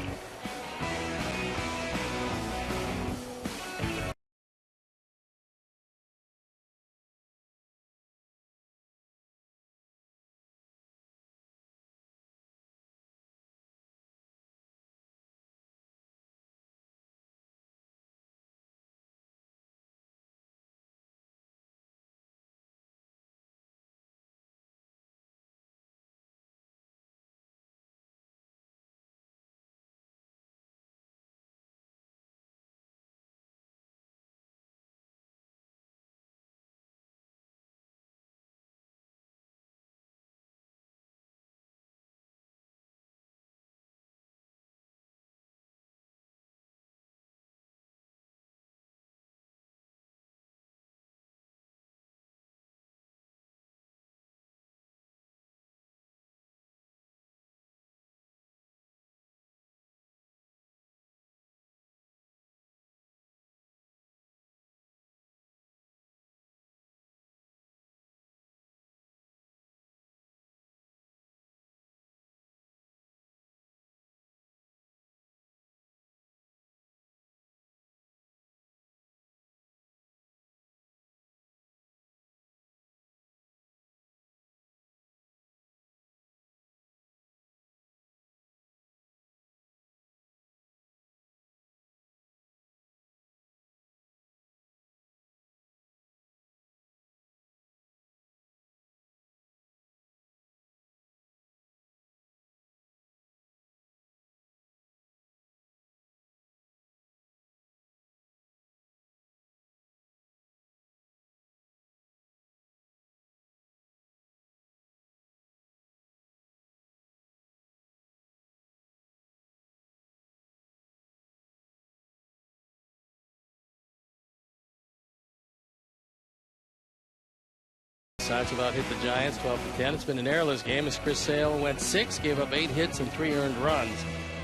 Sox about hit the Giants 12-10. It's been an errorless game as Chris Sale went 6, gave up 8 hits and 3 earned runs.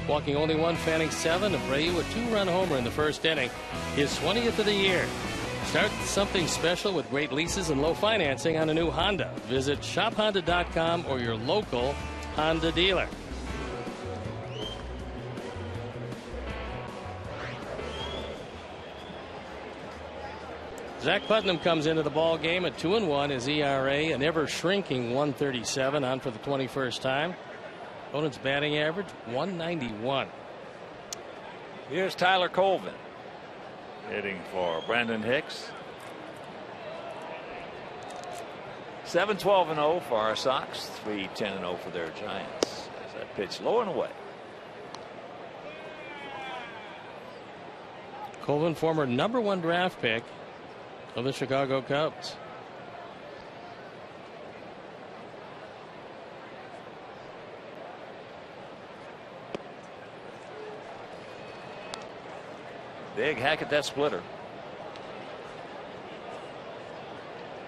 Walking only 1, fanning 7. Abreu a 2-run homer in the first inning. His 20th of the year. Start something special with great leases and low financing on a new Honda. Visit shophonda.com or your local Honda dealer. Zach Putnam comes into the ball game at 2-1. His ERA, an ever shrinking 137, on for the 21st time. Opponent's batting average 191. Here's Tyler Colvin hitting for Brandon Hicks. 7-12-0 for our Sox. 3-10-0 for their Giants. As that pitch low and away. Colvin, former #1 draft pick of the Chicago Cubs. Big hack at that splitter.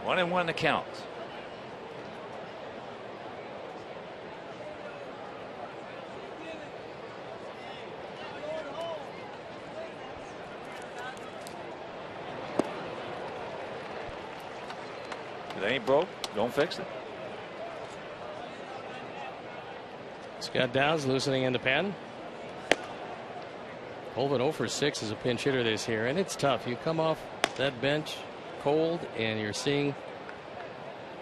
1-1 the count. If it ain't broke, don't fix it. Scott Downs loosening in the pen. Colvin 0 for 6 as a pinch hitter this year, and it's tough. You come off that bench cold and you're seeing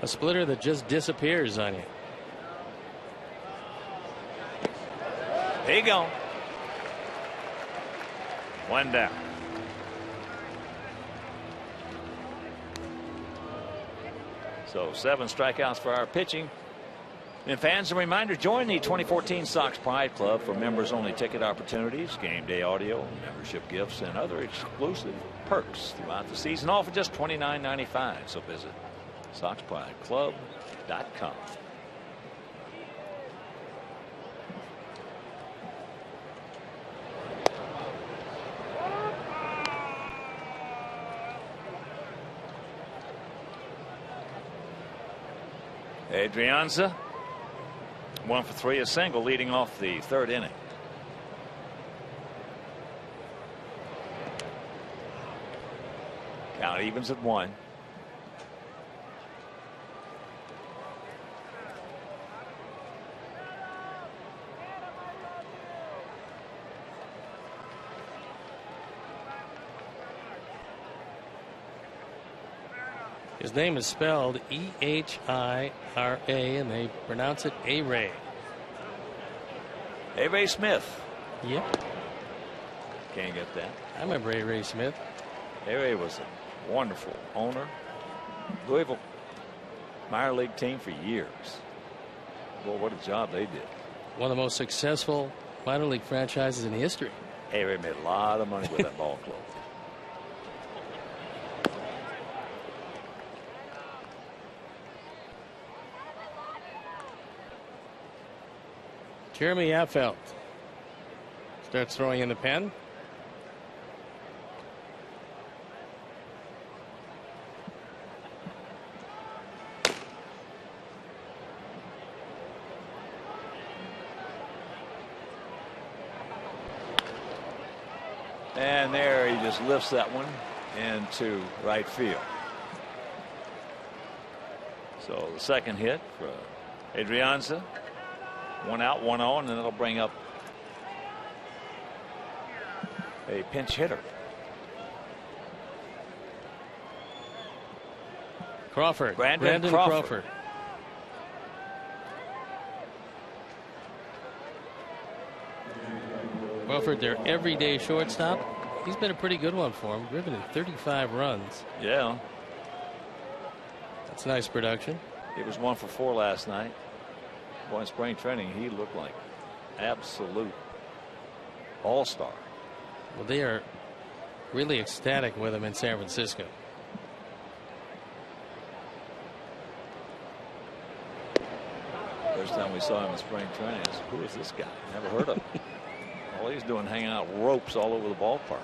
a splitter that just disappears on you. There you go. 1 down. So 7 strikeouts for our pitching. And fans, a reminder, join the 2014 Sox Pride Club for members-only ticket opportunities, game day audio, membership gifts, and other exclusive perks throughout the season, all for just $29.95. So visit SoxPrideClub.com. Adrianza, 1 for 3, a single, leading off the third inning. Count evens at 1. His name is spelled E-H-I-R-A, and they pronounce it A-Ray. A-Ray Smith. Yep. Can't get that. I remember A-Ray Smith. A-Ray was a wonderful owner. Louisville minor league team for years. Well, what a job they did. One of the most successful minor league franchises in history. A-Ray made a lot of money with that ball club. Jeremy Affeldt starts throwing in the pen. And there he just lifts that one into right field. So the second hit for Adrianza. 1 out, 1 on, and then it'll bring up a pinch hitter. Crawford. Brandon Crawford. Crawford, their everyday shortstop. He's been a pretty good one for him. Driven in 35 runs. Yeah. That's nice production. He was 1 for 4 last night. Boy, in spring training, he looked like absolute all-star. Well, they are really ecstatic with him in San Francisco. First time we saw him in spring training, I said, who is this guy? Never heard of him. All he's doing, hanging out ropes all over the ballpark.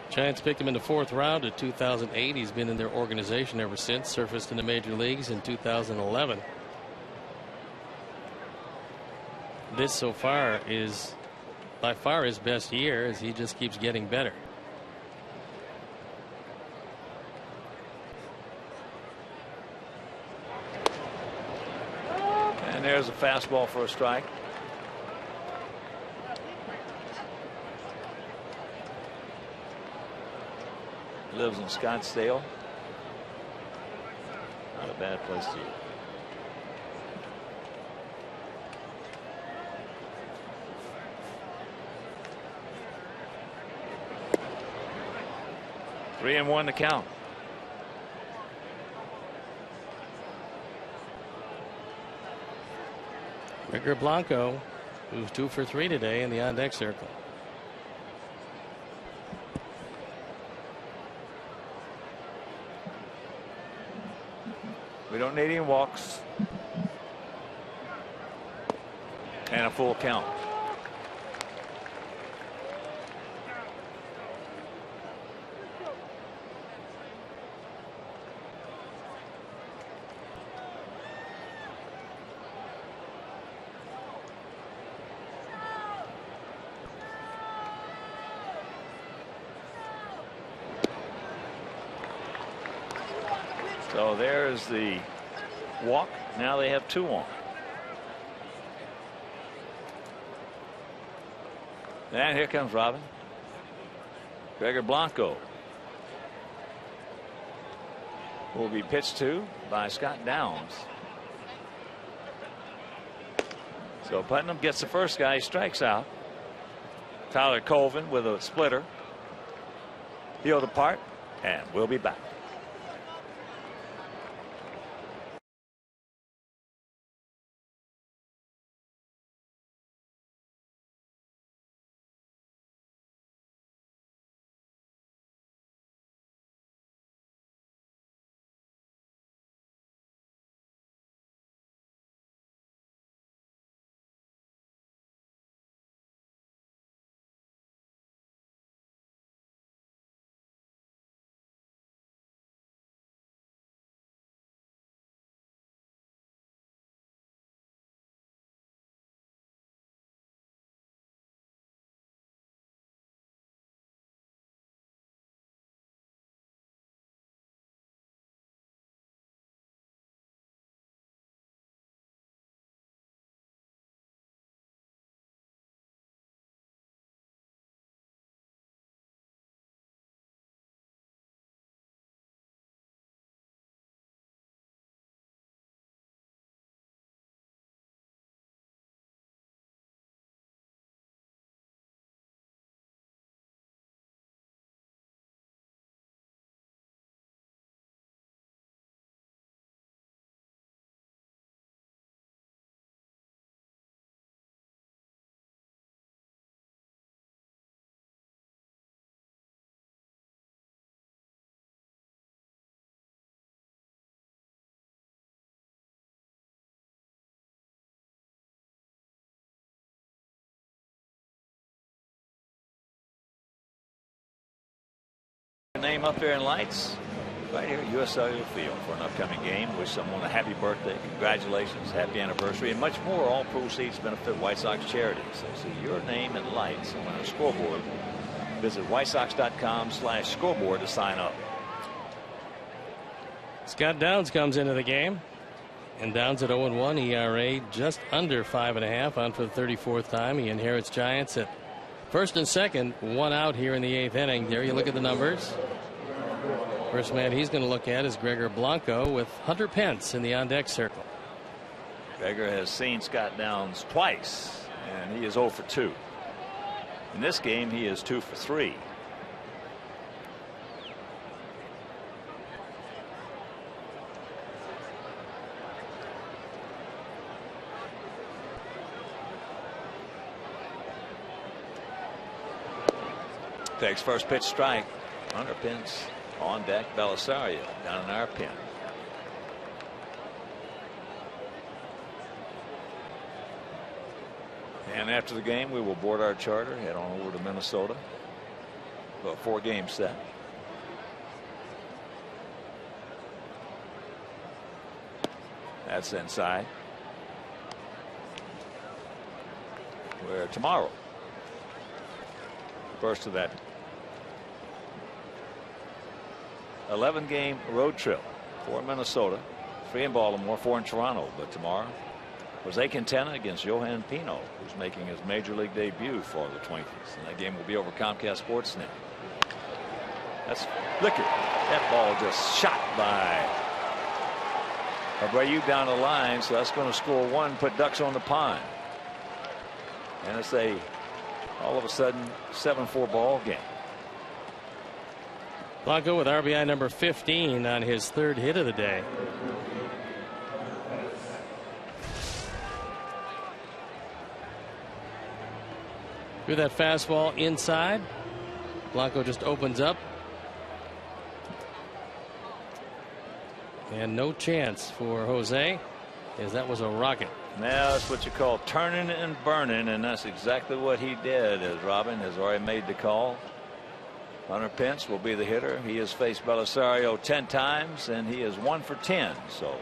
Giants picked him in the 4th round of 2008. He's been in their organization ever since. Surfaced in the major leagues in 2011. This so far is by far his best year, as he just keeps getting better. And there's a fastball for a strike. Lives in Scottsdale. Not a bad place to live. Three and 1 to count. Edgar Blanco, who's 2 for 3 today in the on-deck circle. We don't need any walks. And a full count. So there's the walk. Now they have 2 on. And here comes Robin. Gregor Blanco. will be pitched to by Scott Downs. So Putnam gets the first guy, he strikes out. Tyler Colvin with a splitter. He'll depart, and we'll be back. Name up there in lights right here at US Cellular Field for an upcoming game. Wish someone a happy birthday, congratulations, happy anniversary, and much more. All proceeds benefit White Sox charities. So see your name in lights on our scoreboard. Visit whitesox.com/scoreboard to sign up. Scott Downs comes into the game, and Downs at 0-1, ERA just under 5.5, on for the 34th time. He inherits Giants at first and second, one out here in the 8th inning. There you look at the numbers. First man he's going to look at is Gregor Blanco with Hunter Pence in the on-deck circle. Gregor has seen Scott Downs twice, and he is 0 for 2. In this game, he is 2 for 3. Takes first pitch strike. Hunter Pence on deck. Belisario down in our pen. And after the game, we will board our charter, head on over to Minnesota for a 4-game set. That's inside. Where tomorrow, first of that 11-game road trip, 4 in Minnesota, 3 in Baltimore, 4 in Toronto. But tomorrow, Jose Quintana against Johan Pino, who's making his major league debut for the Twinkies. And that game will be over Comcast Sportsnet. That's flickered. That ball just shot by Abreu down the line. So that's going to score 1, put ducks on the pond. And it's all of a sudden 7-4 ball game. Blanco with RBI number 15 on his 3rd hit of the day. Through that fastball inside. Blanco just opens up. And no chance for Jose, as that was a rocket. Now that's what you call turning and burning, and that's exactly what he did, as Robin has already made the call. Hunter Pence will be the hitter. He has faced Belisario 10 times, and he is 1 for 10. So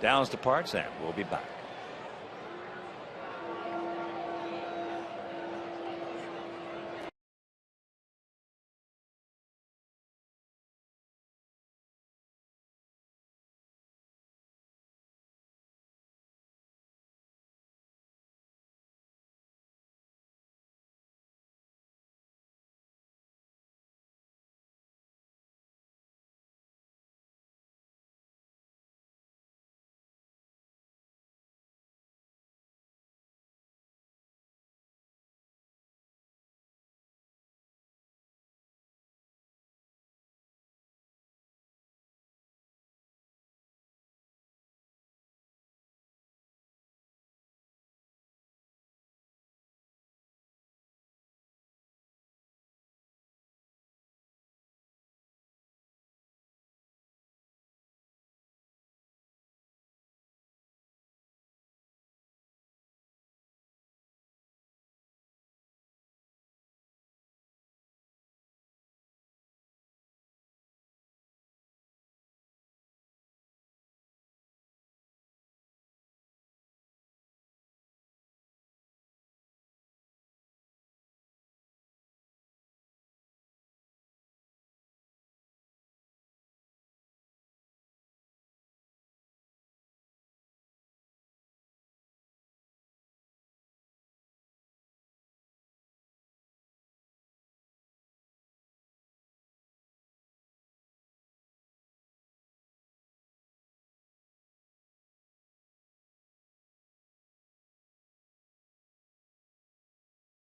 Downs departs, and we'll be back.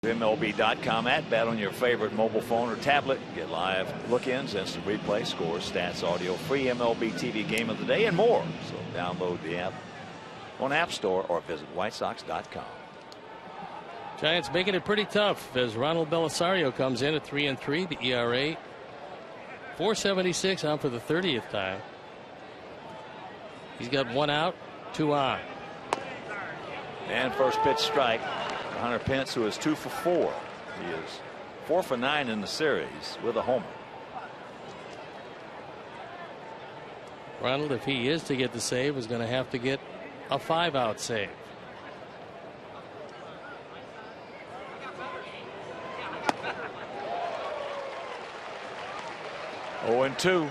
MLB.com at bat on your favorite mobile phone or tablet. Get live look-ins, instant replay, scores, stats, audio, free MLB TV game of the day, and more. So download the app on App Store or visit WhiteSox.com. Giants making it pretty tough as Ronald Belisario comes in at 3-3. The ERA 4.76 on for the 30th time. He's got 1 out, 2 on. And first pitch strike. Hunter Pence, who is 2 for 4. He is 4 for 9 in the series with a homer. Ronald, if he is to get the save, is going to have to get a 5-out save. Oh, and 2.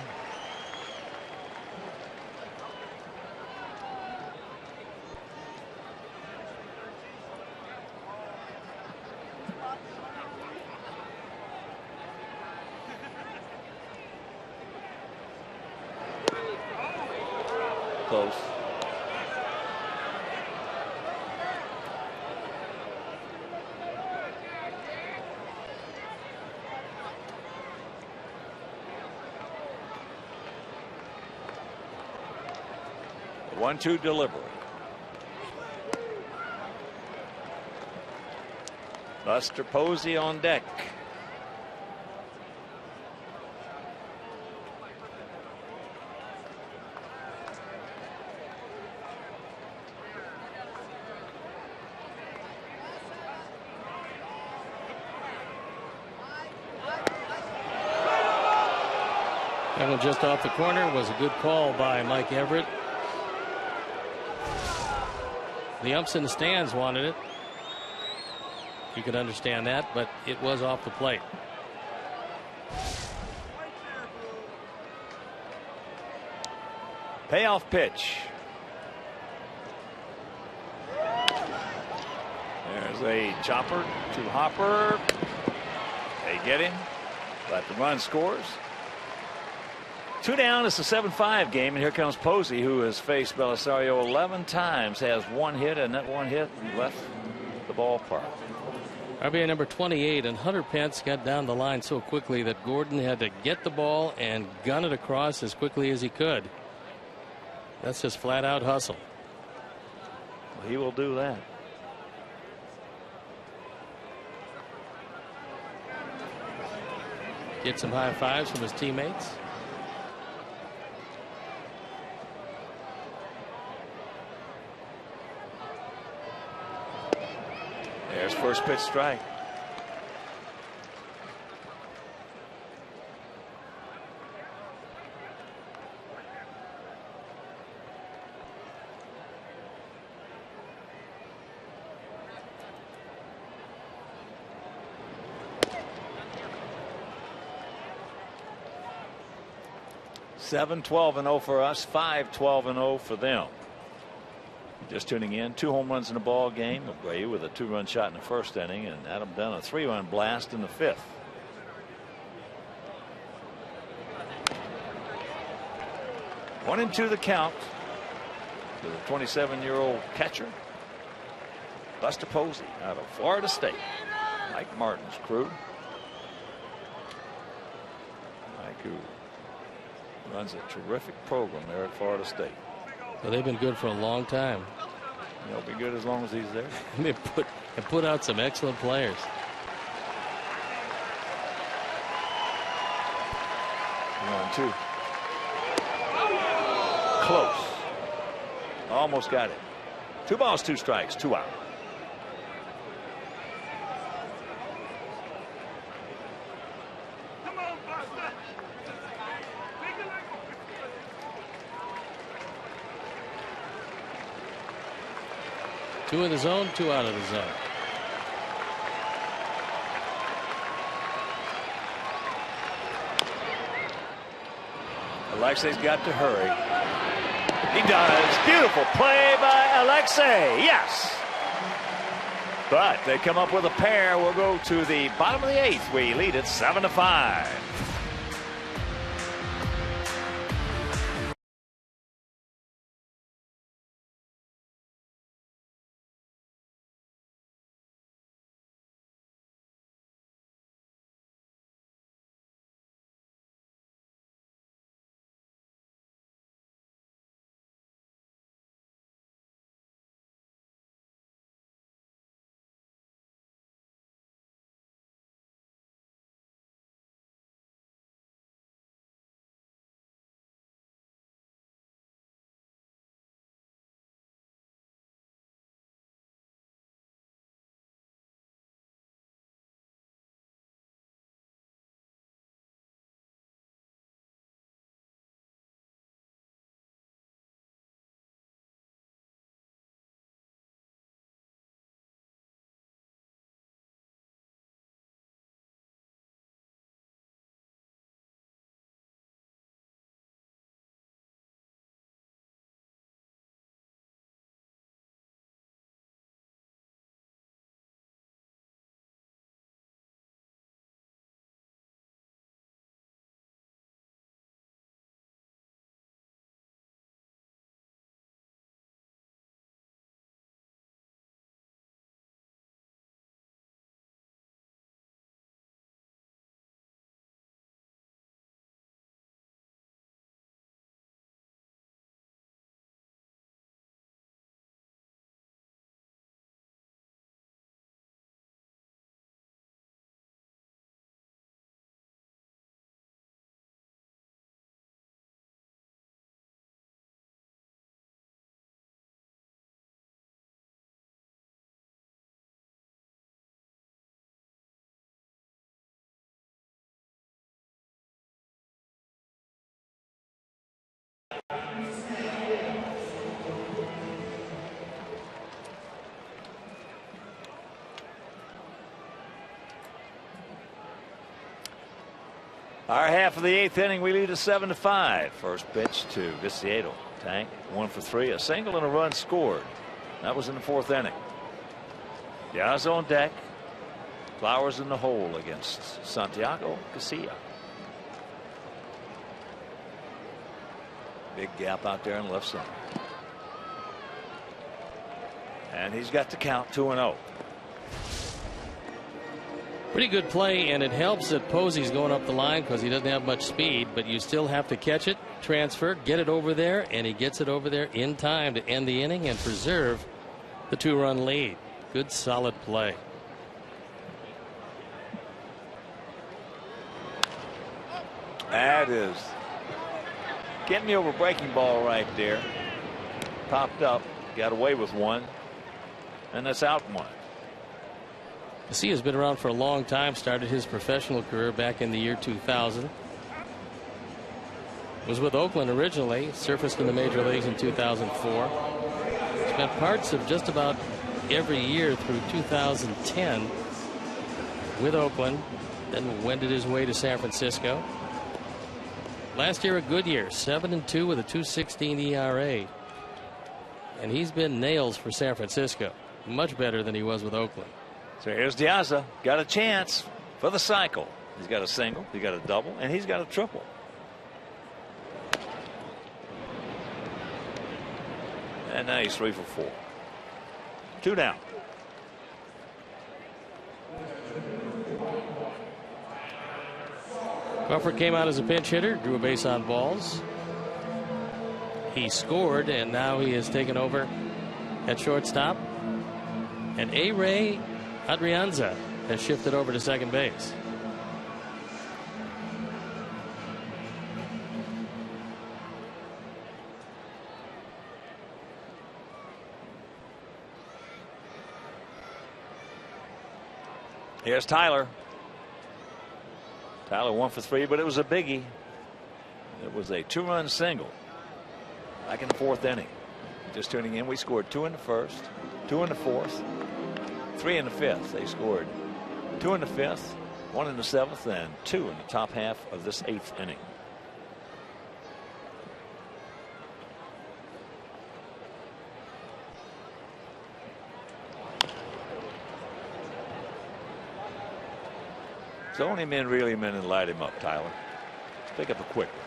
Close. The 1-2 delivery. Buster Posey on deck. That one just off the corner was a good call by Mike Everett. The umps in the stands wanted it. You could understand that, but it was off the plate. Payoff pitch. There's a chopper to Hopper. They get him, but the run scores. 2 down. It's a 7-5 game, and here comes Posey, who has faced Belisario 11 times, has 1 hit, and that 1 hit left the ballpark. RBI number 28, and Hunter Pence got down the line so quickly that Gordon had to get the ball and gun it across as quickly as he could. That's just flat out hustle. Well, he will do that. Get some high fives from his teammates. There's first pitch strike. Seven 12-0 for us, 5-12-0 for them. Just tuning in, 2 home runs in the ball game. Abreu with a 2-run shot in the first inning, and Adam Dunn a 3-run blast in the 5th. One and 2 the count to the 27-year-old catcher, Buster Posey, out of Florida State. Mike Martin's crew. Mike, who runs a terrific program there at Florida State. Well, they've been good for a long time. They'll be good as long as he's there. They put out some excellent players. One, 2. Close. Almost got it. 2 balls, 2 strikes, 2 out. Two in the zone, 2 out of the zone. Alexei's got to hurry. He does. Beautiful play by Alexei. Yes. But they come up with a pair. We'll go to the bottom of the 8th. We lead it 7-5. Our half of the 8th inning, we lead at 7-5. First pitch to Viciedo. Tank 1 for 3, a single and a run scored. That was in the 4th inning. Diaz on deck. Flowers in the hole against Santiago Casilla. Big gap out there in left center. And he's got the count 2-0. Pretty good play, and it helps that Posey's going up the line because he doesn't have much speed, but you still have to catch it, transfer, get it over there, and he gets it over there in time to end the inning and preserve the 2-run lead. Good solid play. That is getting me over breaking ball right there. Popped up, got away with one, and that's out one. Casilla has been around for a long time, started his professional career back in the year 2000. Was with Oakland originally, surfaced in the major leagues in 2004. Spent parts of just about every year through 2010 with Oakland, then wended his way to San Francisco. Last year a good year, 7-2 with a 2.16 ERA. And he's been nails for San Francisco, much better than he was with Oakland. So here's Diaz, got a chance for the cycle. He's got a single, he's got a double, and he's got a triple. And now he's 3 for 4. 2 down. Crawford came out as a pinch hitter, drew a base on balls. He scored, and now he has taken over at shortstop. And A-Ray Adrianza has shifted over to second base. Here's Tyler. Tyler 1 for 3, but it was a biggie. It was a 2-run single back in the 4th inning. Just tuning in, we scored 2 in the 1st, 2 in the 4th, 3 in the 5th. They scored 2 in the 5th, 1 in the 7th, and 2 in the top half of this 8th inning. Zone him in, reel him in, and light him up, Tyler. Let's pick up a quick one.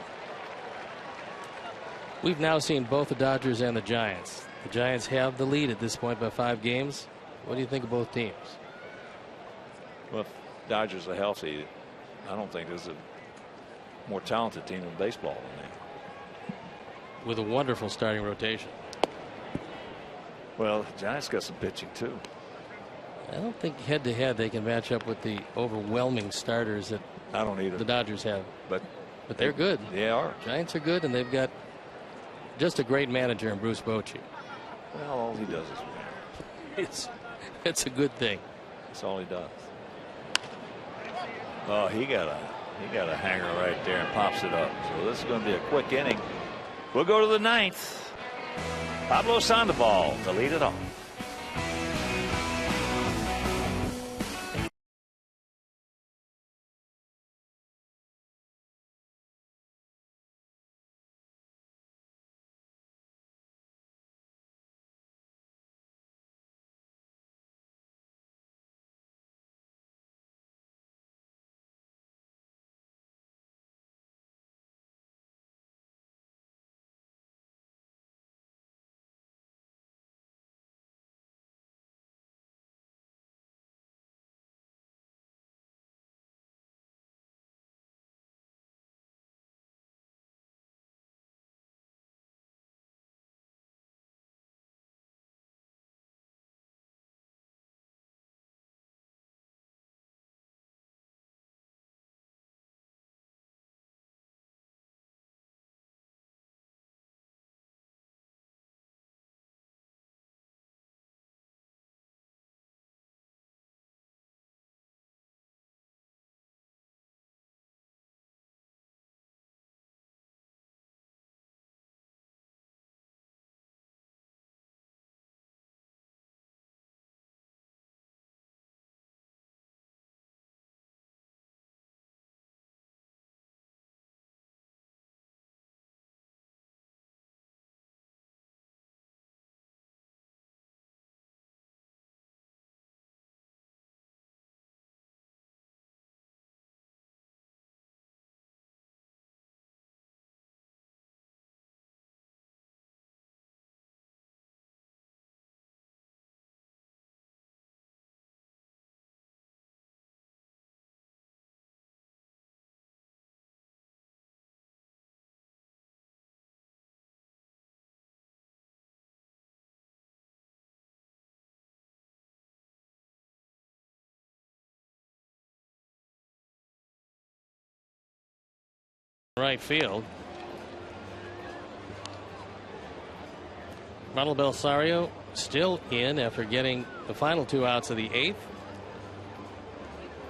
We've now seen both the Dodgers and the Giants. The Giants have the lead at this point by 5 games. What do you think of both teams? Well, if Dodgers are healthy, I don't think there's a more talented team in baseball than them. With a wonderful starting rotation. Well, the Giants got some pitching too. I don't think head to head they can match up with the overwhelming starters that I don't either. The Dodgers have. But they're good. They are. Giants are good, and they've got just a great manager in Bruce Bochy. Well, all he does is win. It's a good thing. That's all he does. Oh, he got a hanger right there and pops it up. So this is going to be a quick inning. We'll go to the 9th. Pablo Sandoval to lead it off. right field. Ronald Belsario still in after getting the final 2 outs of the 8th.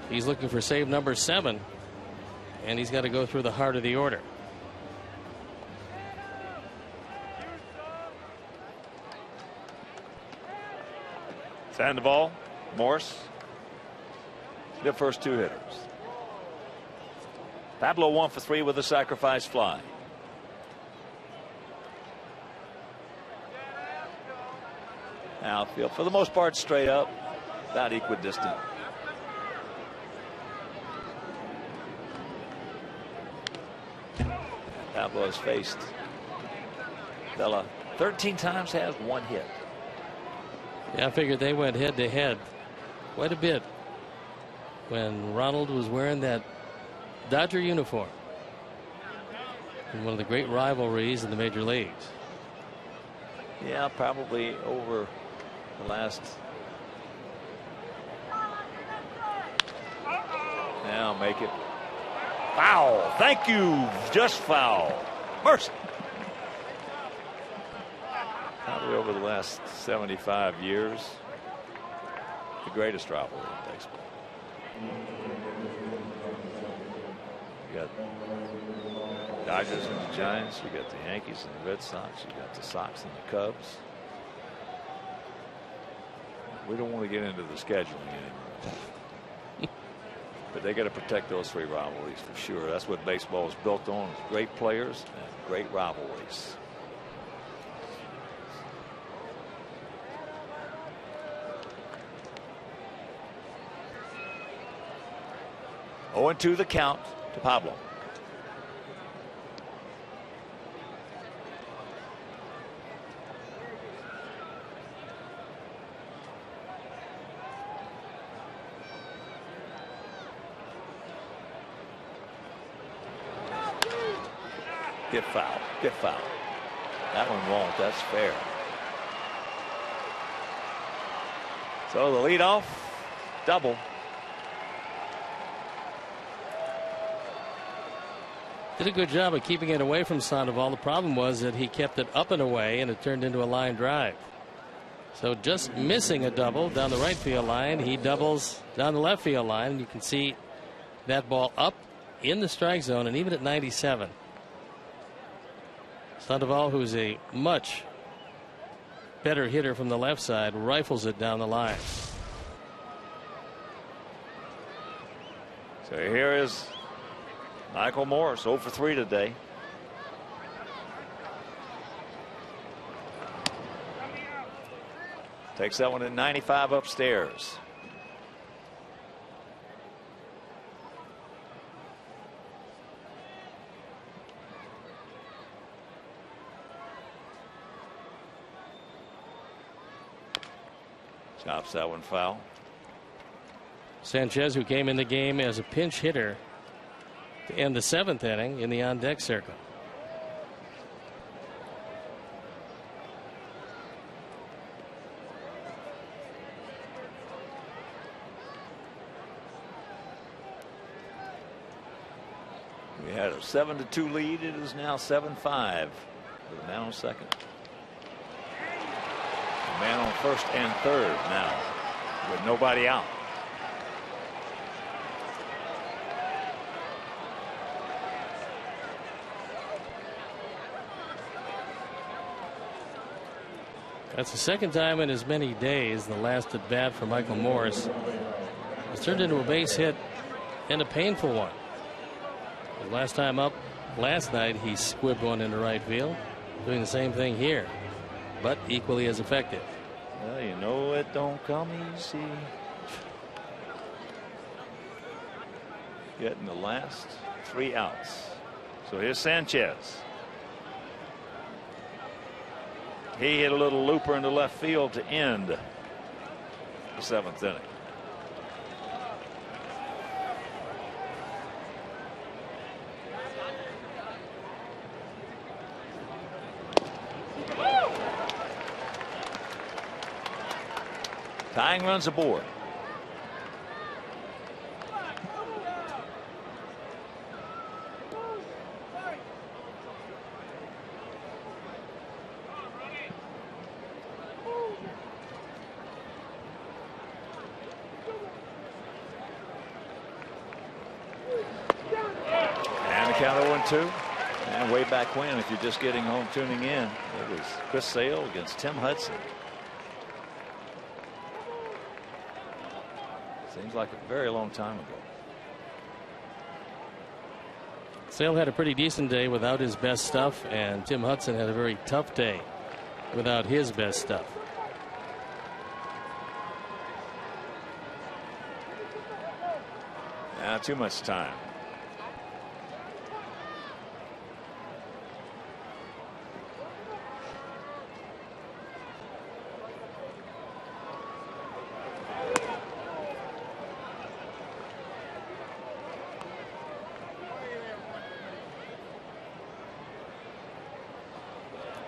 He's looking for save number 7, and he's got to go through the heart of the order. Sandoval, Morse, the first 2 hitters. Pablo 1 for 3 with a sacrifice fly. Outfield for the most part straight up, about equidistant. Pablo has faced Vela 13 times, has 1 hit. Yeah, I figured they went head to head quite a bit when Ronald was wearing that Dodger uniform in one of the great rivalries in the major leagues. Yeah, probably over the last. Now make it foul. Thank you. Just foul. Mercy. Probably over the last 75 years, the greatest rivalry in baseball. You got Dodgers and the Giants. You got the Yankees and the Red Sox. You got the Sox and the Cubs. We don't want to get into the scheduling anymore. But they got to protect those 3 rivalries for sure. That's what baseball is built on: great players and great rivalries. Oh, and 2 the count to Pablo. Get foul. Get foul. That one won't. That's fair. So the leadoff double. Did a good job of keeping it away from Sandoval. The problem was that he kept it up and away, and it turned into a line drive. So just missing a double down the right field line, he doubles down the left field line, and you can see that ball up in the strike zone, and even at 97. Sandoval, who's a much better hitter from the left side, rifles it down the line. So here is Michael Morse, 0 for 3 today. Takes that one at 95 upstairs. Chops that one foul. Sanchez, who came in the game as a pinch hitter to end the 7th inning in the on-deck circle. We had a 7-2 lead. It is now 7-5 with a man on second. A man on first and third now with nobody out. That's the second time in as many days the last at bat for Michael Morse has turned into a base hit and a painful one. The last time up last night, he squibbed one into right field, doing the same thing here, but equally as effective. Well, you know it don't come easy. Getting the last 3 outs. So here's Sanchez. He hit a little looper into left field to end the 7th inning. Tying runs aboard. count 0-2. And way back when, if you're just getting home tuning in, it was Chris Sale against Tim Hudson. Seems like a very long time ago. Sale had a pretty decent day without his best stuff, and Tim Hudson had a very tough day without his best stuff. Not too much time.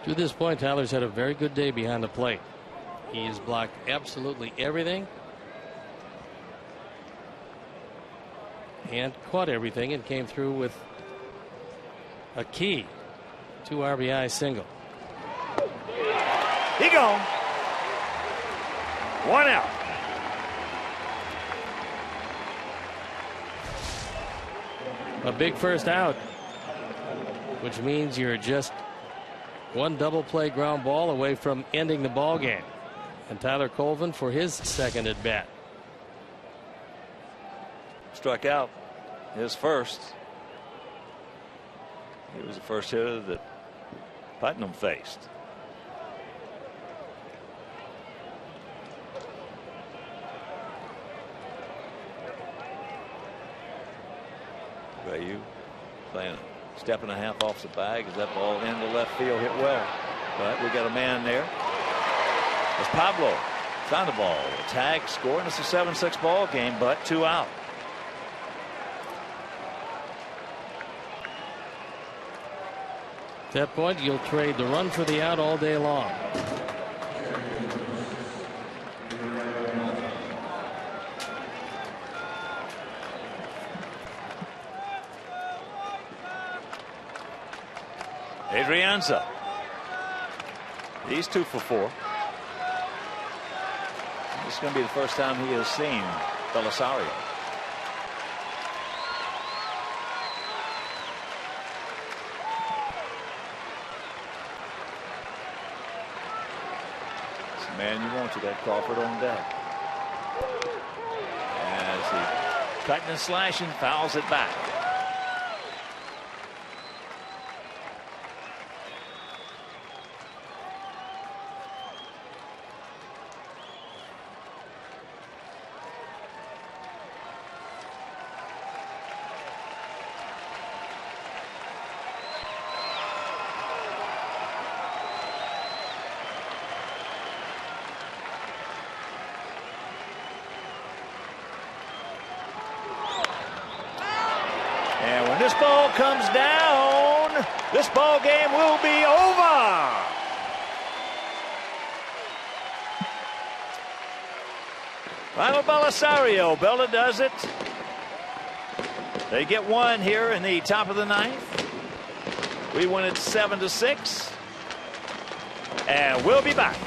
To this point, Tyler's had a very good day behind the plate. He's blocked absolutely everything and caught everything and came through with a key 2 RBI single. He gone. 1 out. A big first out, which means you're just one double play ground ball away from ending the ball game. And Tyler Colvin for his second at bat. Struck out his first. He was the first hitter that Putnam faced. Rayu playing a step and a half off the bag as that ball into left field hit well. But we got a man there. It's Pablo. Found the ball. A tag, score, and it's a 7-6 ball game, but 2 out. At that point, you'll trade the run for the out all day long. Adrianza. He's 2 for 4. This is going to be the first time he has seen Belisario. It's the man you want to get Crawford on deck. As he cutting and slashing, fouls it back. This ball comes down. This ball game will be over. Final Belisario. Bella does it. They get 1 here in the top of the 9th. We win it 7-6. And we'll be back.